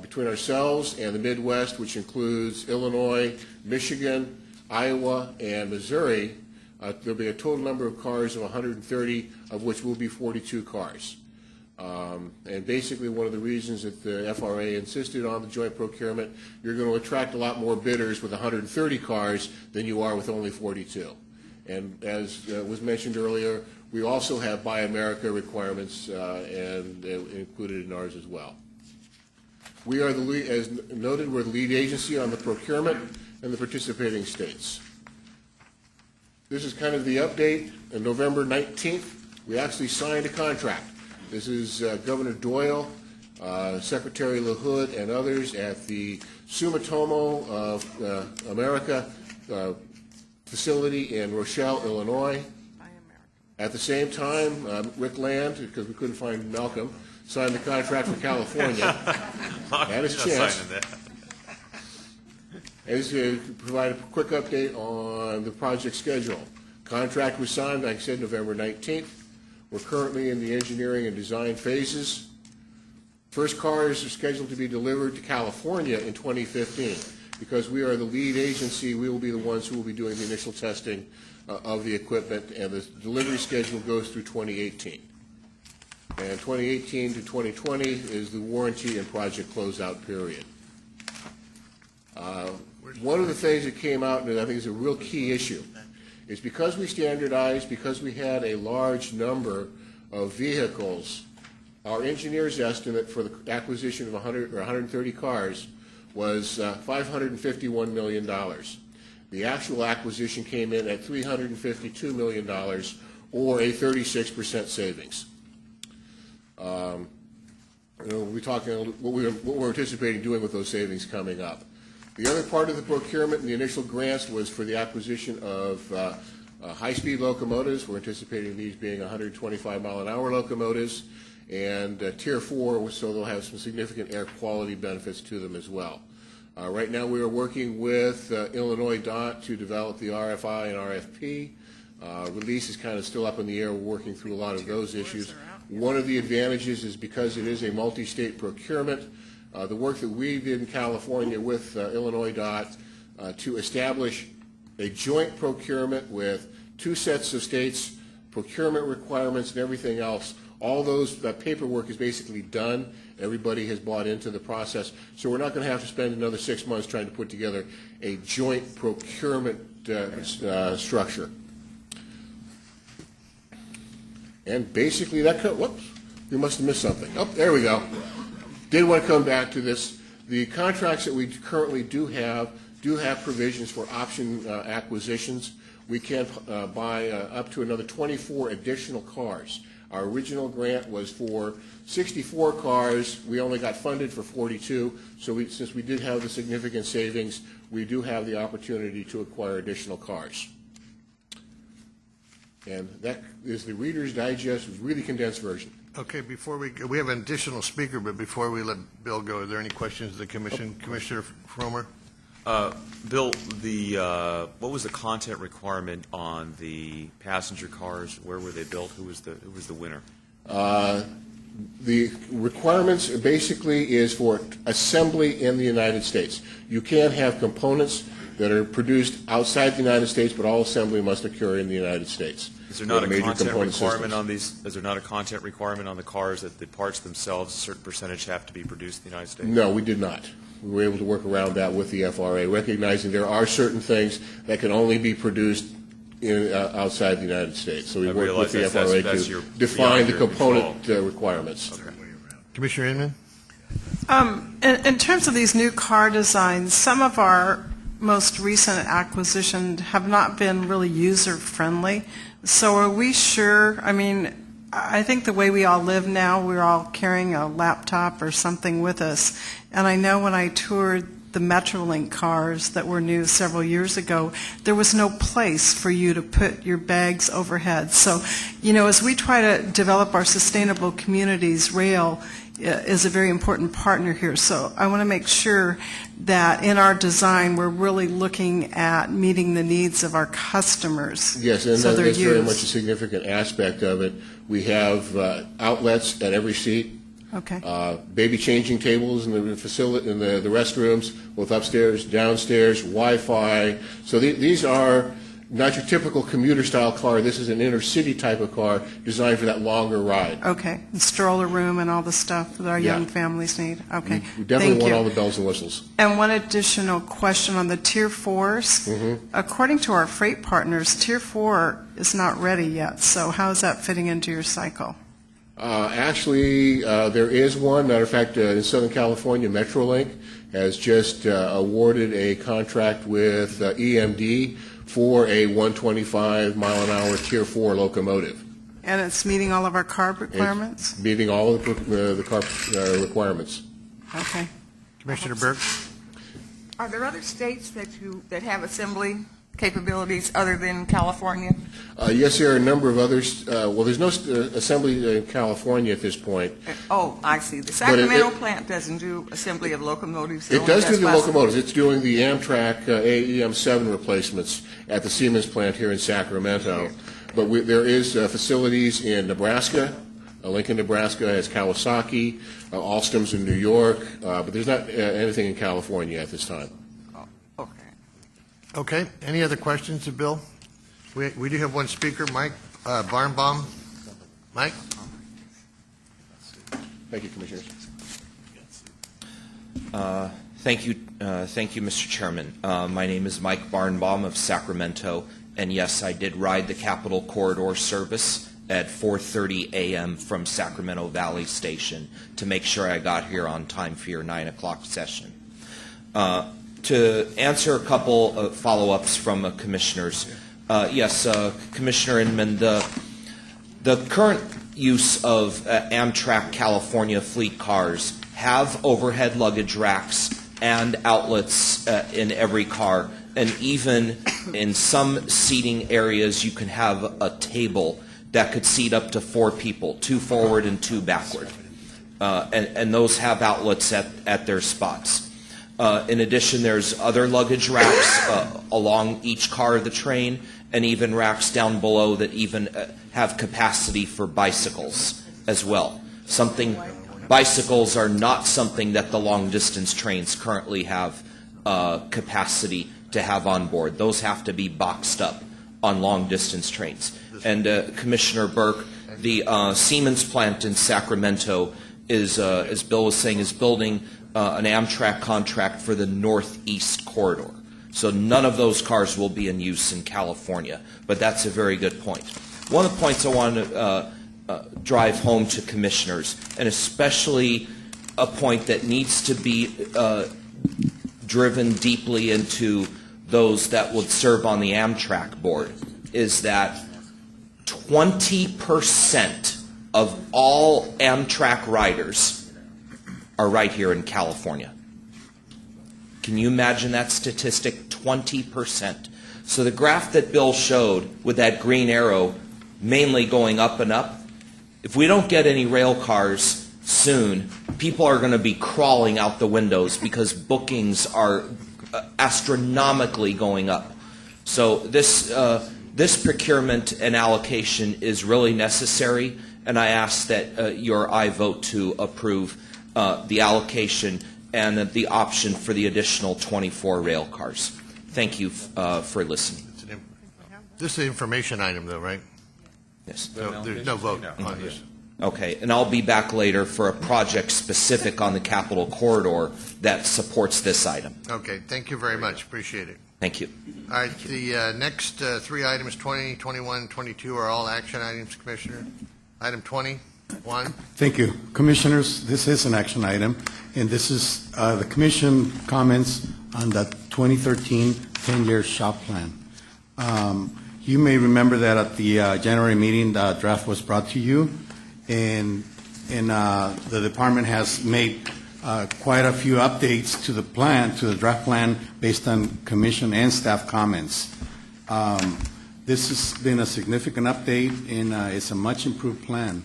Between ourselves and the Midwest, which includes Illinois, Michigan, Iowa, and Missouri, there'll be a total number of cars of 130, of which will be 42 cars. And basically one of the reasons that the FRA insisted on the joint procurement, you're going to attract a lot more bidders with 130 cars than you are with only 42. And as was mentioned earlier, we also have Buy America requirements and included in ours as well. We are the lead, as noted, we're the lead agency on the procurement and the participating states. This is kind of the update. On November 19th, we actually signed a contract. This is Governor Doyle Secretary LaHood and others at the Sumitomo of America facility in Rochelle, Illinois. At the same time, Rick Land, because we couldn't find Malcolm, signed the contract for California. Had his chance. And he's going to provide a quick update on the project schedule. Contract was signed, like I said, November 19th. We're currently in the engineering and design phases. First cars are scheduled to be delivered to California in 2015. Because we are the lead agency, we will be the ones who will be doing the initial testing of the equipment, and the delivery schedule goes through 2018. And 2018 to 2020 is the warranty and project closeout period. One of the things that came out, and I think is a real key issue, is because we standardized, because we had a large number of vehicles, our engineer's estimate for the acquisition of 100 or 130 cars was $551 million. The actual acquisition came in at $352 million, or a 36% savings. We're talking what we're anticipating doing with those savings coming up. The other part of the procurement and the initial grants was for the acquisition of high-speed locomotives. We're anticipating these being 125-mile-an-hour locomotives, and Tier 4, so they'll have some significant air quality benefits to them as well. Right now we are working with Illinois DOT to develop the RFI and RFP. Release is kind of still up in the air. We're working through a lot of those issues. One of the advantages is because it is a multi-state procurement, the work that we did in California with Illinois DOT to establish a joint procurement with two sets of states, procurement requirements and everything else. All those, that paperwork is basically done. Everybody has bought into the process. So we're not going to have to spend another 6 months trying to put together a joint procurement structure. And basically that, whoops, we must have missed something. Oh, there we go. Did want to come back to this. The contracts that we currently do have provisions for option acquisitions. We can buy up to another 24 additional cars. Our original grant was for 64 cars. We only got funded for 42. So since we did have the significant savings, we do have the opportunity to acquire additional cars. And that is the Reader's Digest, really condensed version. Okay, before we have an additional speaker, but before we let Bill go, are there any questions of the Commission? Commissioner Fromer? Bill, what was the content requirement on the passenger cars? Where were they built? Who was the winner? The requirements basically is for assembly in the United States. You can't have components that are produced outside the United States, but all assembly must occur in the United States. Is there not a content requirement on these? Is there not a content requirement on the cars that the parts themselves, a certain percentage, have to be produced in the United States? No, we did not. We were able to work around that with the FRA, recognizing there are certain things that can only be produced outside the United States. So we worked with the FRA to define the component requirements. Okay. Commissioner Inman? In terms of these new car designs, some of our most recent acquisitions have not been really user-friendly. So are we sure, I mean, I think the way we all live now, we're all carrying a laptop or something with us. And I know when I toured the Metrolink cars that were new several years ago, there was no place for you to put your bags overhead. So, you know, as we try to develop our sustainable communities, rail is a very important partner here. So I want to make sure that in our design we're really looking at meeting the needs of our customers. Yes, and that's very much a significant aspect of it. We have outlets at every seat. Okay. Baby changing tables in the facility, in the restrooms, both upstairs, downstairs, Wi-Fi. So these are not your typical commuter-style car. This is an inner-city type of car designed for that longer ride. Okay. The stroller room and all the stuff that our young families need. Okay. We definitely want all the bells and whistles. And one additional question on the Tier 4s. Mm-hmm. According to our freight partners, Tier 4 is not ready yet. So how is that fitting into your cycle? Actually, there is one. Matter of fact, in Southern California, Metrolink has just awarded a contract with EMD for a 125-mile-an-hour Tier 4 locomotive. And it's meeting all of our CARB requirements? It's meeting all of the CARB requirements. Okay. Commissioner Burke? Are there other states that have assembly capabilities other than California? Yes, there are a number of others. Well, there's no assembly in California at this point. Oh, I see. The Sacramento plant doesn't do assembly of locomotives. It does do the locomotives. It's doing the Amtrak AEM7 replacements at the Siemens plant here in Sacramento. But there is facilities in Nebraska. Lincoln, Nebraska has Kawasaki. Alstom's in New York. But there's not anything in California at this time. Okay. Any other questions of Bill? We do have one speaker, Mike Barnbaum. Mike? Thank you, Commissioners. Thank you, Mr. Chairman. My name is Mike Barnbaum of Sacramento, and yes, I did ride the Capitol Corridor service at 4:30 a.m. from Sacramento Valley Station to make sure I got here on time for your 9 o'clock session. To answer a couple of follow-ups from commissioners, yes, Commissioner Inman, the current use of Amtrak California fleet cars have overhead luggage racks and outlets in every car, and even in some seating areas you can have a table that could seat up to 4 people, 2 forward and 2 backward, and those have outlets at their spots. In addition, there's other luggage racks along each car of the train, and even racks down below that even have capacity for bicycles as well. Bicycles are not something that the long-distance trains currently have capacity to have on board. Those have to be boxed up on long-distance trains. And Commissioner Burke, the Siemens plant in Sacramento is, as Bill was saying, is building an Amtrak contract for the Northeast Corridor. So none of those cars will be in use in California, but that's a very good point. One of the points I want to drive home to commissioners, and especially a point that needs to be driven deeply into those that would serve on the Amtrak board, is that 20% of all Amtrak riders are right here in California. Can you imagine that statistic? 20%. So the graph that Bill showed with that green arrow mainly going up and up, if we don't get any rail cars soon, people are going to be crawling out the windows because bookings are astronomically going up. So this procurement and allocation is really necessary, and I ask that your aye vote to approve the allocation and the option for the additional 24 rail cars. Thank you for listening. This is an information item, though, right? Yes. So there's no vote on this. Okay, and I'll be back later for a project specific on the Capitol Corridor that supports this item. Okay, thank you very much. Appreciate it. Thank you. All right, the next 3 items, 20, 21, 22, are all action items, Commissioner. Item 21. Thank you. Commissioners, this is an action item, and this is the commission comments on the 2013 10-year shop plan. You may remember that at the January meeting, the draft was brought to you, and the department has made quite a few updates to the plan, to the draft plan, based on commission and staff comments. This has been a significant update, and it's a much improved plan.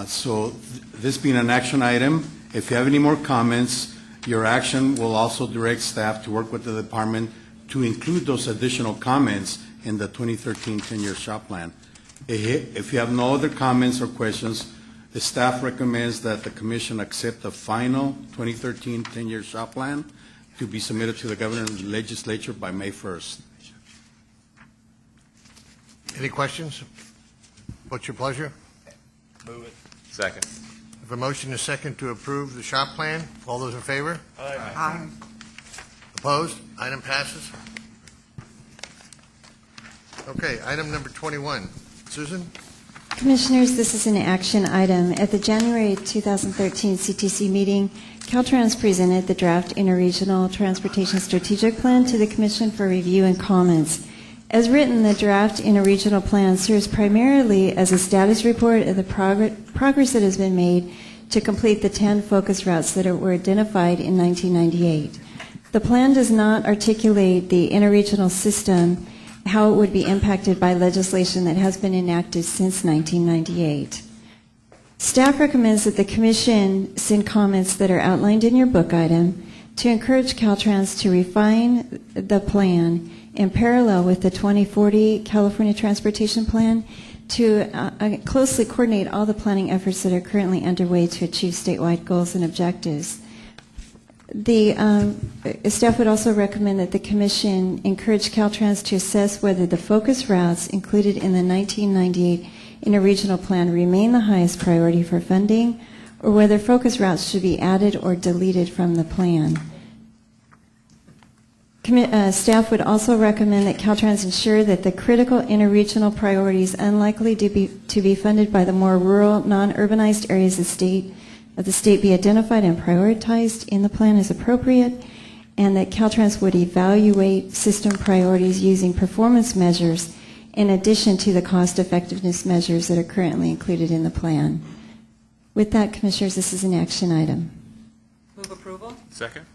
So this being an action item, if you have any more comments, your action will also direct staff to work with the department to include those additional comments in the 2013 10-year shop plan. If you have no other comments or questions, the staff recommends that the commission accept the final 2013 10-year shop plan to be submitted to the governor and the legislature by May 1st. Any questions? What's your pleasure? Move it. Second. If a motion is second to approve the shop plan, all those in favor? Aye. Opposed? Item passes. Okay, item number 21. Susan? Commissioners, this is an action item. At the January 2013 CTC meeting, Caltrans presented the draft interregional transportation strategic plan to the Commission for review and comments. As written, the draft interregional plan serves primarily as a status report of the progress that has been made to complete the 10 focus routes that were identified in 1998. The plan does not articulate the interregional system, how it would be impacted by legislation that has been enacted since 1998. Staff recommends that the Commission send comments that are outlined in your book item to encourage Caltrans to refine the plan in parallel with the 2040 California Transportation Plan to closely coordinate all the planning efforts that are currently underway to achieve statewide goals and objectives. The staff would also recommend that the Commission encourage Caltrans to assess whether the focus routes included in the 1998 interregional plan remain the highest priority for funding, or whether focus routes should be added or deleted from the plan. Staff would also recommend that Caltrans ensure that the critical interregional priorities unlikely to be funded by the more rural, non-urbanized areas of the state be identified and prioritized in the plan as appropriate, and that Caltrans would evaluate system priorities using performance measures in addition to the cost effectiveness measures that are currently included in the plan. With that, Commissioners, this is an action item. Move approval? Second.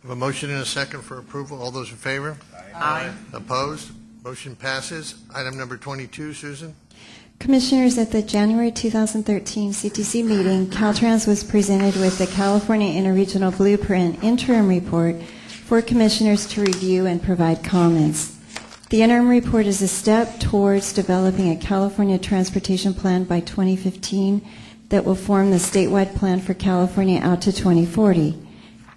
We have a motion and a second for approval. All those in favor? Aye. Opposed? Motion passes. Item number 22, Susan. Commissioners, at the January 2013 CTC meeting, Caltrans was presented with the California Interregional Blueprint interim report for Commissioners to review and provide comments. The interim report is a step towards developing a California transportation plan by 2015 that will form the statewide plan for California out to 2040.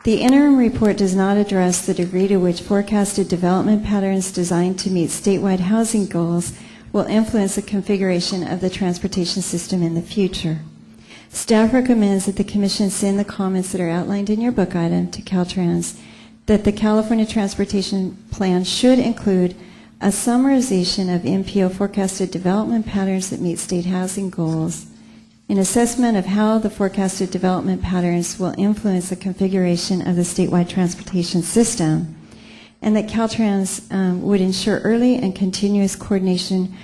The interim report does not address the degree to which forecasted development patterns designed to meet statewide housing goals will influence the configuration of the transportation system in the future. Staff recommends that the Commission send the comments that are outlined in your book item to Caltrans, that the California Transportation Plan should include a summarization of MPO forecasted development patterns that meet state housing goals, an assessment of how the forecasted development patterns will influence the configuration of the statewide transportation system, and that Caltrans would ensure early and continuous coordination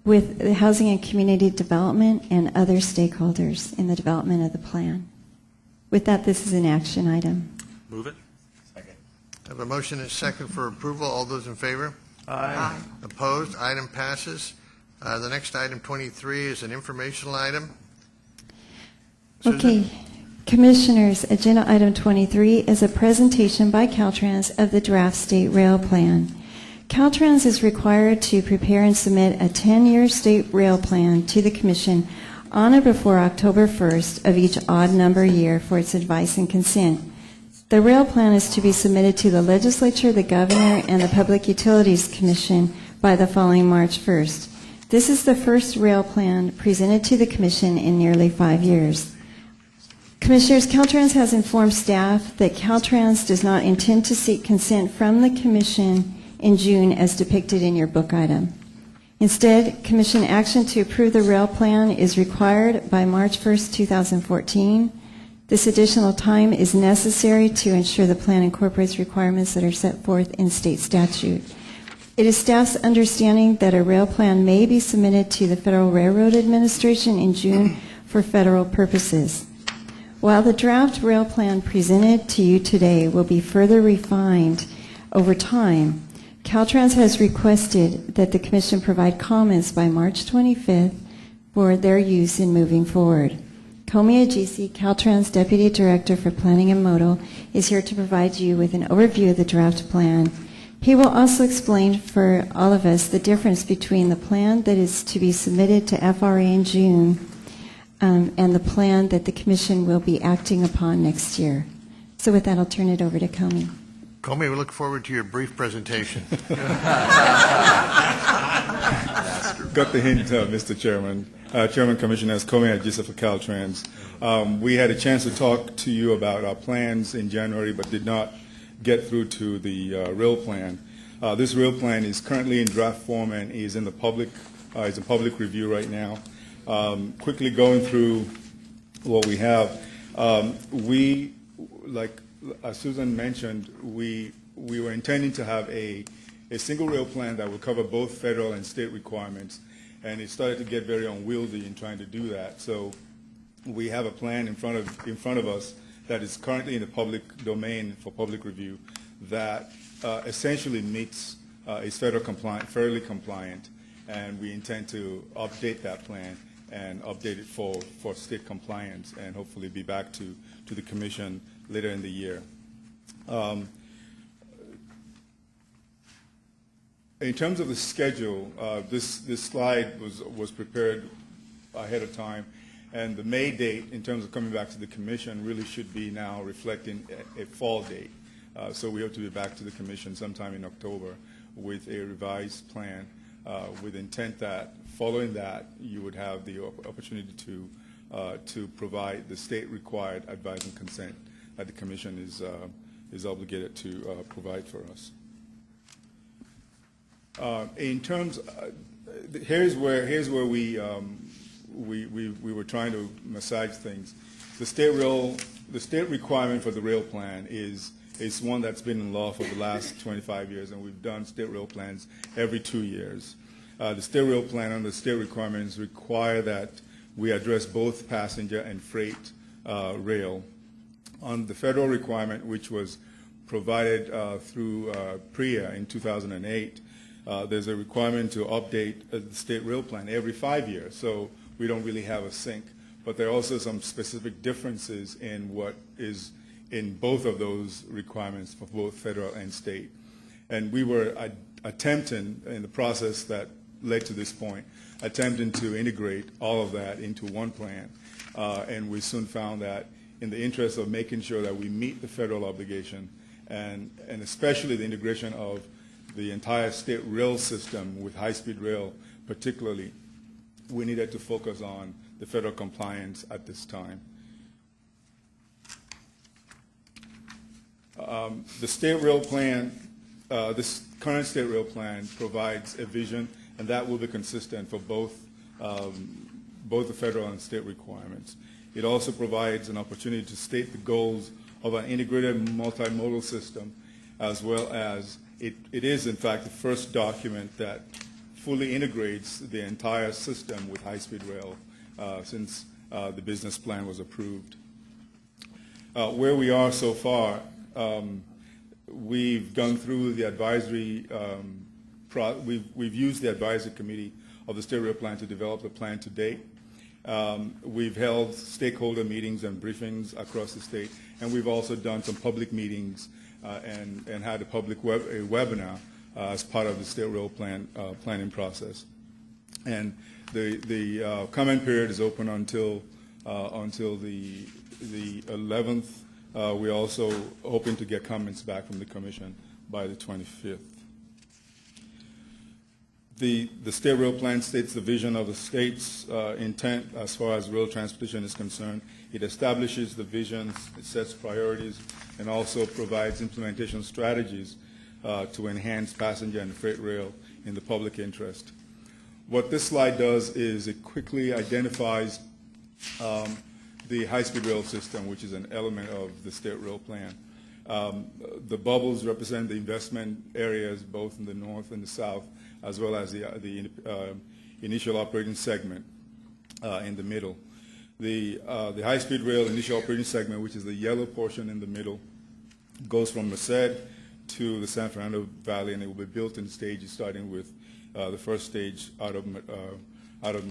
with the housing and community development and other stakeholders in the development of the plan. With that, this is an action item. Move it. Second. I have a motion and a second for approval. All those in favor? Aye. Opposed? Item passes. The next item, 23, is an informational item. Susan? Okay. Commissioners, agenda item 23 is a presentation by Caltrans of the draft state rail plan. Caltrans is required to prepare and submit a 10-year state rail plan to the Commission on or before October 1st of each odd number year for its advice and consent. The rail plan is to be submitted to the Legislature, the Governor, and the Public Utilities Commission by the following March 1st. This is the first rail plan presented to the Commission in nearly 5 years. Commissioners, Caltrans has informed staff that Caltrans does not intend to seek consent from the Commission in June as depicted in your book item. Instead, Commission action to approve the rail plan is required by March 1st, 2014. This additional time is necessary to ensure the plan incorporates requirements that are set forth in state statute. It is staff's understanding that a rail plan may be submitted to the Federal Railroad Administration in June for federal purposes. While the draft rail plan presented to you today will be further refined over time, Caltrans has requested that the Commission provide comments by March 25th for their use in moving forward. Komi Ajisi, Caltrans Deputy Director for Planning and Modal, is here to provide you with an overview of the draft plan. He will also explain for all of us the difference between the plan that is to be submitted to FRA in June and the plan that the Commission will be acting upon next year. So with that, I'll turn it over to Komi. Komi, we look forward to your brief presentation. Got the hint, Mr. Chairman. Chairman Commissioners, Komi Ajisa for Caltrans. We had a chance to talk to you about our plans in January, but did not get through to the rail plan. This rail plan is currently in draft form and is in public review right now. Quickly going through what we have, as Susan mentioned, we were intending to have a a single rail plan that will cover both federal and state requirements. And it started to get very unwieldy in trying to do that. So we have a plan in front of us that is currently in the public domain for public review that essentially meets is fairly compliant, and we intend to update that plan and update it for state compliance, and hopefully be back to the commission later in the year. In terms of the schedule, this slide was prepared ahead of time, and the May date, in terms of coming back to the commission, really should be now reflecting a fall date. So we hope to be back to the commission sometime in October with a revised plan, with intent that following that you would have the opportunity to provide the state-required advice and consent that the commission is obligated to provide for us. In terms, here's where we were trying to massage things. The state requirement for the rail plan is one that's been in law for the last 25 years, and we've done state rail plans every 2 years. The state rail plan and the state requirements require that we address both passenger and freight rail. On the federal requirement, which was provided through PREA in 2008, there's a requirement to update the state rail plan every 5 years, so we don't really have a sync. But there are also some specific differences in what is in both of those requirements for both federal and state. And we were attempting, in the process that led to this point, attempting to integrate all of that into one plan. And we soon found that in the interest of making sure that we meet the federal obligation, and especially the integration of the entire state rail system with high-speed rail particularly, we needed to focus on the federal compliance at this time. The state rail plan, this current state rail plan provides a vision, and that will be consistent for both the federal and state requirements. It also provides an opportunity to state the goals of an integrated multimodal system, as well as it is, in fact, the first document that fully integrates the entire system with high-speed rail since the business plan was approved. Where we are so far, we've gone through the advisory, we've used the advisory committee of the state rail plan to develop the plan to date. We've held stakeholder meetings and briefings across the state, and we've also done some public meetings and had a public webinar as part of the state rail plan planning process. And the comment period is open until the 11th. We're also hoping to get comments back from the commission by the 25th. The state rail plan states the vision of the state's intent as far as rail transportation is concerned. It establishes the visions, it sets priorities, and also provides implementation strategies to enhance passenger and freight rail in the public interest. What this slide does is it quickly identifies the high-speed rail system, which is an element of the state rail plan. The bubbles represent the investment areas both in the north and the south, as well as the initial operating segment in the middle. The high-speed rail initial operating segment, which is the yellow portion in the middle, goes from Merced to the San Fernando Valley, and it will be built in stages, starting with the first stage out of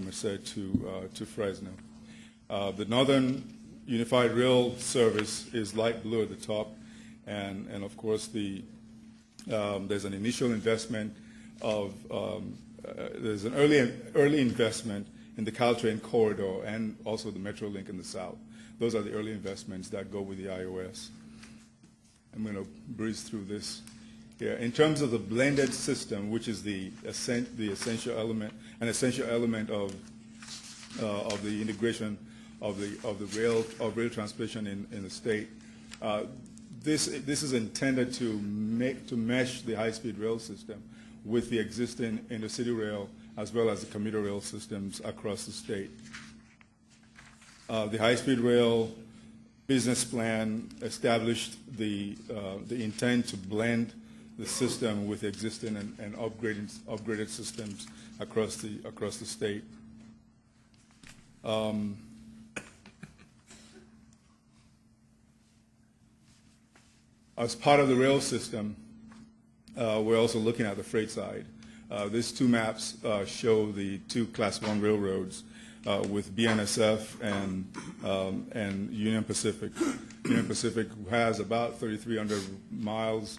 Merced to Fresno. The Northern Unified Rail Service is light blue at the top, and of course there's an initial investment of there's an early investment in the Caltrain corridor and also the Metrolink in the south. Those are the early investments that go with the IOS. I'm going to breeze through this here. In terms of the blended system, which is the essential element, an essential element of the integration of rail transportation in the state, this is intended to mesh the high-speed rail system with the existing intercity rail as well as the commuter rail systems across the state. The high-speed rail business plan established the intent to blend the system with existing and upgraded systems across the state. As part of the rail system, we're also looking at the freight side. These two maps show the two Class 1 railroads with BNSF and Union Pacific. Union Pacific has about 3,300 miles.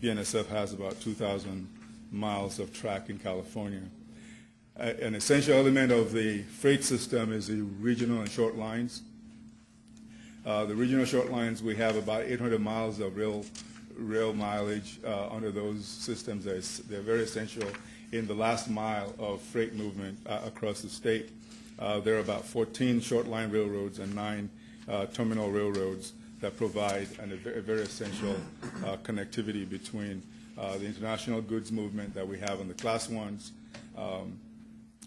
BNSF has about 2,000 miles of track in California. An essential element of the freight system is the regional and short lines. The regional short lines, we have about 800 miles of rail mileage under those systems. They're very essential in the last mile of freight movement across the state. There are about 14 short line railroads and 9 terminal railroads that provide a very essential connectivity between the international goods movement that we have on the Class 1s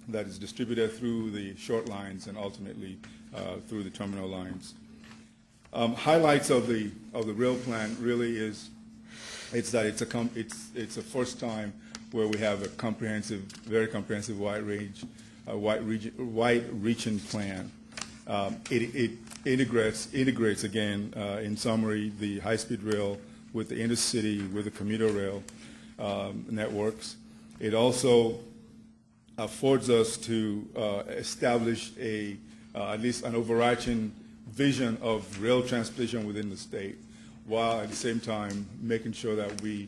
that is distributed through the short lines and ultimately through the terminal lines. Highlights of the rail plan really is that it's a first time where we have a very comprehensive wide-reaching plan. It integrates again, in summary, the high-speed rail with the intercity, with the commuter rail networks. It also affords us to establish at least an overarching vision of rail transportation within the state, while at the same time making sure that we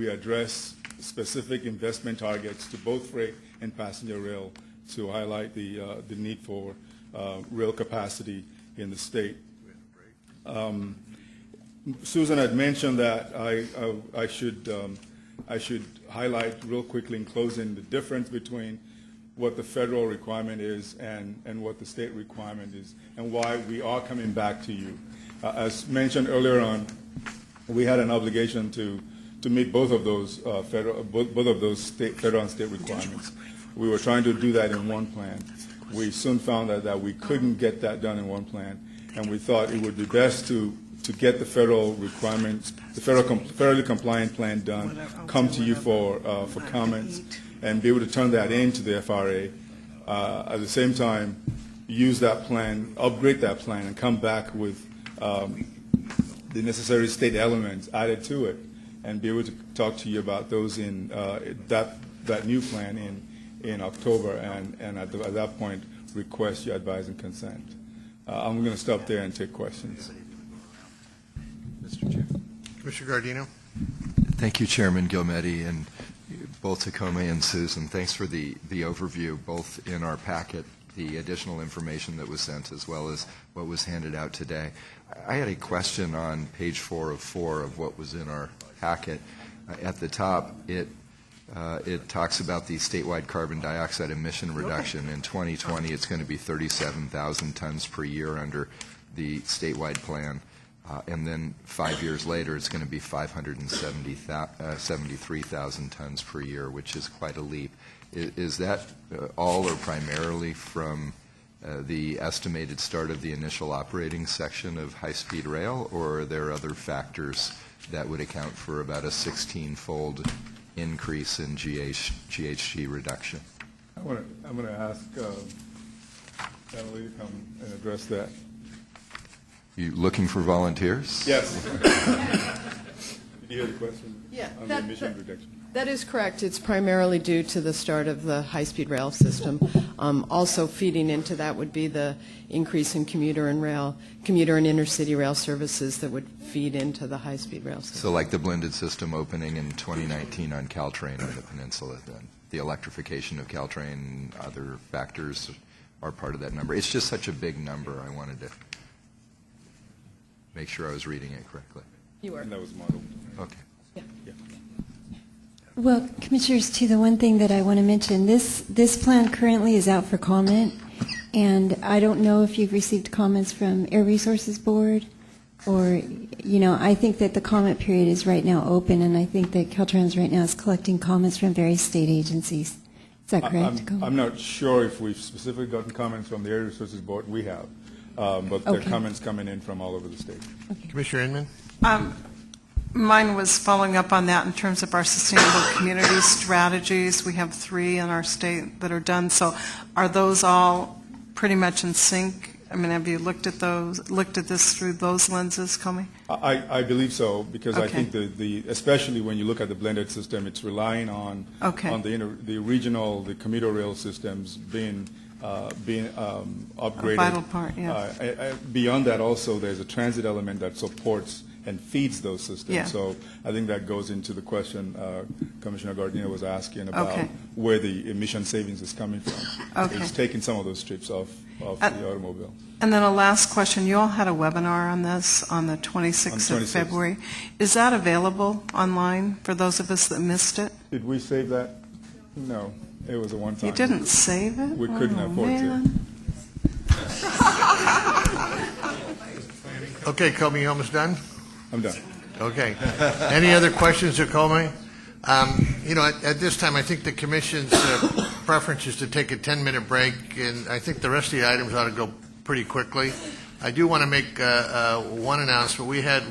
address specific investment targets to both freight and passenger rail to highlight the need for rail capacity in the state. Susan had mentioned that I should highlight real quickly in closing the difference between what the federal requirement is and what the state requirement is, and why we are coming back to you. As mentioned earlier on, we had an obligation to meet both of those federal and state requirements. We were trying to do that in one plan. We soon found out that we couldn't get that done in one plan, and we thought it would be best to get the federal requirements, the federally compliant plan done, come to you for comments, and be able to turn that into the FRA. At the same time, use that plan, upgrade that plan, and come back with the necessary state elements added to it, and be able to talk to you about those in that new plan in October, and at that point, request your advice and consent. I'm going to stop there and take questions. Mr. Chair. Commissioner Gardino. Thank you, Chairman Gilmetti, and both Takome and Susan. Thanks for the overview, both in our packet, the additional information that was sent, as well as what was handed out today. I had a question on page 4 of 4 of what was in our packet. At the top, it talks about the statewide carbon dioxide emission reduction. In 2020, it's going to be 37,000 tons per year under the statewide plan. And then 5 years later, it's going to be 573,000 tons per year, which is quite a leap. Is that all or primarily from the estimated start of the initial operating section of high-speed rail, or are there other factors that would account for about a 16-fold increase in GHG reduction? I'm going to ask Emily to come and address that. You looking for volunteers? Yes. Did you hear the question? Yeah, on the emission reduction? That is correct. It's primarily due to the start of the high-speed rail system. Also feeding into that would be the increase in commuter and intercity rail services that would feed into the high-speed rail system. So like the blended system opening in 2019 on Caltrain on the peninsula, then the electrification of Caltrain, other factors are part of that number. It's just such a big number. I wanted to make sure I was reading it correctly. You were. And that was modeled. Okay. Yeah. Well, Commissioners, too, the one thing that I want to mention, this plan currently is out for comment, and I don't know if you've received comments from Air Resources Board, or, I think that the comment period is right now open, and I think that Caltrans right now is collecting comments from various state agencies. Is that correct? I'm not sure if we've specifically gotten comments from the Air Resources Board. We have, but there are comments coming in from all over the state. Commissioner Inman? Mine was following up on that in terms of our sustainable community strategies. We have 3 in our state that are done. So are those all pretty much in sync? I mean, have you looked at this through those lenses, Comey? I believe so, because I Okay. think especially when you look at the blended system, it's relying on the regional, the commuter rail systems being upgraded. A vital part, yes. Beyond that, also, there's a transit element that supports and feeds those systems. Yeah. So I think that goes into the question Commissioner Gardner was asking about Okay. where the emission savings is coming from. Okay. It's taking some of those trips off the automobile. And then a last question. You all had a webinar on this on the 26th of February. Is that available online for those of us that missed it? Did we save that? No, it was a one-time. You didn't save it? We couldn't afford man. Okay, Comey, you almost done? I'm done. Okay. Any other questions of Comey? At this time, I think the Commission's preference is to take a 10-minute break, and I think the rest of the items ought to go pretty quickly. I do want to make one announcement. We had,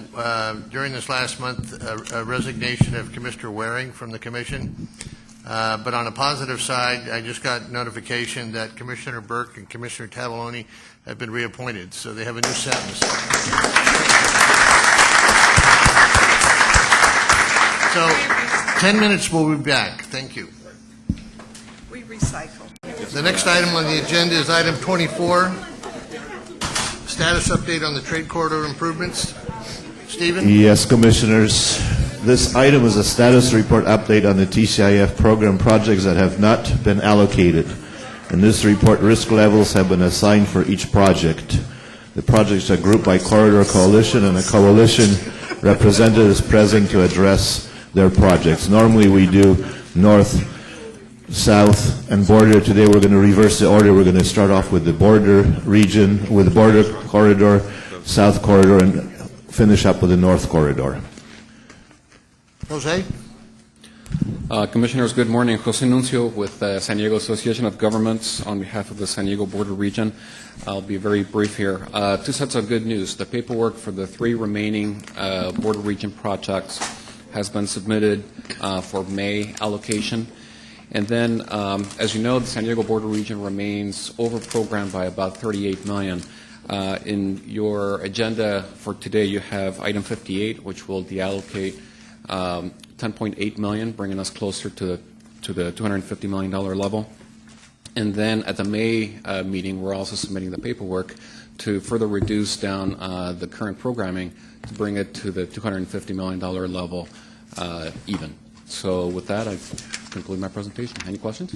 during this last month, a resignation of Commissioner Waring from the Commission. But on a positive side, I just got notification that Commissioner Burke and Commissioner Tattaloni have been reappointed, so they have a new sentence. So, 10 minutes, we'll be back. Thank you. We recycle. The next item on the agenda is item 24, status update on the trade corridor improvements. Stephen? Yes, Commissioners. This item is a status report update on the TCIF program projects that have not been allocated. In this report, risk levels have been assigned for each project. The projects are grouped by corridor coalition, and a coalition representative is present to address their projects. Normally we do north, south, and border. Today we're going to reverse the order. We're going to start off with the border region, with the border corridor, south corridor, and finish up with the north corridor. Jose? Commissioners, good morning. Jose Nuncio with San Diego Association of Governments on behalf of the San Diego Border Region. I'll be very brief here. 2 sets of good news. The paperwork for the 3 remaining Border Region projects has been submitted for May allocation. And then, as you know, the San Diego Border Region remains over-programmed by about $38 million. In your agenda for today, you have item 58, which will deallocate $10.8 million, bringing us closer to the $250 million level. And then at the May meeting, we're also submitting the paperwork to further reduce down the current programming to bring it to the $250 million level even. So with that, I conclude my presentation. Any questions?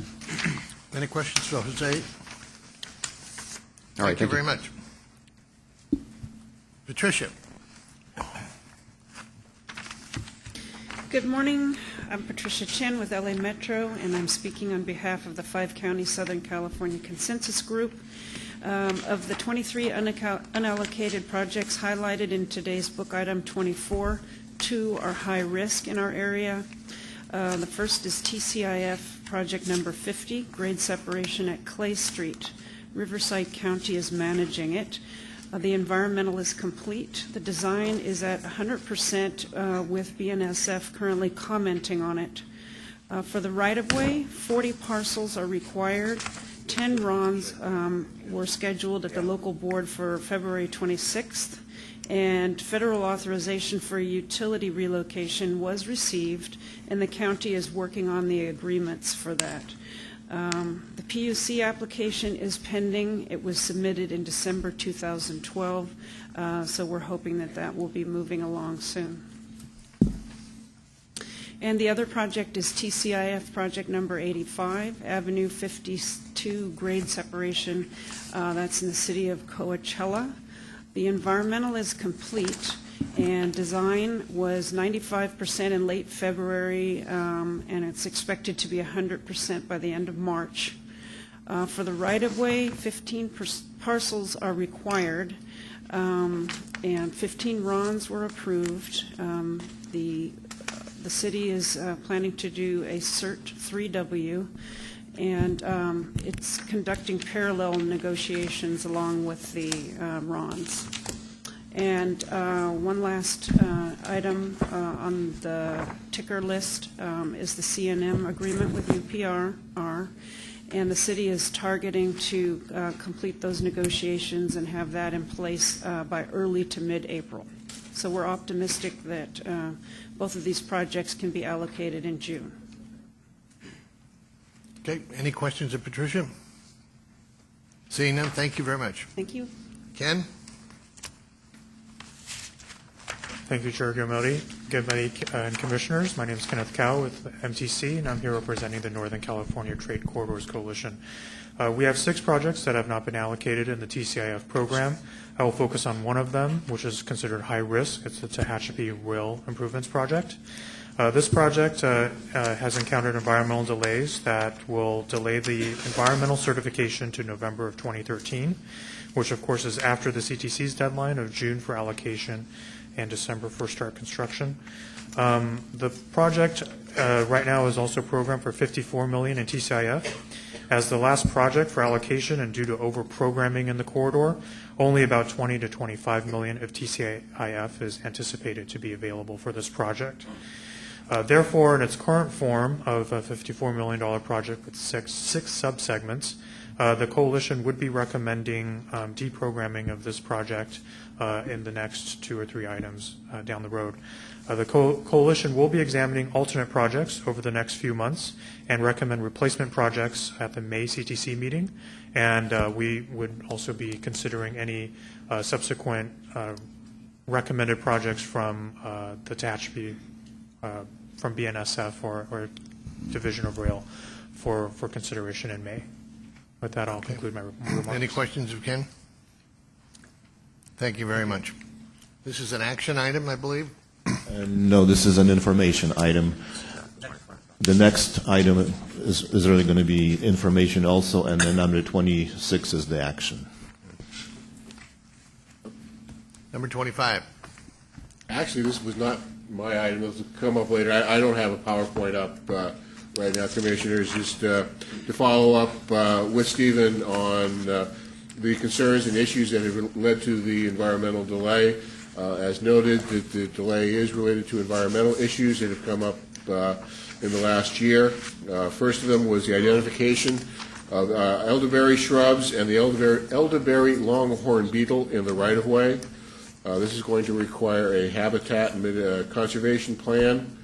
Any questions for Jose? All right, Thank you very much. Patricia? Good morning. I'm Patricia Chen with LA Metro, and I'm speaking on behalf of the 5-county Southern California Consensus Group. Of the 23 unallocated projects highlighted in today's book item 24, 2 are high risk in our area. The first is TCIF project number 50, grade separation at Clay Street. Riverside County is managing it. The environmental is complete. The design is at 100% with BNSF currently commenting on it. For the right-of-way, 40 parcels are required. 10 RONs were scheduled at the local board for February 26th, and federal authorization for a utility relocation was received, and the county is working on the agreements for that. The PUC application is pending. It was submitted in December 2012, so we're hoping that that will be moving along soon. And the other project is TCIF project number 85, Avenue 52 grade separation. That's in the city of Coachella. The environmental is complete, and design was 95% in late February, and it's expected to be 100% by the end of March. For the right-of-way, 15 parcels are required, and 15 RONs were approved. The city is planning to do a CERT 3W, and it's conducting parallel negotiations along with the RONs. And one last item on the ticker list is the CNM agreement with UPRR. And the city is targeting to complete those negotiations and have that in place by early to mid-April. So we're optimistic that both of these projects can be allocated in June. Okay, any questions of Patricia? Seeing none, thank you very much. Thank you. Ken? Thank you, Chair Gilmedi and Commissioners. My name is Kenneth Cow with MTC, and I'm here representing the Northern California Trade Corridors Coalition. We have 6 projects that have not been allocated in the TCIF program. I will focus on one of them, which is considered high risk. It's the Tehachapi Rail Improvements Project. This project has encountered environmental delays that will delay the environmental certification to November of 2013, which of course is after the CTC's deadline of June for allocation and December for start construction. The project right now is also programmed for $54 million in TCIF. As the last project for allocation and due to over-programming in the corridor, only about $20 to $25 million of TCIF is anticipated to be available for this project. Therefore, in its current form of a $54 million project with six subsegments, the coalition would be recommending deprogramming of this project in the next 2 or 3 items down the road. The coalition will be examining alternate projects over the next few months and recommend replacement projects at the May CTC meeting. And we would also be considering any subsequent recommended projects from the Tehachapi, from BNSF or Division of Rail for consideration in May. With that, I'll conclude my remarks. Any questions of Ken? Thank you very much. This is an action item, I believe? No, this is an information item. The next item is really going to be information also, and then number 26 is the action. Number 25. Actually, this was not my item. This will come up later. I don't have a PowerPoint up right now, Commissioners. Just to follow up with Stephen on the concerns and issues that have led to the environmental delay. As noted, that the delay is related to environmental issues that have come up in the last year. First of them was the identification of elderberry shrubs and the elderberry longhorn beetle in the right-of-way. This is going to require a habitat and conservation plan.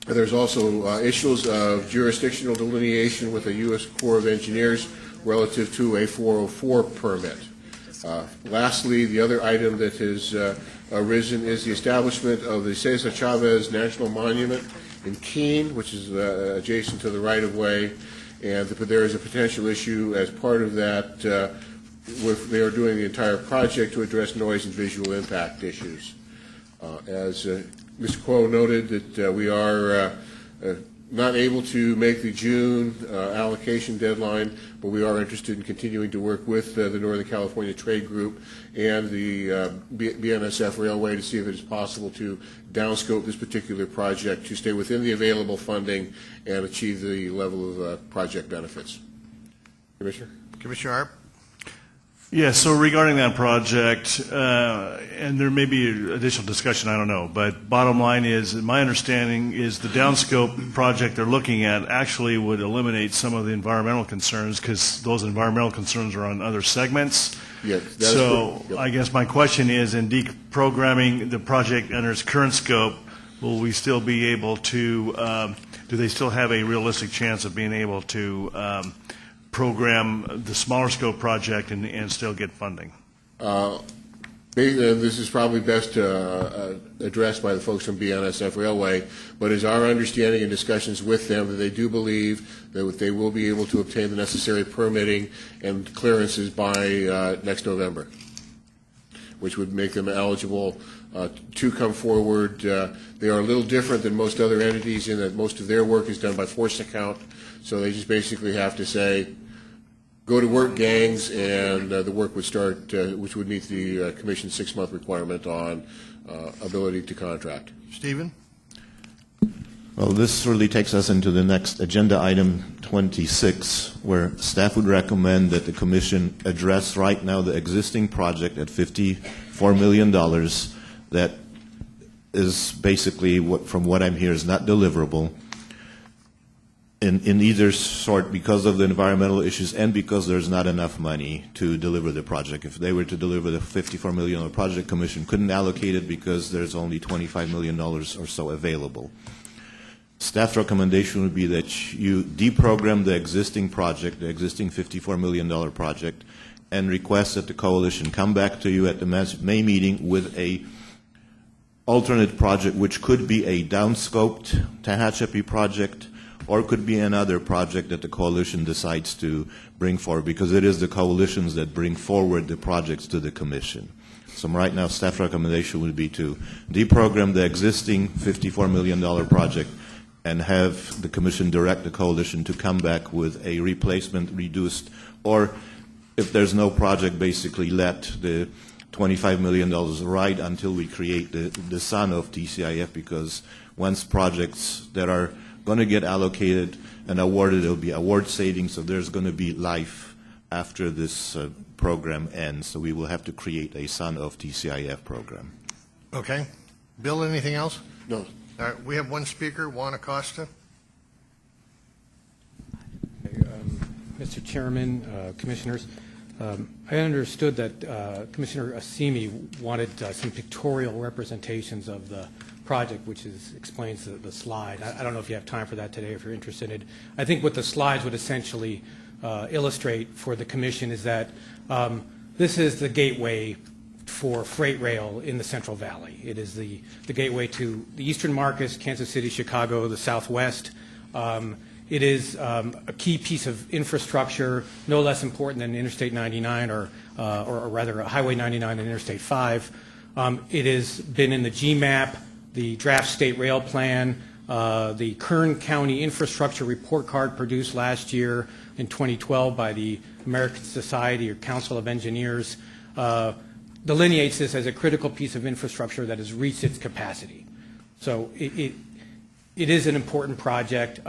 There's also issues of jurisdictional delineation with the U.S. Corps of Engineers relative to a 404 permit. Lastly, the other item that has arisen is the establishment of the Cesar Chavez National Monument in Keene, which is adjacent to the right-of-way, and there is a potential issue as part of that they are doing the entire project to address noise and visual impact issues. As Mr. Kuo noted, that we are not able to make the June allocation deadline, but we are interested in continuing to work with the Northern California Trade Group and the BNSF Railway to see if it is possible to downscope this particular project to stay within the available funding and achieve the level of project benefits. Commissioner? Commissioner Arp? Yeah, so regarding that project, and there may be additional discussion, I don't know, but bottom line is, my understanding is the downscope project they're looking at actually would eliminate some of the environmental concerns because those environmental concerns are on other segments. Yes. So I guess my question is, in deprogramming the project under its current scope, will we still be able to, do they still have a realistic chance of being able to program the smaller scope project and still get funding? This is probably best addressed by the folks from BNSF Railway, but it's our understanding in discussions with them that they do believe that they will be able to obtain the necessary permitting and clearances by next November, which would make them eligible to come forward. They are a little different than most other entities in that most of their work is done by force account, so they just basically have to say, go to work, gangs, and the work would start, which would meet the Commission's 6-month requirement on ability to contract. Stephen? Well, this really takes us into the next agenda item 26, where staff would recommend that the Commission address right now the existing project at 54 $4 million that is basically, from what I'm hearing, is not deliverable in either sort because of the environmental issues and because there's not enough money to deliver the project. If they were to deliver the $54 million, the Project Commission couldn't allocate it because there's only $25 million or so available. Staff recommendation would be that you deprogram the existing project, the existing $54 million project, and request that the coalition come back to you at the May meeting with a alternate project, which could be a downscoped Tehachapi project, or it could be another project that the coalition decides to bring forward, because it is the coalitions that bring forward the projects to the commission. So right now, staff recommendation would be to deprogram the existing $54 million project and have the commission direct the coalition to come back with a replacement reduced, or if there's no project, basically let the $25 million ride until we create the sun of TCIF, because once projects that are going to get allocated and awarded, it'll be award savings, so there's going to be life after this program ends. So we will have to create a son of TCIF program. Okay. Bill, anything else? No. All right, we have one speaker, Juan Acosta. Mr. Chairman, Commissioners, I understood that Commissioner Assimi wanted some pictorial representations of the project, which explains the slide. I don't know if you have time for that today, if you're interested in it. I think what the slides would essentially illustrate for the Commission is that this is the gateway for freight rail in the Central Valley. It is the gateway to the eastern markets, Kansas City, Chicago, the Southwest. It is a key piece of infrastructure, no less important than Interstate 99 or rather Highway 99 and Interstate 5. It has been in the GMAP, the Draft State Rail Plan, the Kern County Infrastructure Report Card produced last year in 2012 by the American Society or Council of Engineers delineates this as a critical piece of infrastructure that has reached its capacity. So it is an important project.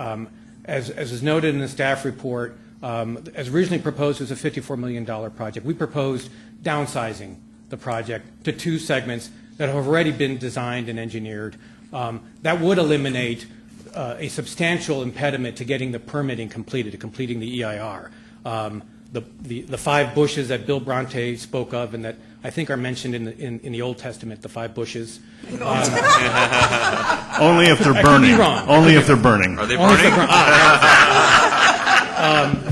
As is noted in the staff report, as originally proposed, it was a $54 million project. We proposed downsizing the project to two segments that have already been designed and engineered. That would eliminate a substantial impediment to getting the permitting completed, to completing the EIR. The 5 bushes that Bill Bronte spoke of and that I think are mentioned in the Old Testament, the 5 bushes. Only if they're burning. Only if they're burning. Are they burning?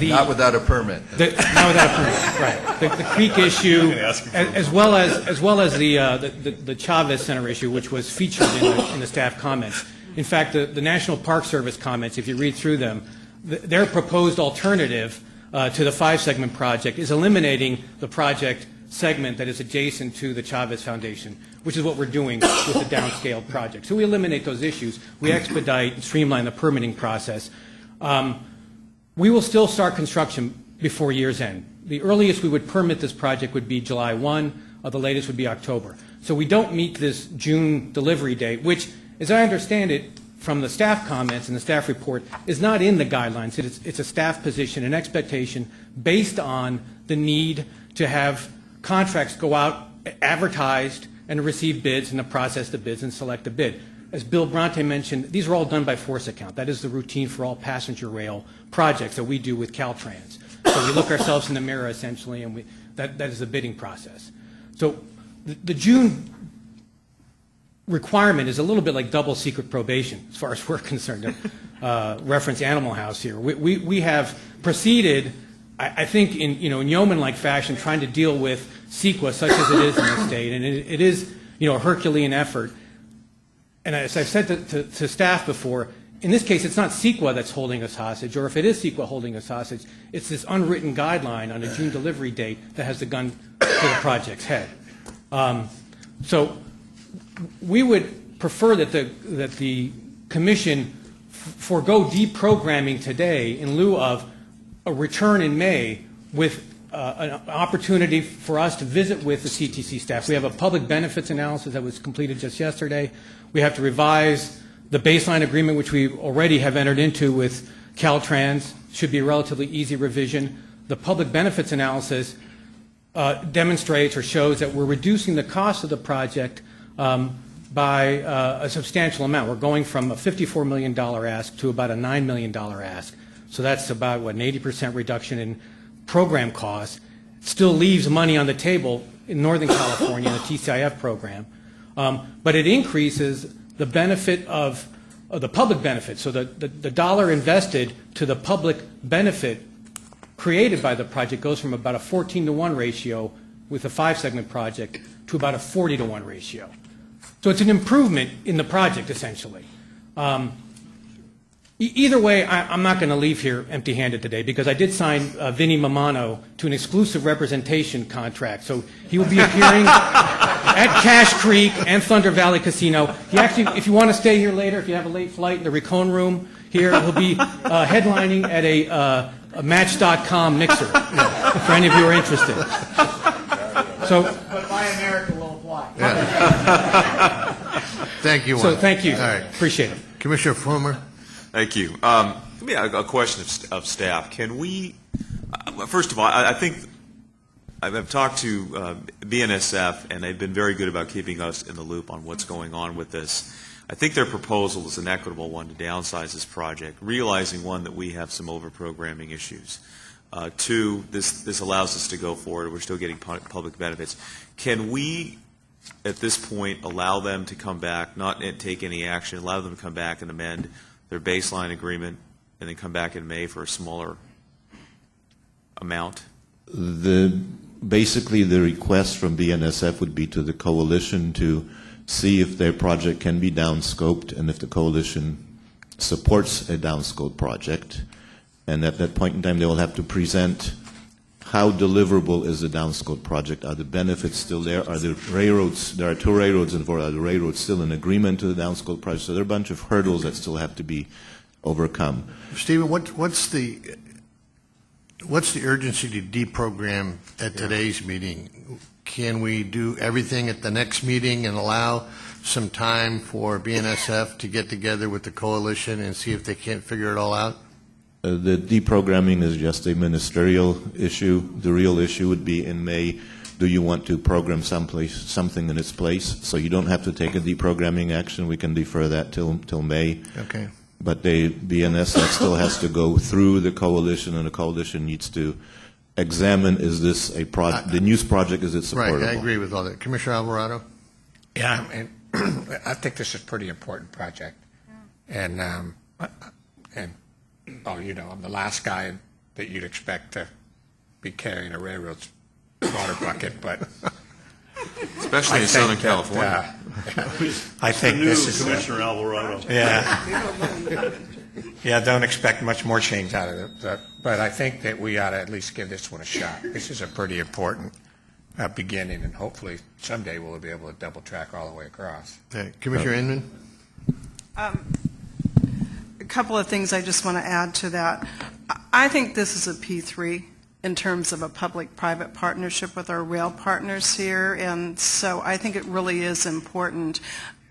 Not without a permit. Not without a permit, right. The creek issue, as well as the Chavez Center issue, which was featured in the staff comments. In fact, the National Park Service comments, if you read through them, their proposed alternative to the 5-segment project is eliminating the project segment that is adjacent to the Chavez Foundation, which is what we're doing with the downscaled project. So we eliminate those issues. We expedite and streamline the permitting process. We will still start construction before year's end. The earliest we would permit this project would be July 1, the latest would be October. So we don't meet this June delivery date, which, as I understand it from the staff comments and the staff report, is not in the guidelines. It's a staff position, an expectation based on the need to have contracts go out, advertised, and receive bids, and to process the bids and select a bid. As Bill Bronte mentioned, these are all done by force account. That is the routine for all passenger rail projects that we do with Caltrans. So we look ourselves in the mirror, essentially, and that is the bidding process. So the June requirement is a little bit like double secret probation, as far as we're concerned. Reference Animal House here. We have proceeded, I think, in yeoman-like fashion, trying to deal with CEQA, such as it is in the state, and it is a Herculean effort. And as I've said to staff before, in this case, it's not CEQA that's holding us hostage, or if it is CEQA holding us hostage, it's this unwritten guideline on a June delivery date that has the gun to the project's head. So we would prefer that the Commission forego deprogramming today in lieu of a return in May with an opportunity for us to visit with the CTC staff. We have a public benefits analysis that was completed just yesterday. We have to revise the baseline agreement, which we already have entered into with Caltrans. Should be a relatively easy revision. The public benefits analysis demonstrates or shows that we're reducing the cost of the project by a substantial amount. We're going from a $54 million ask to about a $9 million ask. So that's about, an 80% reduction in program costs. Still leaves money on the table in Northern California in the TCIF program. But it increases the benefit of the public benefit. So the dollar invested to the public benefit created by the project goes from about a 14-to-1 ratio with a 5-segment project to about a 40-to-1 ratio. So it's an improvement in the project, essentially. Either way, I'm not going to leave here empty-handed today because I did sign Vinny Mamano to an exclusive representation contract. So he will be appearing at Cache Creek and Thunder Valley Casino. He actually, if you want to stay here later, if you have a late flight in the Ricon room here, he'll be headlining at a Match.com mixer for any of you who are interested. So, but Buy America will apply. Yeah. Thank you. So thank you. All right. Appreciate it. Commissioner Fulmer. Thank you. Let me a question of staff. Can we, first of all, I think I've talked to BNSF, and they've been very good about keeping us in the loop on what's going on with this. I think their proposal is an equitable one to downsize this project, realizing, one, that we have some over-programming issues. Two, this allows us to go forward. We're still getting public benefits. Can we, at this point, allow them to come back, not take any action, allow them to come back and amend their baseline agreement, and then come back in May for a smaller amount? Basically, the request from BNSF would be to the coalition to see if their project can be downscoped and if the coalition supports a downscope project. And at that point in time, they will have to present how deliverable is the downscope project. Are the benefits still there? Are the railroads, there are 2 railroads involved, are the railroads still in agreement to the downscope project? So there are a bunch of hurdles that still have to be overcome. Stephen, what's the urgency to deprogram at today's meeting? Can we do everything at the next meeting and allow some time for BNSF to get together with the coalition and see if they can't figure it all out? The deprogramming is just a ministerial issue. The real issue would be in May, do you want to program something in its place? So you don't have to take a deprogramming action. We can defer that till May. Okay. But BNSF still has to go through the coalition, and the coalition needs to examine, is this the news project, is it supportable? Right, I agree with all that. Commissioner Alvarado? Yeah, and I think this is a pretty important project. And I'm the last guy that you'd expect to be carrying a railroad's water bucket, but especially in Southern California. I think this is Commissioner Alvarado. Yeah, don't expect much more change out of it. But I think that we ought to at least give this one a shot. This is a pretty important beginning, and hopefully someday we'll be able to double track all the way across. Okay. Commissioner Inman? A couple of things I just want to add to that. I think this is a P3 in terms of a public-private partnership with our rail partners here, and so I think it really is important.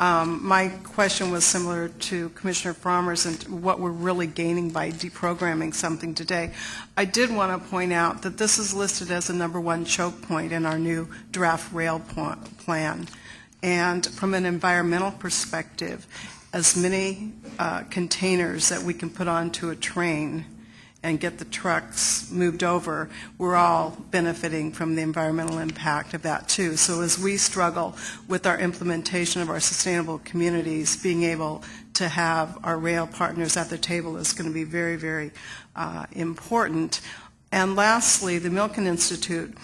My question was similar to Commissioner Farmer's and what we're really gaining by deprogramming something today. I did want to point out that this is listed as a #1 choke point in our new draft rail plan. And from an environmental perspective, as many containers that we can put onto a train and get the trucks moved over, we're all benefiting from the environmental impact of that too. So as we struggle with our implementation of our sustainable communities, being able to have our rail partners at the table is going to be very, very important. And lastly, the Milken Institute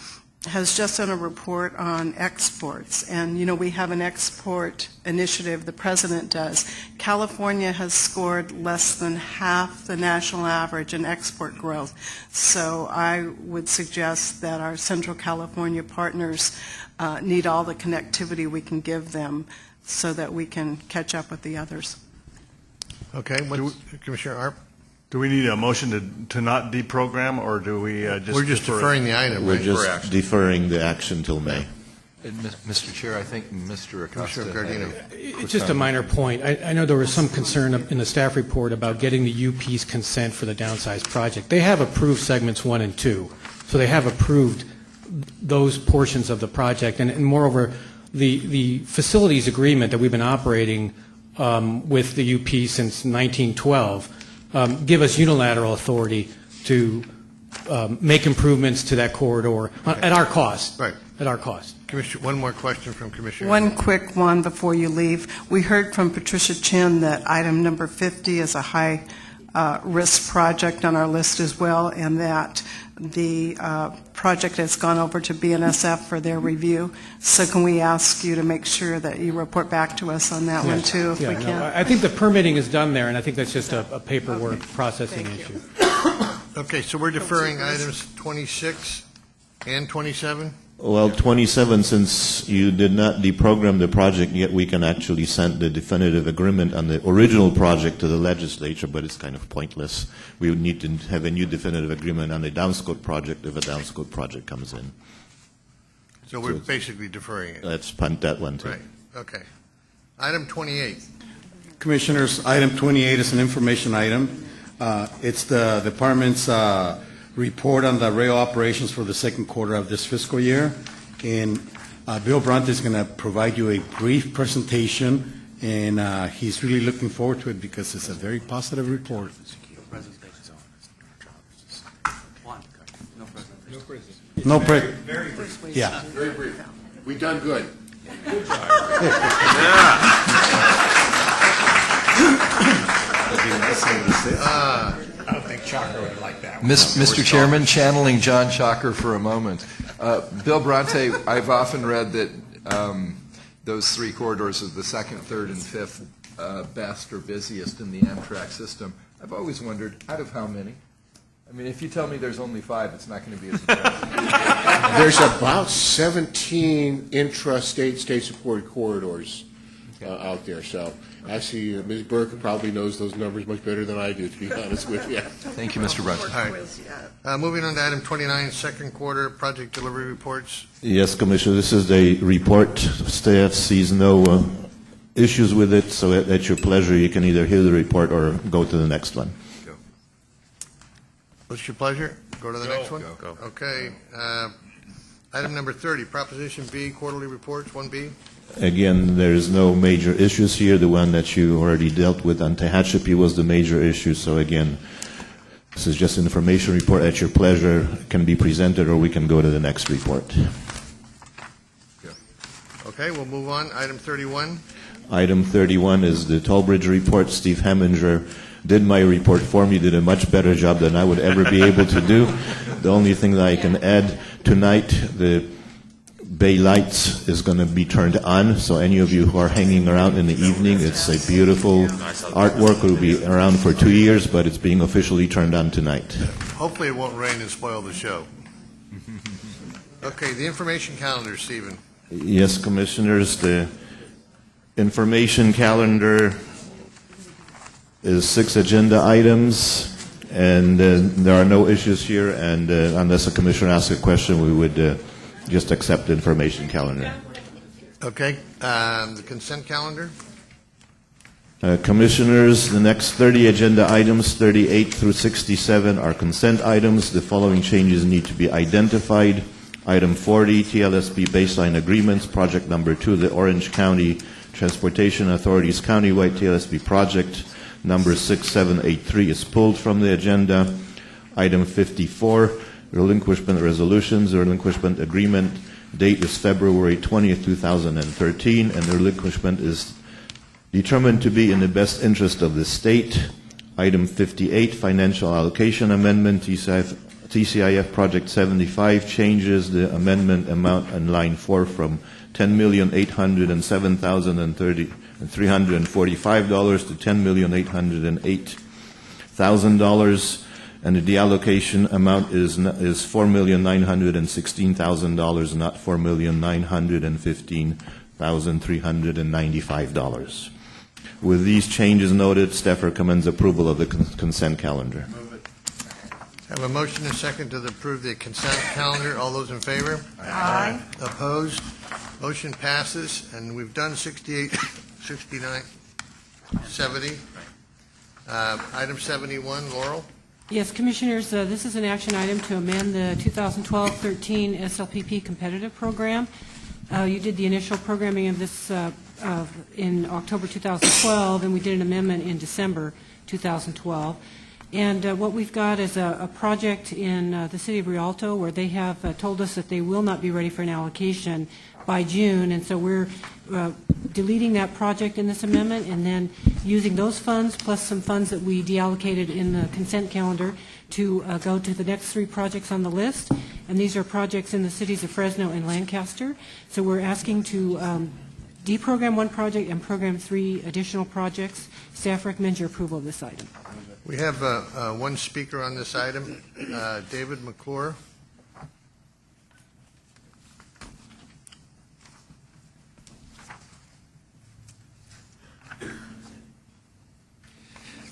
has just done a report on exports, and we have an export initiative, the President does. California has scored less than half the national average in export growth, so I would suggest that our Central California partners need all the connectivity we can give them so that we can catch up with the others. Okay, Commissioner Arp? Do we need a motion to not deprogram, or do we just We're just deferring the item, We're right? just deferring the action till May. Mr. Chair, I think Mr. Acosta It's just a minor point. I know there was some concern in the staff report about getting the UP's consent for the downsized project. They have approved segments 1 and 2, so they have approved those portions of the project. And moreover, the facilities agreement that we've been operating with the UP since 1912 give us unilateral authority to make improvements to that corridor at our cost. Right. At our cost. Commissioner, one more question from Commissioner. One quick one before you leave. We heard from Patricia Chin that item number 50 is a high-risk project on our list as well, and that the project has gone over to BNSF for their review. So can we ask you to make sure that you report back to us on that one, too, if we can? I think the permitting is done there, and I think that's just a paperwork processing issue. Okay, so we're deferring items 26 and 27? Well, 27, since you did not deprogram the project yet, we can actually send the definitive agreement on the original project to the legislature, but it's kind of pointless. We would need to have a new definitive agreement on the downscope project if a downscope project comes in. So we're basically deferring it. Let's punt that one, too. Right, okay. Item 28. Commissioners, item 28 is an information item. It's the department's report on the rail operations for the second quarter of this fiscal year. And Bill Bronte is going to provide you a brief presentation, and he's really looking forward to it because it's a very positive report. No presentation. Very brief. Yeah. Very brief. We done good. Good job. I don't think Chalker would like that one. Mr. Chairman, channeling John Chalker for a moment. Bill Bronte, I've often read that those three corridors are the second, third, and fifth best or busiest in the Amtrak system. I've always wondered, out of how many? I mean, if you tell me there's only 5, it's not going to be a surprise. There's about 17 intra-state, state-supported corridors out there. So actually, Ms. Burke probably knows those numbers much better than I do, to be honest with you. Thank you, Mr. Bronte. All right. Moving on to item 29, second quarter project delivery reports. Yes, Commissioner, this is the report. Staff sees no issues with it, so at your pleasure, you can either hear the report or go to the next one. What's your pleasure? Go to the next one? Go. Okay. Item number 30, Proposition B, quarterly reports, 1B. Again, there is no major issues here. The one that you already dealt with on Tehachapi was the major issue. So again, this is just an information report at your pleasure. It can be presented or we can go to the next report. Okay, we'll move on. Item 31. Item 31 is the Toll Bridge report. Steve Heminger did my report for me, did a much better job than I would ever be able to do. The only thing that I can add, tonight the Bay Lights is going to be turned on, so any of you who are hanging around in the evening, it's a beautiful artwork. It will be around for 2 years, but it's being officially turned on tonight. Hopefully it won't rain and spoil the show. Okay, the information calendar, Stephen. Yes, Commissioners, the information calendar is 6 agenda items, and there are no issues here, and unless a commissioner asks a question, we would just accept the information calendar. Okay, the consent calendar. Commissioners, the next 30 agenda items, 38 through 67, are consent items. The following changes need to be identified. Item 40, TLSP baseline agreements, project number 2, the Orange County Transportation Authority's countywide TLSP project. Number 6783 is pulled from the agenda. Item 54, relinquishment resolutions. The relinquishment agreement date is February 20th, 2013, and the relinquishment is determined to be in the best interest of the state. Item 58, financial allocation amendment, TCIF Project 75 changes the amendment amount on line 4 from $10,807,345 to $10,808,000, and the deallocation amount is $4,916,000, not $4,915,395. With these changes noted, staff recommends approval of the consent calendar. I have a motion and a second to approve the consent calendar. All those in favor? Aye. Opposed? Motion passes, and we've done 68, 69, 70. Item 71, Laurel. Yes, Commissioners, this is an action item to amend the 2012-13 SLPP competitive program. You did the initial programming of this in October 2012, and we did an amendment in December 2012. And what we've got is a project in the city of Rialto where they have told us that they will not be ready for an allocation by June, and so we're deleting that project in this amendment and then using those funds plus some funds that we deallocated in the consent calendar to go to the next 3 projects on the list. And these are projects in the cities of Fresno and Lancaster. So we're asking to deprogram 1 project and program 3 additional projects. Staff recommends your approval of this item. We have 1 speaker on this item, David McClure.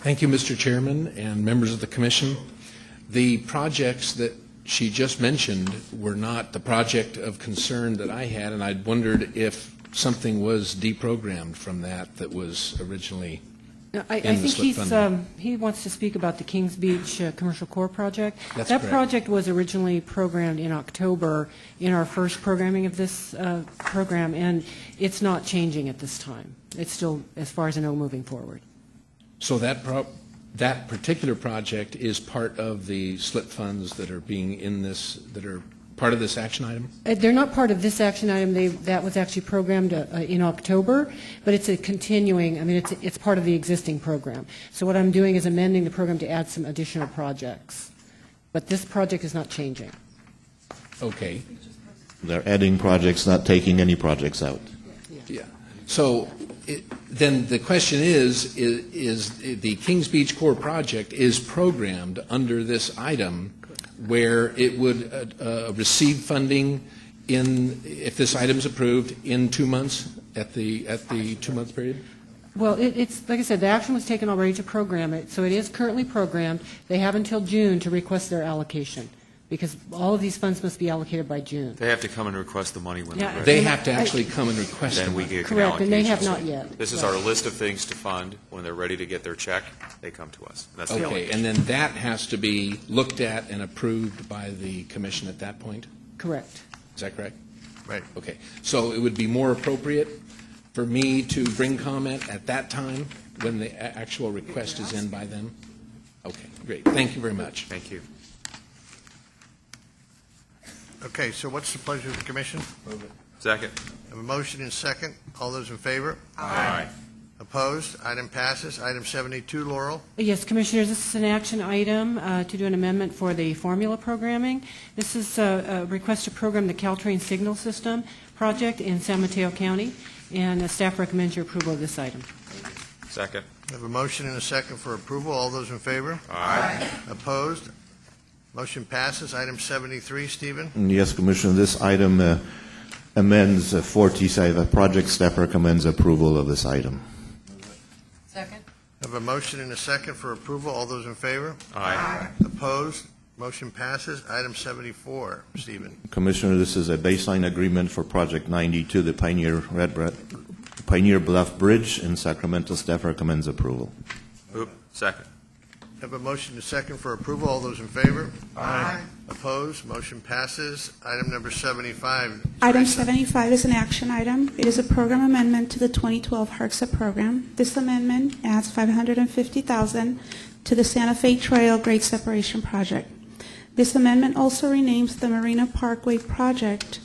Thank you, Mr. Chairman and members of the Commission. The projects that she just mentioned were not the project of concern that I had, and I'd wondered if something was deprogrammed from that was originally I in the think SLIP funding. he wants to speak about the Kings Beach Commercial Core project. That's that correct. project was originally programmed in October in our first programming of this program, and it's not changing at this time. It's still, as far as I know, moving forward. So that particular project is part of the SLIP funds that are being in this, that are part of this action item? They're not part of this action item. That was actually programmed in October, but it's a continuing, I mean, it's part of the existing program. So what I'm doing is amending the program to add some additional projects. But this project is not changing. Okay. They're adding projects, not taking any projects out. Yeah. So then the question is the Kings Beach Core project is programmed under this item where it would receive funding if this item is approved in 2 months, at the 2-month period? Well, it's like I said, the action was taken already to program it, so it is currently programmed. They have until June to request their allocation, because all of these funds must be allocated by June. They have to come and request the money when they're ready. They have to actually come and request Then the we money. get Correct, and they have allocations. not yet. This is our list of things to fund. When they're ready to get their check, they come to us. That's the Okay, allocation. and then that has to be looked at and approved by the commission at that point? Correct. Is that correct? Right. Okay. So it would be more appropriate for me to bring comment at that time when the actual request is in by them? Okay, great. Thank you very much. Thank you. Okay, so what's the pleasure of the commission? Move it. Second. I have a motion and second. All those in favor? Aye. Opposed? Item passes. Item 72, Laurel. Yes, Commissioners, this is an action item to do an amendment for the formula programming. This is a request to program the Caltrain signal system project in San Mateo County, and staff recommends your approval of this item. Second. I have a motion and a second for approval. All those in favor? Aye. Opposed? Motion passes. Item 73, Stephen. Yes, Commissioner, this item amends 45 project. Staff recommends approval of this item. Second? I have a motion and a second for approval. All those in favor? Aye. Opposed? Motion passes. Item 74, Stephen. Commissioner, this is a baseline agreement for Project 92, the Pioneer Bluff Bridge in Sacramento. Staff recommends approval. Oop. Second. I have a motion and a second for approval. All those in favor? Aye. Opposed? Motion passes. Item number 75. Item 75 is an action item. It is a program amendment to the 2012 HRCSA program. This amendment adds $550,000 to the Santa Fe Trail Grade Separation Project. This amendment also renames the Marina Parkway project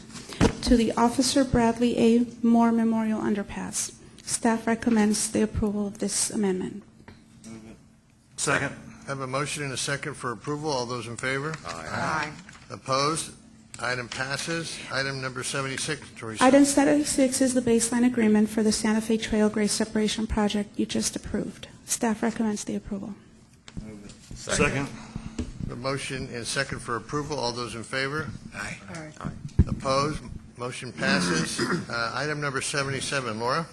to the Officer Bradley A. Moore Memorial Underpass. Staff recommends the approval of this amendment. Second. I have a motion and a second for approval. All those in favor? Aye. Opposed? Item passes. Item number 76, Teresa. Item 76 is the baseline agreement for the Santa Fe Trail Grade Separation Project you just approved. Staff recommends the approval. Second. A motion and second for approval. All those in favor? Aye. Opposed? Motion passes. Item number 77, Laura.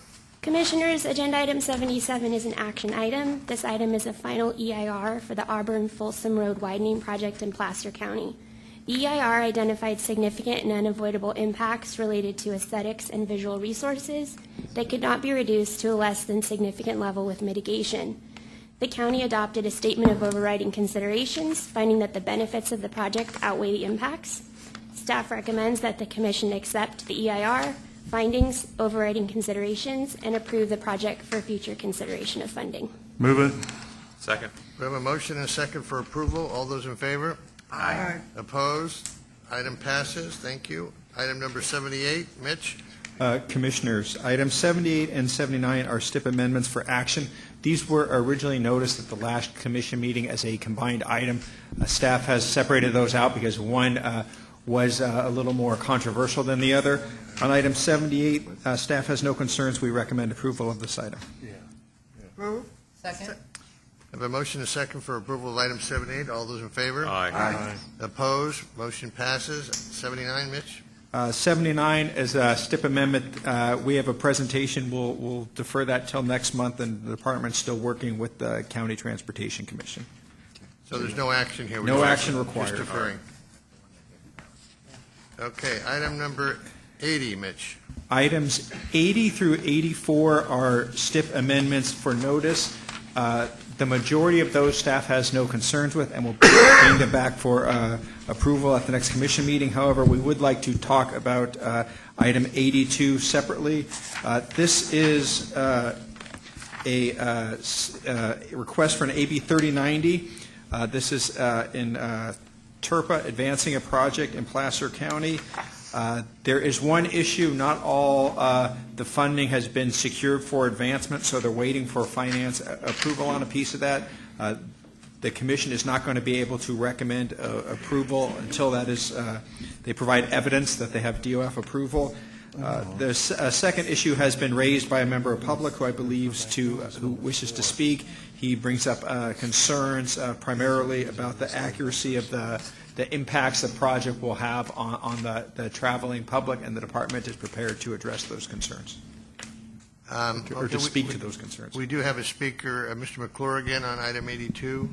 Commissioners, Agenda Item 77 is an action item. This item is a final EIR for the Auburn-Folsom Road Widening Project in Placer County. The EIR identified significant and unavoidable impacts related to aesthetics and visual resources that could not be reduced to a less than significant level with mitigation. The county adopted a statement of overriding considerations, finding that the benefits of the project outweigh the impacts. Staff recommends that the Commission accept the EIR, findings, overriding considerations, and approve the project for future consideration of funding. Move it. Second. We have a motion and a second for approval. All those in favor? Aye. Opposed? Item passes. Thank you. Item number 78, Mitch? Commissioners, items 78 and 79 are STIP amendments for action. These were originally noticed at the last commission meeting as a combined item. Staff has separated those out because one was a little more controversial than the other. On item 78, staff has no concerns. We recommend approval of this item. Move. Second. I have a motion and a second for approval of item 78. All those in favor? Aye. Opposed? Motion passes. 79, Mitch? 79 is a STIP amendment. We have a presentation. We'll defer that till next month, and the department's still working with the County Transportation Commission. So there's no action here? No action required. Just deferring. Okay, item number 80, Mitch. Items 80 through 84 are STIP amendments for notice. The majority of those staff has no concerns with, and will bring them back for approval at the next commission meeting. However, we would like to talk about item 82 separately. This is a request for an AB 3090. This is in TERPA, advancing a project in Placer County. There is one issue. Not all the funding has been secured for advancement, so they're waiting for finance approval on a piece of that. The commission is not going to be able to recommend approval until that is they provide evidence that they have DOF approval. The second issue has been raised by a member of public who I believe who wishes to speak. He brings up concerns primarily about the accuracy of the impacts the project will have on the traveling public, and the department is prepared to address those concerns, or to speak to those concerns. We do have a speaker, Mr. McClure, again on item 82.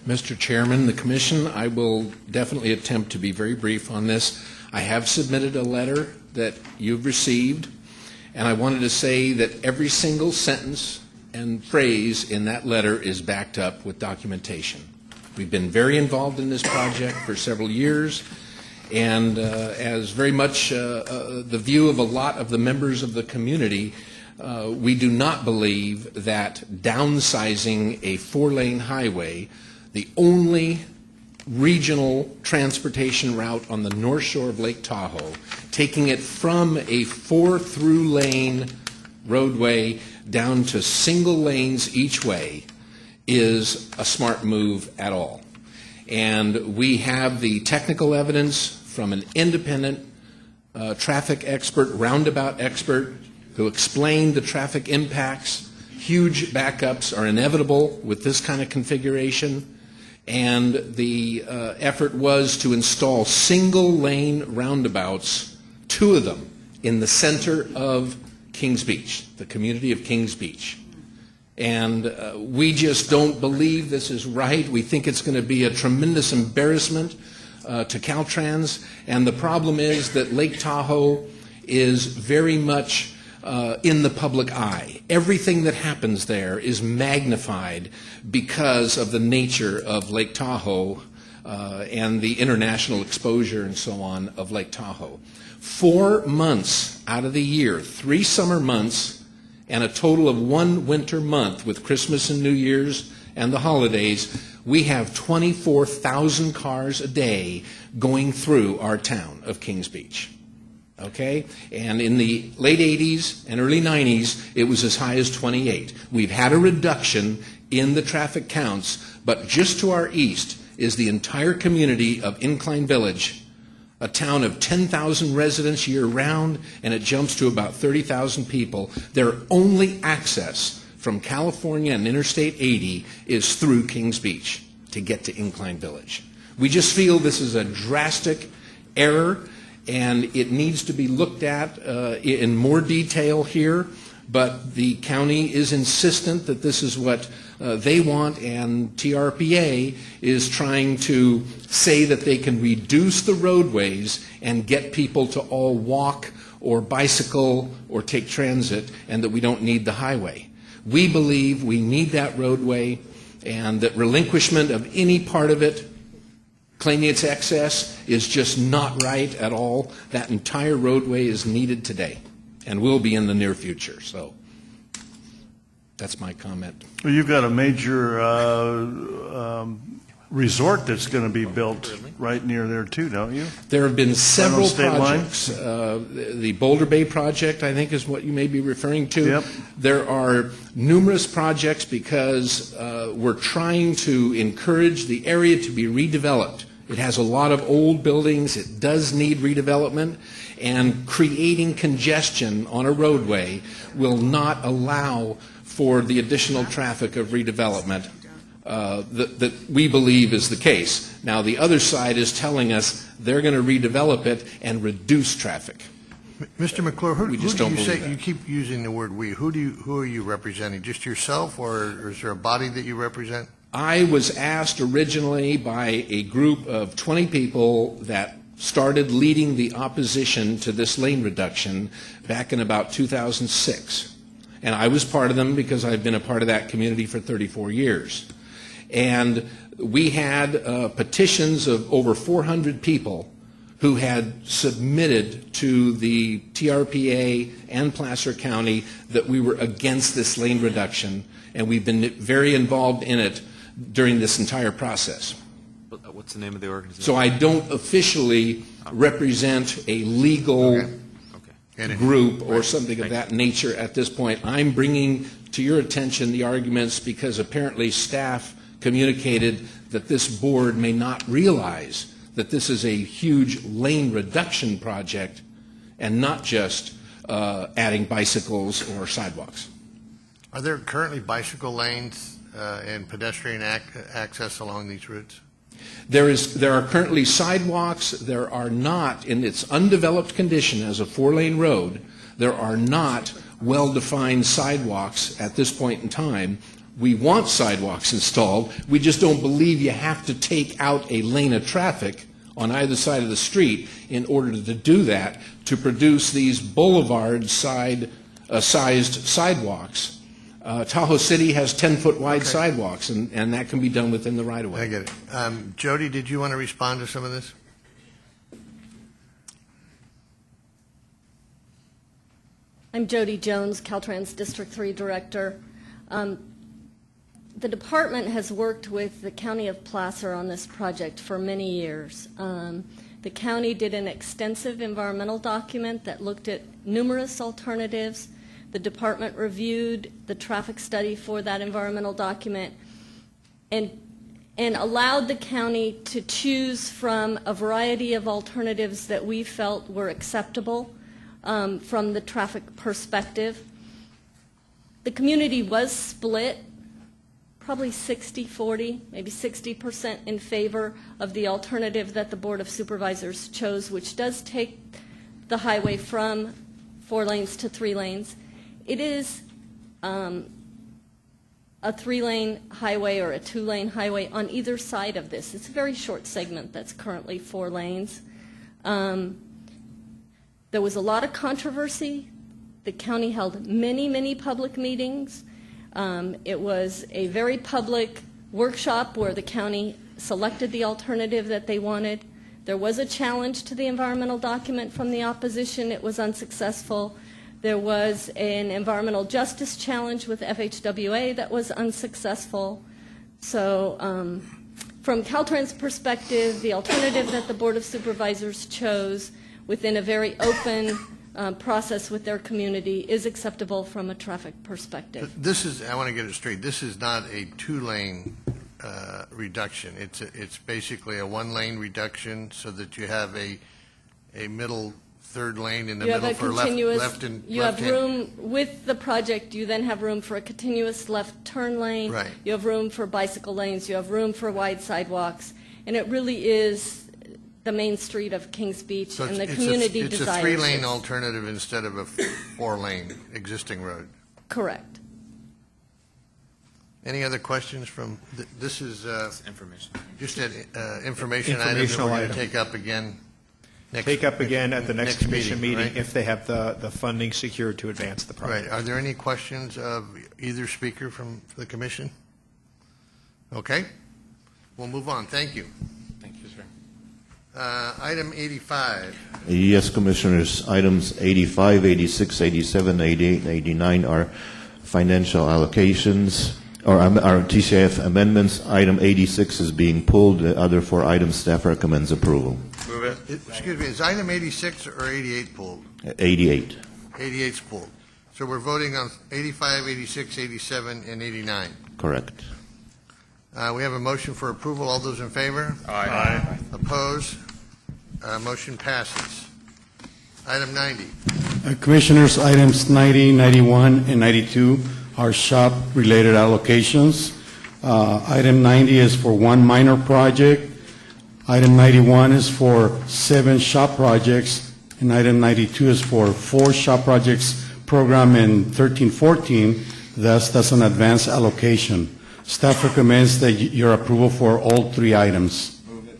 Mr. Chairman, the Commission, I will definitely attempt to be very brief on this. I have submitted a letter that you've received, and I wanted to say that every single sentence and phrase in that letter is backed up with documentation. We've been very involved in this project for several years, and as very much the view of a lot of the members of the community, we do not believe that downsizing a 4-lane highway, the only regional transportation route on the north shore of Lake Tahoe, taking it from a 4-through-lane roadway down to single lanes each way, is a smart move at all. And we have the technical evidence from an independent traffic expert, roundabout expert, who explained the traffic impacts. Huge backups are inevitable with this kind of configuration. And the effort was to install single-lane roundabouts, 2 of them, in the center of Kings Beach, the community of Kings Beach. And we just don't believe this is right. We think it's going to be a tremendous embarrassment to Caltrans. And the problem is that Lake Tahoe is very much in the public eye. Everything that happens there is magnified because of the nature of Lake Tahoe and the international exposure and so on of Lake Tahoe. 4 months out of the year, 3 summer months, and a total of 1 winter month with Christmas and New Year's and the holidays, we have 24,000 cars a day going through our town of Kings Beach. Okay? And in the late 80s and early 90s, it was as high as 28. We've had a reduction in the traffic counts, but just to our east is the entire community of Incline Village, a town of 10,000 residents year-round, and it jumps to about 30,000 people. Their only access from California and Interstate 80 is through Kings Beach to get to Incline Village. We just feel this is a drastic error, and it needs to be looked at in more detail here, but the county is insistent that this is what they want, and TRPA is trying to say that they can reduce the roadways and get people to all walk or bicycle or take transit, and that we don't need the highway. We believe we need that roadway, and that relinquishment of any part of it, claiming its excess, is just not right at all. That entire roadway is needed today and will be in the near future. So that's my comment. Well, you've got a major resort that's going to be built right near there too, don't you? There have been several State line? projects. The Boulder Bay project, I think, is what you may be referring to. Yep. There are numerous projects because we're trying to encourage the area to be redeveloped. It has a lot of old buildings. It does need redevelopment, and creating congestion on a roadway will not allow for the additional traffic of redevelopment that we believe is the case. Now, the other side is telling us they're going to redevelop it and reduce traffic. Mr. McClure, who We just do don't Oh, you believe say, that. you keep using the word "we"? Who are you representing? Just yourself, or is there a body that you represent? I was asked originally by a group of 20 people that started leading the opposition to this lane reduction back in about 2006. And I was part of them because I've been a part of that community for 34 years. And we had petitions of over 400 people who had submitted to the TRPA and Placer County that we were against this lane reduction, and we've been very involved in it during this entire process. What's the name of the organization? So I don't officially represent a legal group or something of that nature at this point. I'm bringing to your attention the arguments because apparently staff communicated that this board may not realize that this is a huge lane reduction project and not just adding bicycles or sidewalks. Are there currently bicycle lanes and pedestrian access along these routes? There are currently sidewalks. There are not, in its undeveloped condition as a four-lane road, there are not well-defined sidewalks at this point in time. We want sidewalks installed. We just don't believe you have to take out a lane of traffic on either side of the street in order to do that, to produce these boulevard-sized sidewalks. Tahoe City has 10-foot wide sidewalks, and that can be done within the right-of-way. I get it. Jody, did you want to respond to some of this? I'm Jody Jones, Caltrans District 3 Director. The department has worked with the County of Placer on this project for many years. The county did an extensive environmental document that looked at numerous alternatives. The department reviewed the traffic study for that environmental document and allowed the county to choose from a variety of alternatives that we felt were acceptable from the traffic perspective. The community was split, probably 60-40, maybe 60% in favor of the alternative that the Board of Supervisors chose, which does take the highway from 4 lanes to 3 lanes. It is a 3-lane highway or a 2-lane highway on either side of this. It's a very short segment that's currently 4 lanes. There was a lot of controversy. The county held many, many public meetings. It was a very public workshop where the county selected the alternative that they wanted. There was a challenge to the environmental document from the opposition. It was unsuccessful. There was an environmental justice challenge with FHWA that was unsuccessful. So from Caltrans' perspective, the alternative that the Board of Supervisors chose within a very open process with their community is acceptable from a traffic perspective. This is, I want to get it straight, this is not a 2-lane reduction. It's basically a 1-lane reduction so that you have a middle 3rd lane in the middle for left and you left have room with the project. You then have room for a continuous left turn lane. Right. You have room for bicycle lanes. You have room for wide sidewalks, and it really is the main street of Kings Beach, So and the it's community it's desires a 3-lane this. alternative instead of a 4-lane existing road. Correct. Any other questions from, this is Information. just an information item that Informational we're going to item. take up again. take up again at the next commission meeting right? if they have the funding secured to advance the project. Right. Are there any questions of either speaker from the commission? Okay. We'll move on. Thank you. Thank you, sir. Item 85. Yes, Commissioners, items 85, 86, 87, 88, and 89 are financial allocations, or are TCIF amendments. Item 86 is being pulled. The other four items, staff recommends approval. Move it. Excuse me, is item 86 or 88 pulled? 88. 88's pulled. So we're voting on 85, 86, 87, and 89. Correct. We have a motion for approval. All those in favor? Aye. Opposed? Motion passes. Item 90. Commissioners, items 90, 91, and 92 are shop-related allocations. Item 90 is for one minor project. Item 91 is for 7 shop projects, and item 92 is for 4 shop projects program in 13-14. Thus, that's an advance allocation. Staff recommends that your approval for all 3 items. Move it.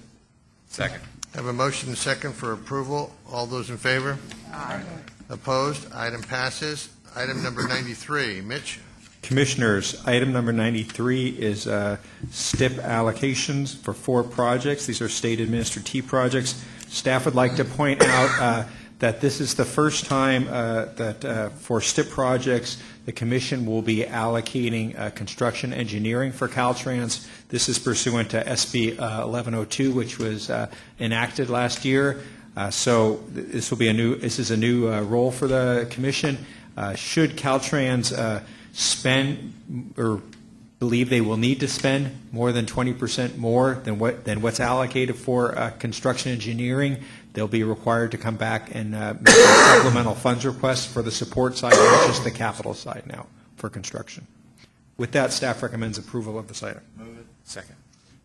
Second. Have a motion and second for approval. All those in favor? Aye. Opposed? Item passes. Item number 93. Mitch? Commissioners, item number 93 is STIP allocations for 4 projects. These are state-administered T projects. Staff would like to point out that this is the first time that for STIP projects, the Commission will be allocating construction engineering for Caltrans. This is pursuant to SB 1102, which was enacted last year. So this is a new role for the Commission. Should Caltrans spend or believe they will need to spend more than 20% more than what's allocated for construction engineering, they'll be required to come back and make a supplemental funds request for the support side, not just the capital side now for construction. With that, staff recommends approval of this item. Move it. Second.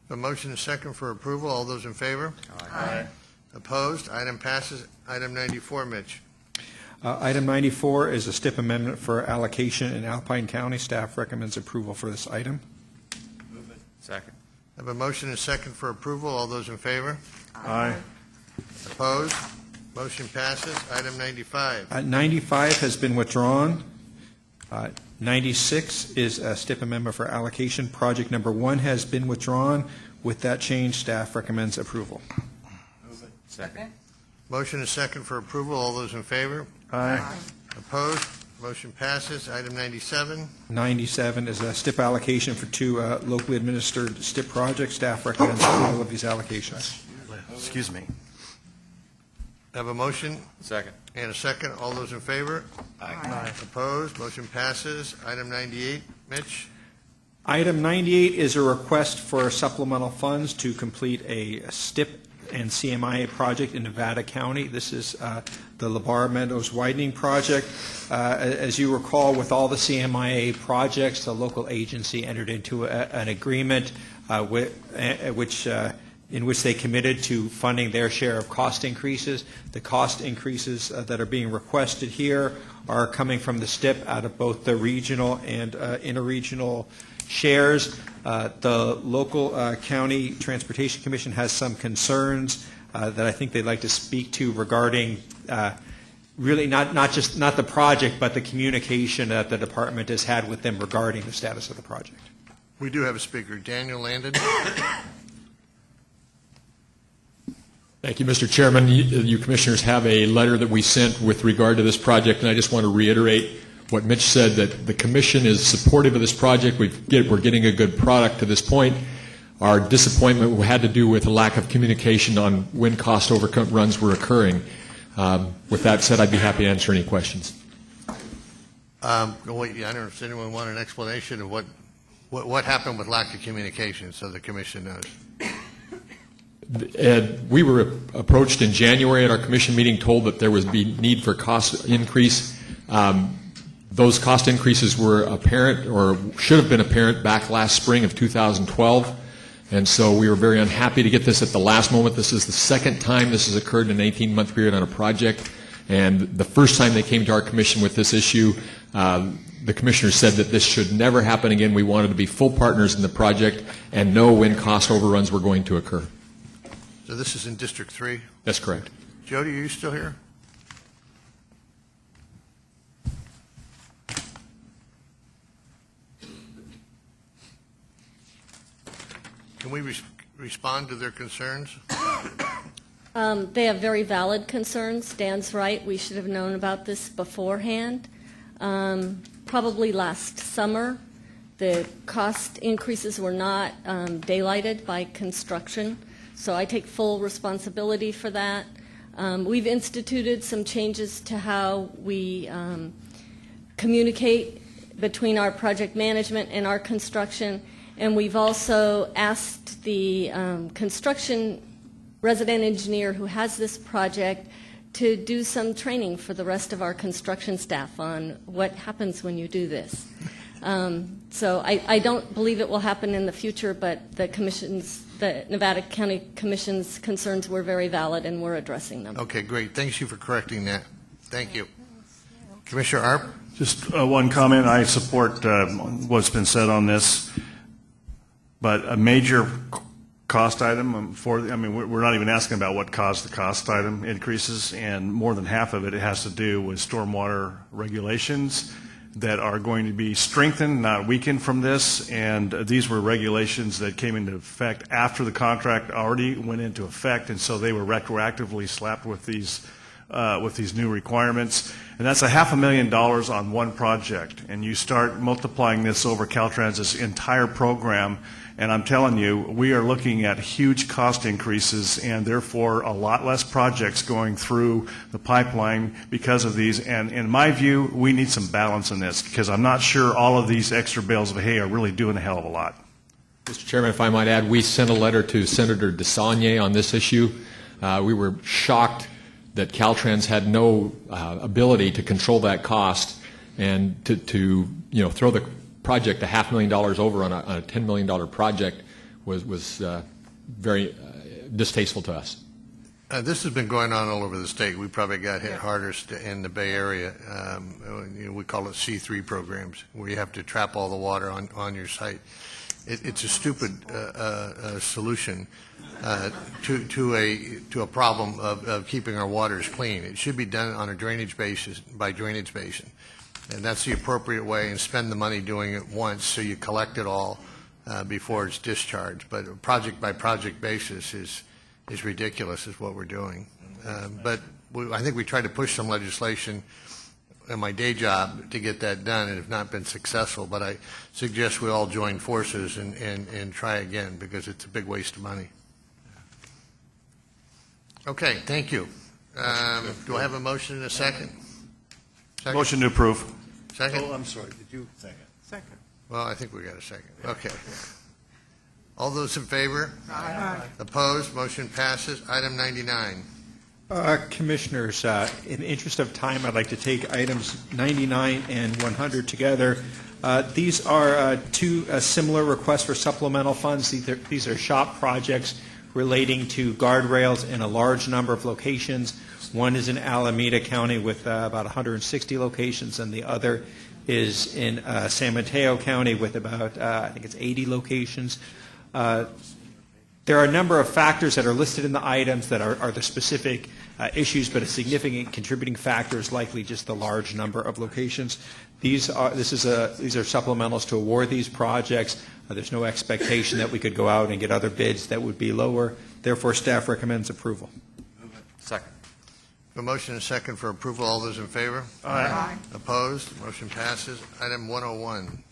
A motion and second for approval. All those in favor? Aye. Opposed? Item passes. Item 94, Mitch. Item 94 is a STIP amendment for allocation in Alpine County. Staff recommends approval for this item. Move it. Second. Have a motion and second for approval. All those in favor? Aye. Opposed? Motion passes. Item 95. 95 has been withdrawn. 96 is a STIP amendment for allocation. Project number 1 has been withdrawn. With that change, staff recommends approval. Move it. Second. Motion and second for approval. All those in favor? Aye. Opposed? Motion passes. Item 97. 97 is a STIP allocation for 2 locally administered STIP projects. Staff recommends approval of these allocations. Excuse me. Have a motion Second. and a second. All those in favor? Aye. Opposed? Motion passes. Item 98, Mitch. Item 98 is a request for supplemental funds to complete a STIP and CMIA project in Nevada County. This is the LeBar Meadows widening project. As you recall, with all the CMIA projects, the local agency entered into an agreement in which they committed to funding their share of cost increases. The cost increases that are being requested here are coming from the STIP out of both the regional and interregional shares. The local county transportation commission has some concerns that I think they'd like to speak to regarding really not the project, but the communication that the department has had with them regarding the status of the project. We do have a speaker. Daniel Landon. Thank you, Mr. Chairman. You commissioners have a letter that we sent with regard to this project, and I just want to reiterate what Mitch said, that the commission is supportive of this project. We're getting a good product to this point. Our disappointment had to do with a lack of communication on when cost overruns were occurring. With that said, I'd be happy to answer any questions. I don't know if anyone want an explanation of what happened with lack of communication, so the commission knows. Ed, we were approached in January at our commission meeting, told that there would be need for cost increase. Those cost increases were apparent, or should have been apparent, back last spring of 2012. And so we were very unhappy to get this at the last moment. This is the second time this has occurred in an 18-month period on a project. And the first time they came to our commission with this issue, the commissioner said that this should never happen again. We wanted to be full partners in the project and know when cost overruns were going to occur. So this is in District 3? That's correct. Jody, are you still here? Can we respond to their concerns? They have very valid concerns. Dan's right. We should have known about this beforehand. Probably last summer, the cost increases were not daylighted by construction, so I take full responsibility for that. We've instituted some changes to how we communicate between our project management and our construction, and we've also asked the construction resident engineer who has this project to do some training for the rest of our construction staff on what happens when you do this. So I don't believe it will happen in the future, but the Nevada County Commission's concerns were very valid, and we're addressing them. Okay, great. Thank you for correcting that. Thank you. Commissioner Arp? Just one comment. I support what's been said on this, but a major cost item we're not even asking about what caused the cost item increases, and more than half of it has to do with stormwater regulations that are going to be strengthened, not weakened from this, and these were regulations that came into effect after the contract already went into effect, and so they were retroactively slapped with these new requirements. And that's $500,000 on one project, and you start multiplying this over Caltrans's entire program, and I'm telling you, we are looking at huge cost increases and therefore a lot less projects going through the pipeline because of these. And in my view, we need some balance in this, because I'm not sure all of these extra bales of hay are really doing a hell of a lot. Mr. Chairman, if I might add, we sent a letter to Senator DeSaulnier on this issue. We were shocked that Caltrans had no ability to control that cost and to throw the project $500,000 over on a $10 million project was very distasteful to us. This has been going on all over the state. We probably got hit hardest in the Bay Area. We call it C3 programs, where you have to trap all the water on your site. It's a stupid solution to a problem of keeping our waters clean. It should be done on a drainage basis by drainage basin. And that's the appropriate way, and spend the money doing it once so you collect it all before it's discharged. But a project by project basis is ridiculous, is what we're doing. But I think we tried to push some legislation in my day job to get that done, and have not been successful. But I suggest we all join forces and try again, because it's a big waste of money. Okay, thank you. Do I have a motion and a second? Motion to approve. Second? Oh, I'm sorry. Did you second? Second. Well, I think we got a second. Okay. All those in favor? Aye. Opposed? Motion passes. Item 99. Commissioners, in the interest of time, I'd like to take items 99 and 100 together. These are two similar requests for supplemental funds. These are SHOP projects relating to guardrails in a large number of locations. One is in Alameda County with about 160 locations, and the other is in San Mateo County with about, I think it's 80 locations. There are a number of factors that are listed in the items that are the specific issues, but a significant contributing factor is likely just the large number of locations. These are supplementals to award these projects. There's no expectation that we could go out and get other bids that would be lower. Therefore, staff recommends approval. Second. A motion and a second for approval. All those in favor? Aye. Opposed? Motion passes. Item 101.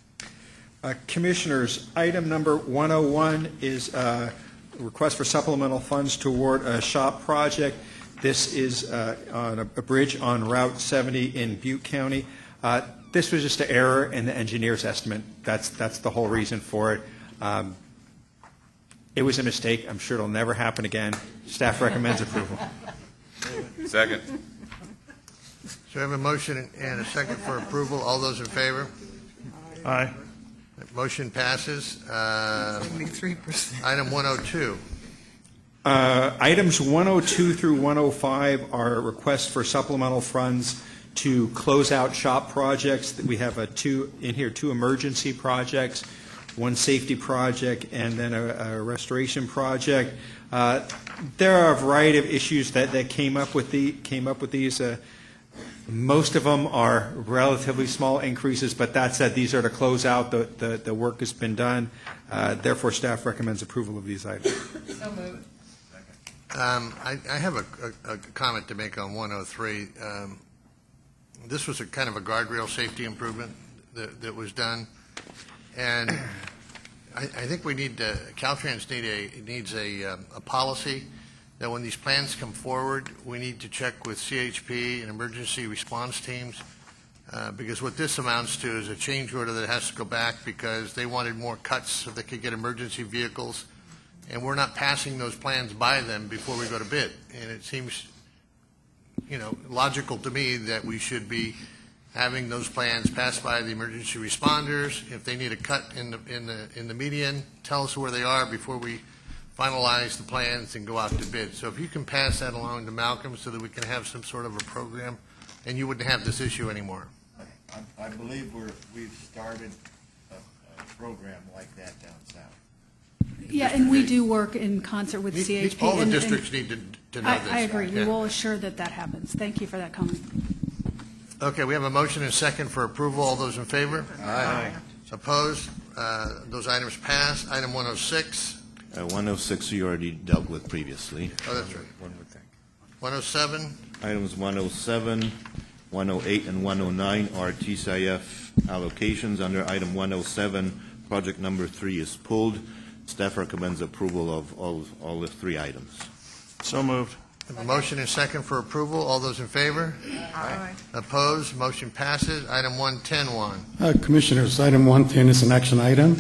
Commissioners, item number 101 is a request for supplemental funds to award a SHOP project. This is on a bridge on Route 70 in Butte County. This was just an error in the engineer's estimate. That's the whole reason for it. It was a mistake. I'm sure it'll never happen again. Staff recommends approval. Second. So we have a motion and a second for approval. All those in favor? Aye. Motion passes. 73%. Item 102. Items 102 through 105 are requests for supplemental funds to close out SHOP projects. We have two emergency projects. one safety project, and then a restoration project. There are a variety of issues that came up with these. Most of them are relatively small increases, but that said, these are to close out. The work has been done. Therefore, staff recommends approval of these items. So moved. I have a comment to make on 103. This was a kind of a guardrail safety improvement that was done, and I think we need Caltrans needs a policy that when these plans come forward, we need to check with CHP and emergency response teams, because what this amounts to is a change order that has to go back because they wanted more cuts so they could get emergency vehicles, and we're not passing those plans by them before we go to bid. And it seems, logical to me that we should be having those plans passed by the emergency responders. If they need a cut in the median, tell us where they are before we finalize the plans and go out to bid. So if you can pass that along to Malcolm so that we can have some sort of a program, and you wouldn't have this issue anymore. I believe we've started a program like that down south. Yeah, and we do work in concert with CHP. All the and- districts and need to know this. I agree. We Yeah. will assure that happens. Thank you for that comment. Okay, we have a motion and a second for approval. All those in favor? Aye. Opposed? Those items pass. Item 106. 106 you already dealt with previously. Oh, that's right. One would think. 107. Items 107, 108, and 109 are TCIF allocations. Under item 107, project number 3 is pulled. Staff recommends approval of all the 3 items. So moved. We have a motion and a second for approval. All those in favor? Aye. Opposed? Motion passes. Item 110, Juan. Commissioners, item 110 is an action item.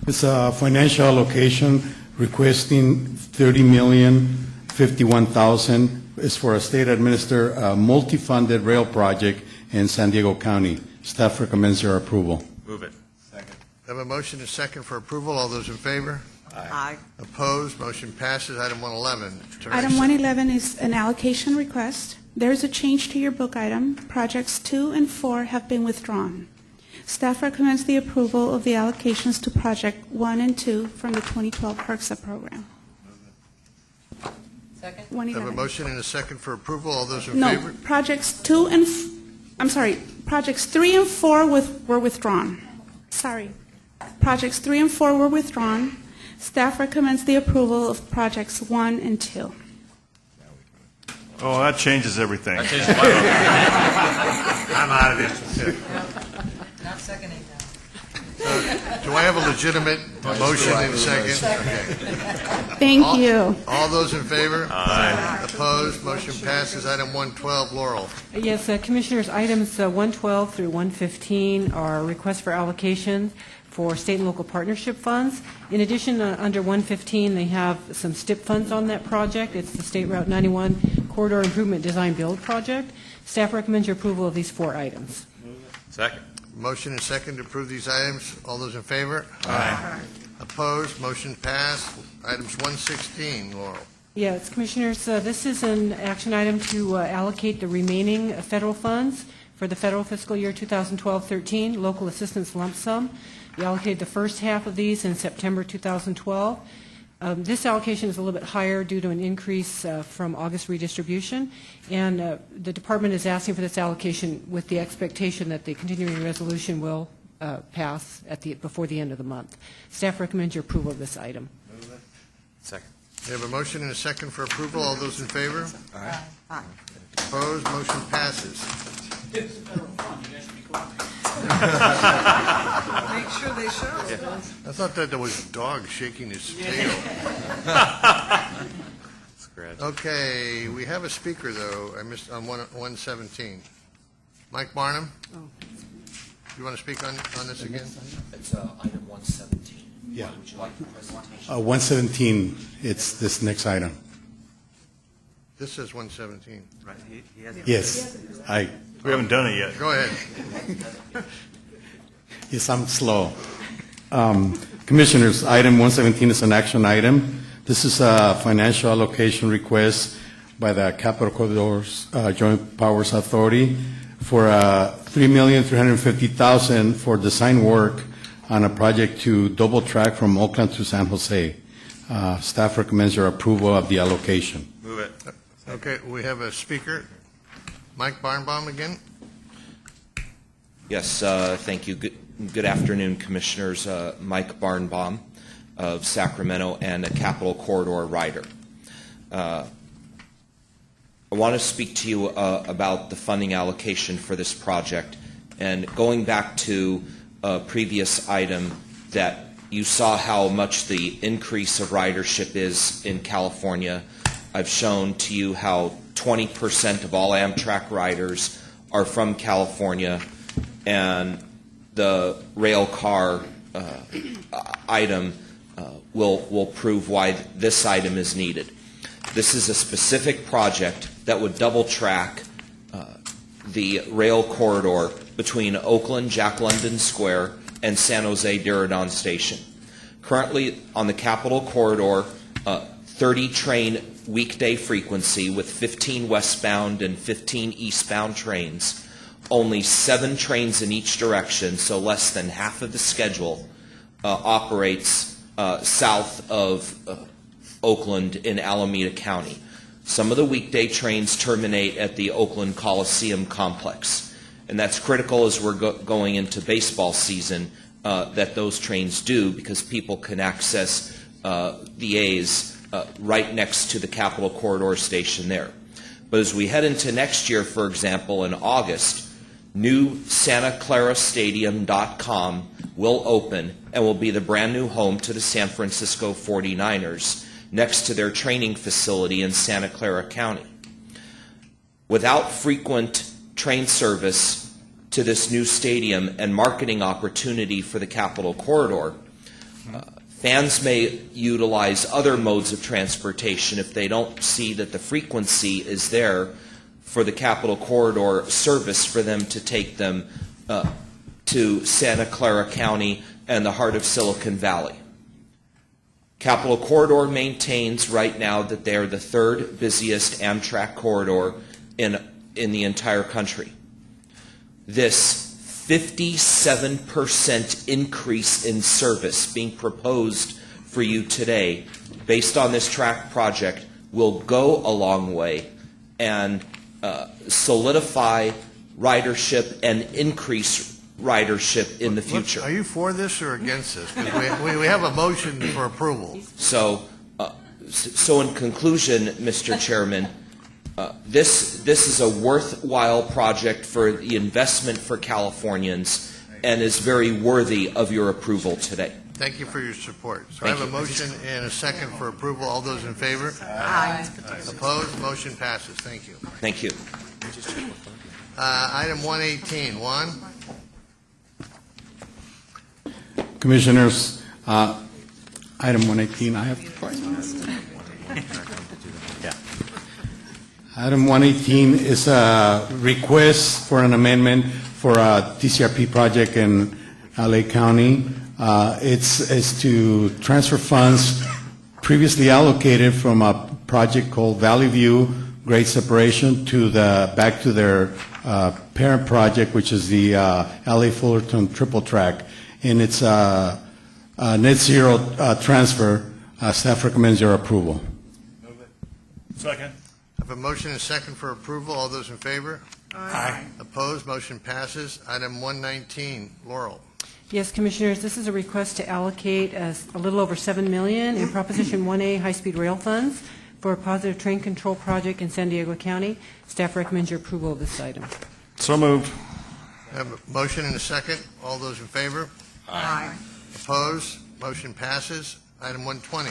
It's a financial allocation requesting $30,051,000. It's for a state-administered multi-funded rail project in San Diego County. Staff recommends your approval. Move it. Second. We have a motion and a second for approval. All those in favor? Aye. Opposed? Motion passes. Item 111. Teresa. Item 111 is an allocation request. There is a change to your book item. Projects 2 and 4 have been withdrawn. Staff recommends the approval of the allocations to Project 1 and 2 from the 2012 HRCSA program. Second? We have a 111. motion and a second for approval. All those in favor? No, projects 2 and, projects 3 and 4 were withdrawn. Sorry. Projects 3 and 4 were withdrawn. Staff recommends the approval of projects 1 and 2. Oh, that changes everything. I'm out of this. Not seconding that. Do I have a legitimate motion and a second? Okay. Thank you. All those in favor? Aye. Opposed? Motion passes. Item 112, Laurel. Yes, Commissioners, items 112 through 115 are requests for allocation for state and local partnership funds. In addition, under 115, they have some STIP funds on that project. It's the State Route 91 Corridor Improvement Design Build Project. Staff recommends your approval of these 4 items. Second. Motion and second to approve these items. All those in favor? Aye. Opposed? Motion passed. Items 116, Laurel. Yes, Commissioners, this is an action item to allocate the remaining federal funds for the federal fiscal year 2012-13 local assistance lump sum. We allocated the first half of these in September 2012. This allocation is a little bit higher due to an increase from August redistribution, and the department is asking for this allocation with the expectation that the continuing resolution will pass before the end of the month. Staff recommends your approval of this item. Second. We have a motion and a second for approval. All those in favor? Aye. Aye. Opposed? Motion passes. Make sure they show. I thought that there was a dog shaking his tail. Scratch. Okay, we have a speaker, though. I missed on 117. Mike Barnum? You want to speak on this again? It's item 117. Yeah. Would you like the presentation? 117, it's this next item. This says 117. Right. He has Yes, We haven't done it yet. Go ahead. Yes, I'm slow. Commissioners, item 117 is an action item. This is a financial allocation request by the Capital Corridors Joint Powers Authority for $3,350,000 for design work on a project to double track from Oakland to San Jose. Staff recommends your approval of the allocation. Move it. Okay, we have a speaker. Mike Barnbaum again. Yes, thank you. Good afternoon, Commissioners. Mike Barnbaum of Sacramento and a Capital Corridor rider. I want to speak to you about the funding allocation for this project. And going back to a previous item that you saw how much the increase of ridership is in California, I've shown to you how 20% of all Amtrak riders are from California, and the rail car item will prove why this item is needed. This is a specific project that would double track the rail corridor between Oakland, Jack London Square, and San Jose Diridon Station. Currently on the Capital Corridor, 30 train weekday frequency with 15 westbound and 15 eastbound trains. Only 7 trains in each direction, so less than half of the schedule, operates south of Oakland in Alameda County. Some of the weekday trains terminate at the Oakland Coliseum complex, and that's critical as we're going into baseball season that those trains do, because people can access the A's right next to the Capital Corridor station there. But as we head into next year, for example, in August, new SantaClaraStadium.com will open and will be the brand new home to the San Francisco 49ers next to their training facility in Santa Clara County. Without frequent train service to this new stadium and marketing opportunity for the Capital Corridor, fans may utilize other modes of transportation if they don't see that the frequency is there for the Capital Corridor service for them to take them to Santa Clara County and the heart of Silicon Valley. Capital Corridor maintains right now that they are the 3rd busiest Amtrak corridor in the entire country. This 57% increase in service being proposed for you today, based on this track project, will go a long way and solidify ridership and increase ridership in the future. Are you for this or against this? 'Cause we have a motion for approval. So in conclusion, Mr. Chairman, this is a worthwhile project for the investment for Californians and is very worthy of your approval today. Thank you for your support. So Thank I have a you. motion and a second for approval. All those in favor? Aye. Opposed? Motion passes. Thank you. Thank you. Item 118. Juan? Commissioners, item 118, I have Item 118 is a request for an amendment for a TCRP project in LA County. It's to transfer funds previously allocated from a project called Valley View Grade Separation back to their parent project, which is the LA Fullerton Triple Track. And it's a net zero transfer. Staff recommends your approval. Second. I have a motion and a second for approval. All those in favor? Aye. Opposed? Motion passes. Item 119. Laurel? Yes, Commissioners, this is a request to allocate a little over $7 million in Proposition 1A high-speed rail funds for a positive train control project in San Diego County. Staff recommends your approval of this item. So moved. I have a motion and a second. All those in favor? Aye. Opposed? Motion passes. Item 120.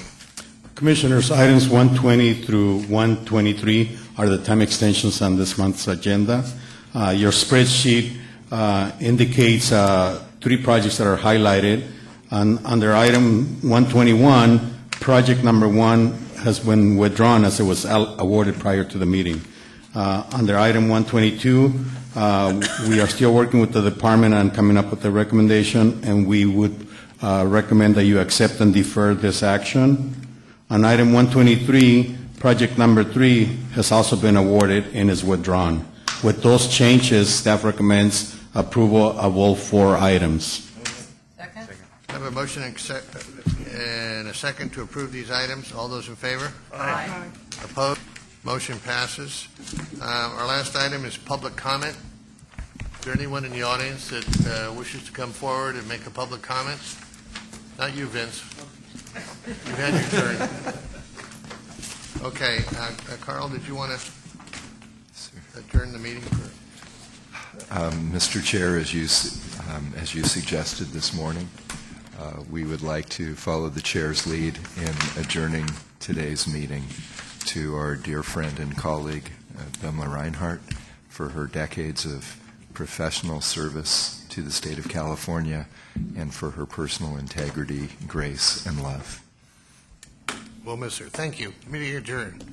Commissioners, items 120 through 123 are the time extensions on this month's agenda. Your spreadsheet indicates 3 projects that are highlighted. Under item 121, project number 1 has been withdrawn as it was awarded prior to the meeting. Under item 122, we are still working with the department on coming up with a recommendation, and we would recommend that you accept and defer this action. On item 123, project number 3 has also been awarded and is withdrawn. With those changes, staff recommends approval of all 4 items. Second? a motion and a second to approve these items. All those in favor? Aye. Opposed? Motion passes. Our last item is public comment. Is there anyone in the audience that wishes to come forward and make a public comment? Not you, Vince. You've had your turn. Okay, Carl, did you want to adjourn the meeting? Mr. Chair, as you suggested this morning, we would like to follow the chair's lead in adjourning today's meeting to our dear friend and colleague, Bimla Reinhardt, for her decades of professional service to the state of California and for her personal integrity, grace, and love. We'll miss her. Thank you. Meeting adjourned.